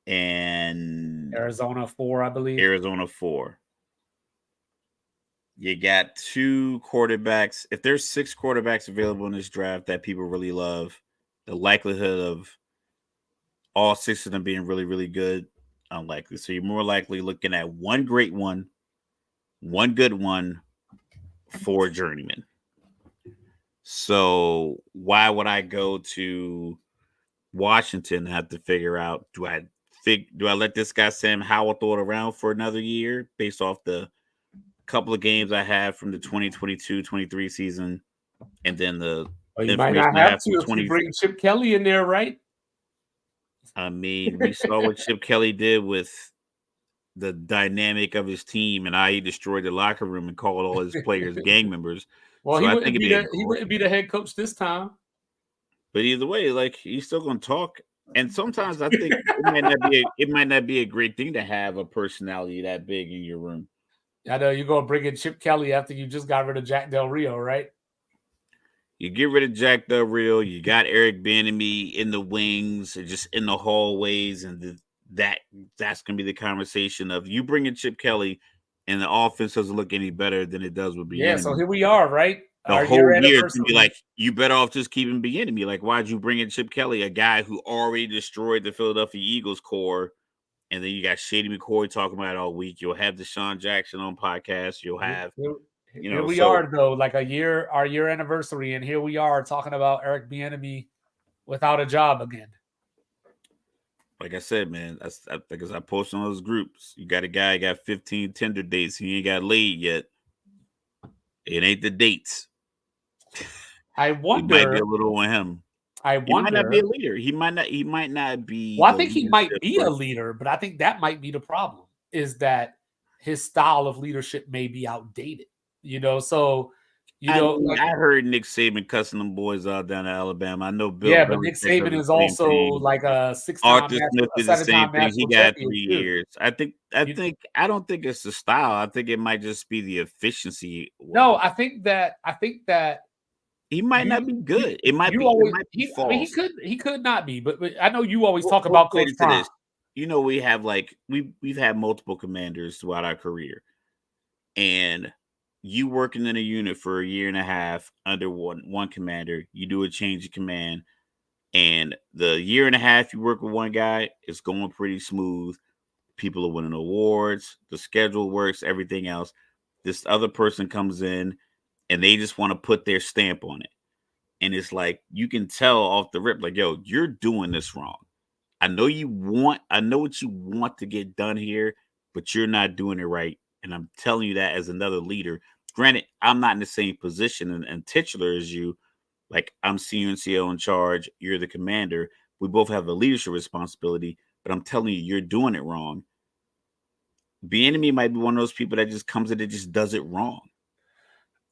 and Arizona 4, I believe. Arizona 4. You got 2 quarterbacks. If there's 6 quarterbacks available in this draft that people really love, the likelihood of all 6 of them being really, really good, unlikely. So you're more likely looking at one great one good one, 4 journeymen. So why would I go to Washington and have to figure out do I let this guy Sam Howell throw it around for another year based off the couple of games I had from the 2022-23 season, and then the Well, you might information not I have have from to if you 20. bring Chip Kelly in there, right? I mean, we saw what Chip Kelly did with the dynamic of his team and how he destroyed the locker room and called all his players gang members. Well, So he I wouldn't think it'd be be a he wouldn't be the head coach this time. But either way, like he's still gonna talk. And sometimes I think it might not be a great thing to have a personality that big in your room. I know you're gonna bring in Chip Kelly after you just got rid of Jack Del Rio, right? You get rid of Jack Del Rio, you got Eric Bieniemy in the wings, and just in the hallways, and that's gonna be the conversation of you bring in Chip Kelly, and the offense doesn't look any better than it does with Bieniemy. Yeah, so here we are, right? The Our whole year year it's gonna anniversary. be like, you better off just keeping Bieniemy. Like, why'd you bring in Chip Kelly, a guy who already destroyed the Philadelphia Eagles core? And then you got Shady McCoy talking about it all week. You'll have Deshaun Jackson on podcast. You'll have, Here we are though, like our year anniversary, and here we are talking about Eric Bieniemy without a job again. Like I said, man, because I posted on those groups. You got a guy got 15 Tinder dates. He ain't got laid yet. It ain't the dates. I wonder. It might be a little on him. I He might wonder. not be a leader. He might not be. Well, I think he might be a leader, but I think that might be the problem. Is that his style of leadership may be outdated? So I heard Nick Saban cussing them boys out down in Alabama. I know Bill. Yeah, but Nick Saban is also like a 6-time Arthur Smith did the same thing. He got 3 years. I don't think it's the style. I think it might just be the efficiency. No, I think that he might not be good. It might be. Always, it might be false. I mean, he could not be. But I know you always talk about Coach Prime. We have we've had multiple commanders throughout our career, and you working in a unit for a year and a half under one commander, you do a change of command, and the year and a half you work with one guy, it's going pretty smooth. People are winning awards, the schedule works, everything else. This other person comes in and they just want to put their stamp on it. And it's like, you can tell off the rip, like, yo, you're doing this wrong. I know what you want to get done here, but you're not doing it right. And I'm telling you that as another leader. Granted, I'm not in the same position and titular as you. Like, I'm CNCO in charge. You're the commander. We both have a leadership responsibility, but I'm telling you, you're doing it wrong. Bieniemy might be one of those people that just comes in and just does it wrong.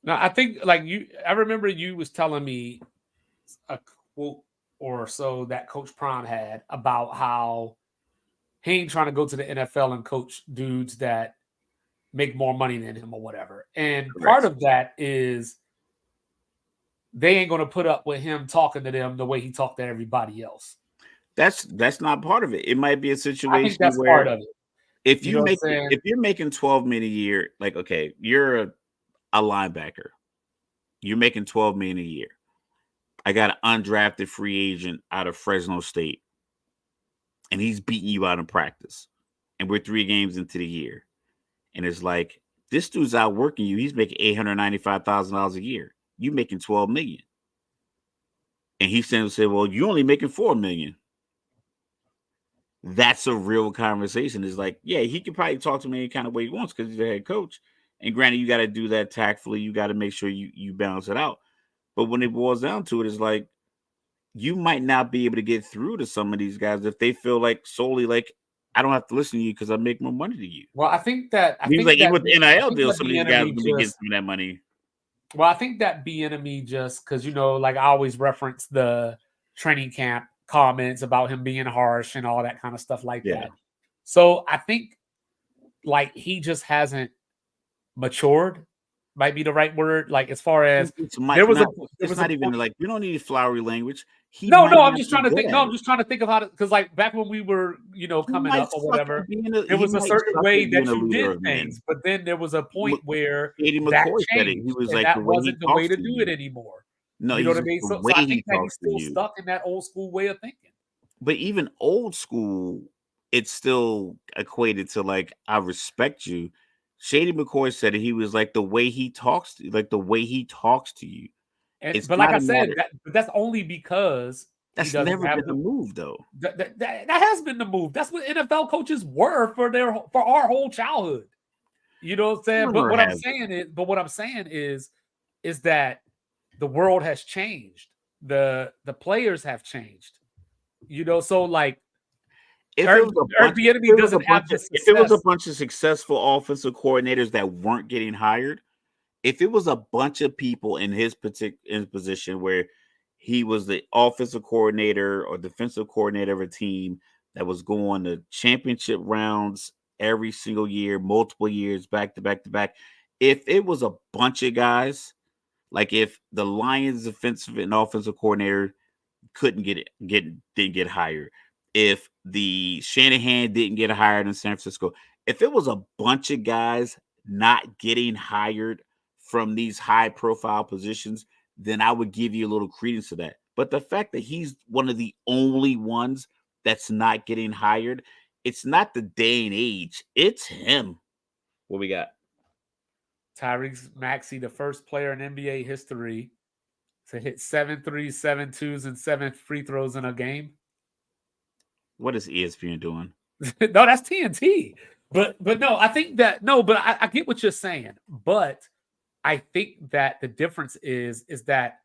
No, I think I remember you was telling me a quote or so that Coach Prime had about how he ain't trying to go to the NFL and coach dudes that make more money than him or whatever. And part of that is they ain't going to put up with him talking to them the way he talked to everybody else. That's not part of it. It might be a situation I think that's where part of it. If you're making $12 million a year, like, okay, you're a linebacker, you're making $12 million a year. I got an undrafted free agent out of Fresno State, and he's beating you out in practice, and we're 3 games into the year, and it's like, this dude's outworking you. He's making $895,000 a year. You making $12 million, and he's saying, well, you're only making $4 million. That's a real conversation. It's like, yeah, he can probably talk to me any kind of way he wants because he's the head coach. And granted, you got to do that tactfully. You got to make sure you balance it out. But when it boils down to it, it's like, you might not be able to get through to some of these guys if they feel like solely like, I don't have to listen to you because I make more money than you. Well, I think that even with the NIL deal, some of these guys will be getting some of that money. Well, I think that Bieniemy just because like I always reference the training camp comments about him being harsh and all that kind of stuff like that. So I think like he just hasn't matured might be the right word. Like as far as It's there was a not. It's not even like we don't need flowery language. He no, might no, I'm not just be trying to good think. at No, I'm it. just trying to think of how to, because like back when we were, He coming might up or suck at whatever, being a. there He was a might certain suck way at being that a you leader did of men. things, but then there was a point where Katie that McCoy said it. He changed, was and like the that way he wasn't the way talks to to do it you. anymore. No, You know he's what I just mean? the So way I he think that talks he's to still you. stuck in that old school way of thinking. But even old school, it's still equated to like I respect you. Shady McCoy said it. He was like the way he talks, like the way he talks to you. And It's but like not I a said, matter. that's only because he That's doesn't never have been the the move, though. that has been the move. That's what NFL coaches were for our whole childhood. You know what I'm saying? Never has. But what I'm saying is that the world has changed. The players have changed. You know, so like If it Eric, was a Eric bunch, Bieniemy doesn't have the if it was a success. bunch of successful offensive coordinators that weren't getting hired, if it was a bunch of people in his particular position where he was the offensive coordinator or defensive coordinator of a team that was going to championship rounds every single year, multiple years, back to back to back. If it was a bunch of guys, like if the Lions defensive and offensive coordinator couldn't didn't get hired, if the Shanahan didn't get hired in San Francisco, if it was a bunch of guys not getting hired from these high profile positions, then I would give you a little credence to that. But the fact that he's one of the only ones that's not getting hired, it's not the day and age, it's him. What we got? Tyrese Maxey, the first player in NBA history to hit 7 threes, 7 twos, and 7 free throws in a game. What is ESPN doing? No, that's TNT. But no, I think that no, but I get what you're saying. But I think that the difference is that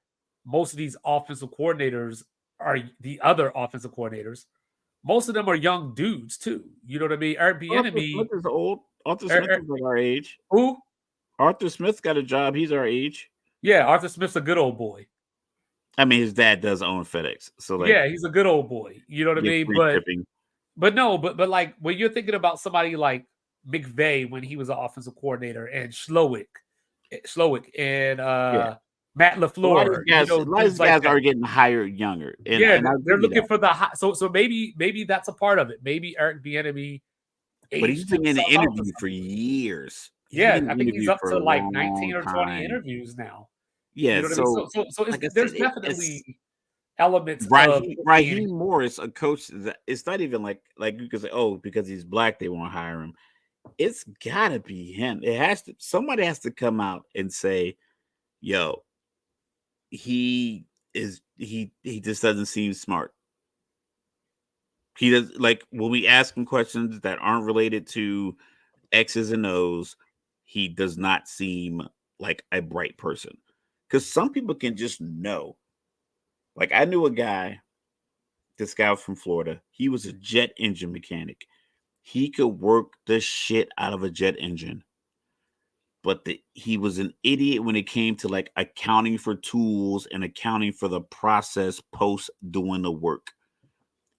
most of these offensive coordinators are the other offensive coordinators. Most of them are young dudes too. You know what I mean? Eric Arthur Smith Bieniemy, is old. Arthur er, Smith er, is like our age. who? Arthur Smith's got a job. He's our age. Yeah, Arthur Smith's a good old boy. I mean, his dad does own FedEx, so like, Yeah, he's a good old boy. You know what I get mean? free shipping. But no, but like when you're thinking about somebody like McVay when he was an offensive coordinator and Slowick and Yeah, Matt LaFleur, a lot of dudes these like guys that. are getting hired younger, and Yeah, and I'll they're give you looking that. for the high. So maybe that's a part of it. Maybe Eric Bieniemy But he's aged been in the himself out to interview for something. years. He's been Yeah, in I the think he's interview up for a to like 19 long or 20 time. interviews now. You Yeah, know what I mean? so So like I there's said, definitely elements of Raheem Morris, a coach that it's not even like you could say, oh, because he's black, they won't hire him. It's gotta be him. It has to. Somebody has to come out and say, "Yo, he just doesn't seem smart." He does, like when we ask him questions that aren't related to X's and O's, he does not seem like a bright person. Because some people can just know. Like I knew a guy, this guy was from Florida. He was a jet engine mechanic. He could work the shit out of a jet engine. But he was an idiot when it came to like accounting for tools and accounting for the process post doing the work.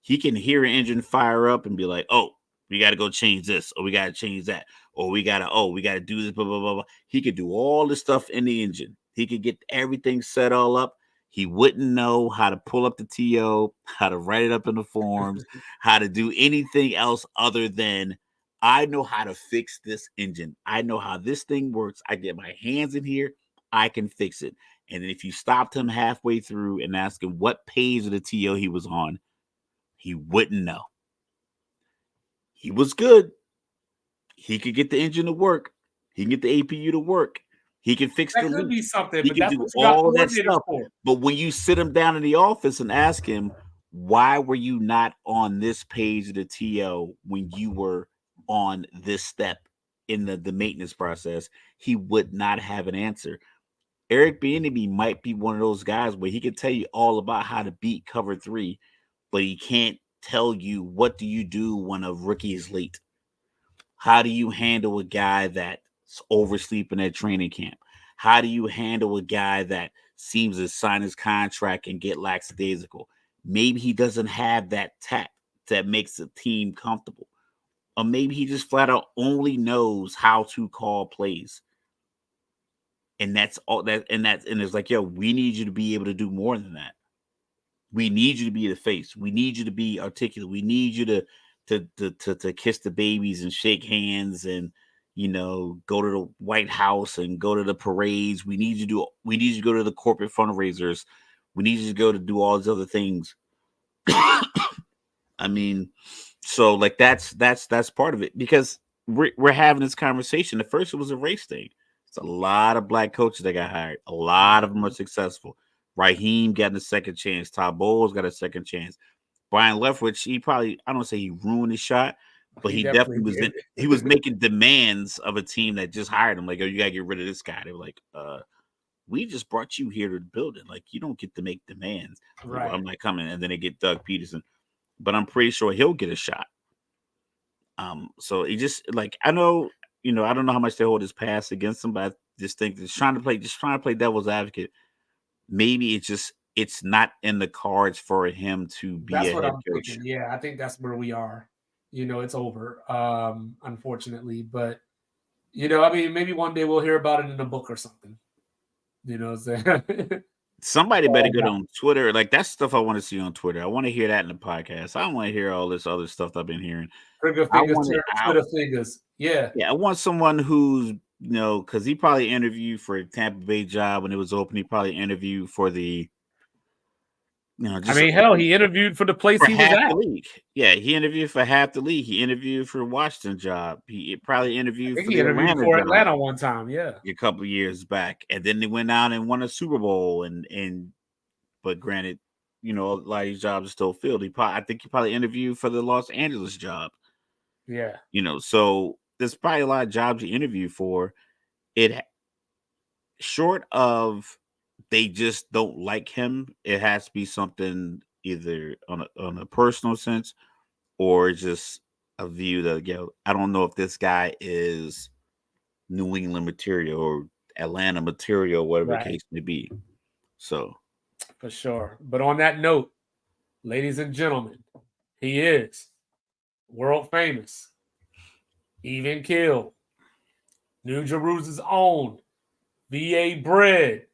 He can hear an engine fire up and be like, "Oh, we got to go change this, or we got to change that, or we got to do this." Blah blah blah blah. He could do all the stuff in the engine. He could get everything set all up. He wouldn't know how to pull up the TO, how to write it up in the forms, how to do anything else other than I know how to fix this engine. I know how this thing works. I get my hands in here. I can fix it. And if you stopped him halfway through and asked him what page of the TO he was on, he wouldn't know. He was good. He could get the engine to work. He can get the APU to work. He can fix the that could be leaks. something, He but can that's do what you got all that coordinators stuff. for. But when you sit him down in the office and ask him, why were you not on this page of the TO when you were on this step in the maintenance process, he would not have an answer. Eric Bieniemy might be one of those guys where he can tell you all about how to beat cover three, but he can't tell you what do you do when a rookie is late. How do you handle a guy that's oversleeping at training camp? How do you handle a guy that seems to sign his contract and get lackadaisical? Maybe he doesn't have that tact that makes the team comfortable. Or maybe he just flat out only knows how to call plays. And that's all that, and it's like, yo, we need you to be able to do more than that. We need you to be the face. We need you to be articulate. We need you to kiss the babies and shake hands and, you know, go to the White House and go to the parades. We need you to go to the corporate fundraisers. We need you to go to do all these other things. I mean, so like that's part of it, because we're having this conversation. At first, it was a race thing. It's a lot of black coaches that got hired. A lot of them are successful. Raheem got a second chance. Todd Bowles got a second chance. Brian Leftwich, he probably, I don't say he ruined his shot, but he definitely was he was making demands of a team that just hired him. Like, oh, you gotta get rid of this guy. They were like, we just brought you here to the building. Like, you don't get to make demands. Right. Well, I'm not coming. And then they get Doug Peterson. But I'm pretty sure he'll get a shot. So he just, like, I know, you know, I don't know how much they hold his past against him, but I just think just trying to play devil's advocate. Maybe it's not in the cards for him to be a head coach. Thinking. Yeah, I think that's where we are. You know, it's over, unfortunately. But, you know, I mean, maybe one day we'll hear about it in a book or something. You know what I'm saying? Somebody better get on Twitter. Like, that's stuff I want to see on Twitter. I want to hear that in the podcast. I don't want to hear all this other stuff that I've been hearing. Twitter fingers. Yeah. Yeah, I want someone who's, you know, because he probably interviewed for a Tampa Bay job when it was open. He probably interviewed for the, you know, just, I mean, hell, he interviewed for the place he was at. The league. Yeah, he interviewed for half the league. He interviewed for Washington job. He probably interviewed for Atlanta one time. Yeah, a couple of years back, and then they went out and won a Super Bowl. And but granted, you know, a lot of these jobs are still filled. I think he probably interviewed for the Los Angeles job. Yeah, you know, so there's probably a lot of jobs you interview for. It short of they just don't like him. It has to be something either on a personal sense or just a view that, you know, I don't know if this guy is New England material or Atlanta material, whatever the case may be. So, for sure. But on that note, ladies and gentlemen, he is world famous, even killed, New Jerusalem's own, VA bred,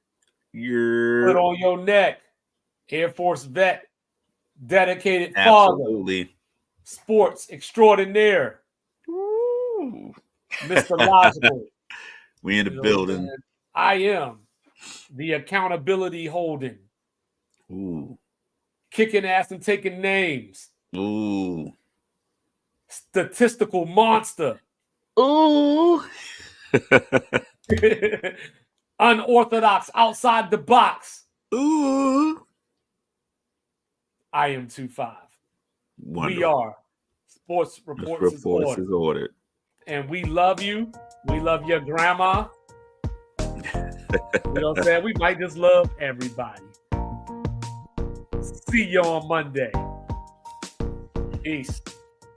put on your neck, Air Force vet, dedicated father, sports extraordinaire, Mr. Logical. We in the building. I am the accountability holding. Ooh. Kicking ass and taking names. Ooh. Statistical monster. Ooh. Unorthodox, outside the box. Ooh. I am 2-5. Wonderful. We are Sports Reports is ordered. And we love you. We love your grandma. You know what I'm saying? We might just love everybody. See you on Monday. Peace.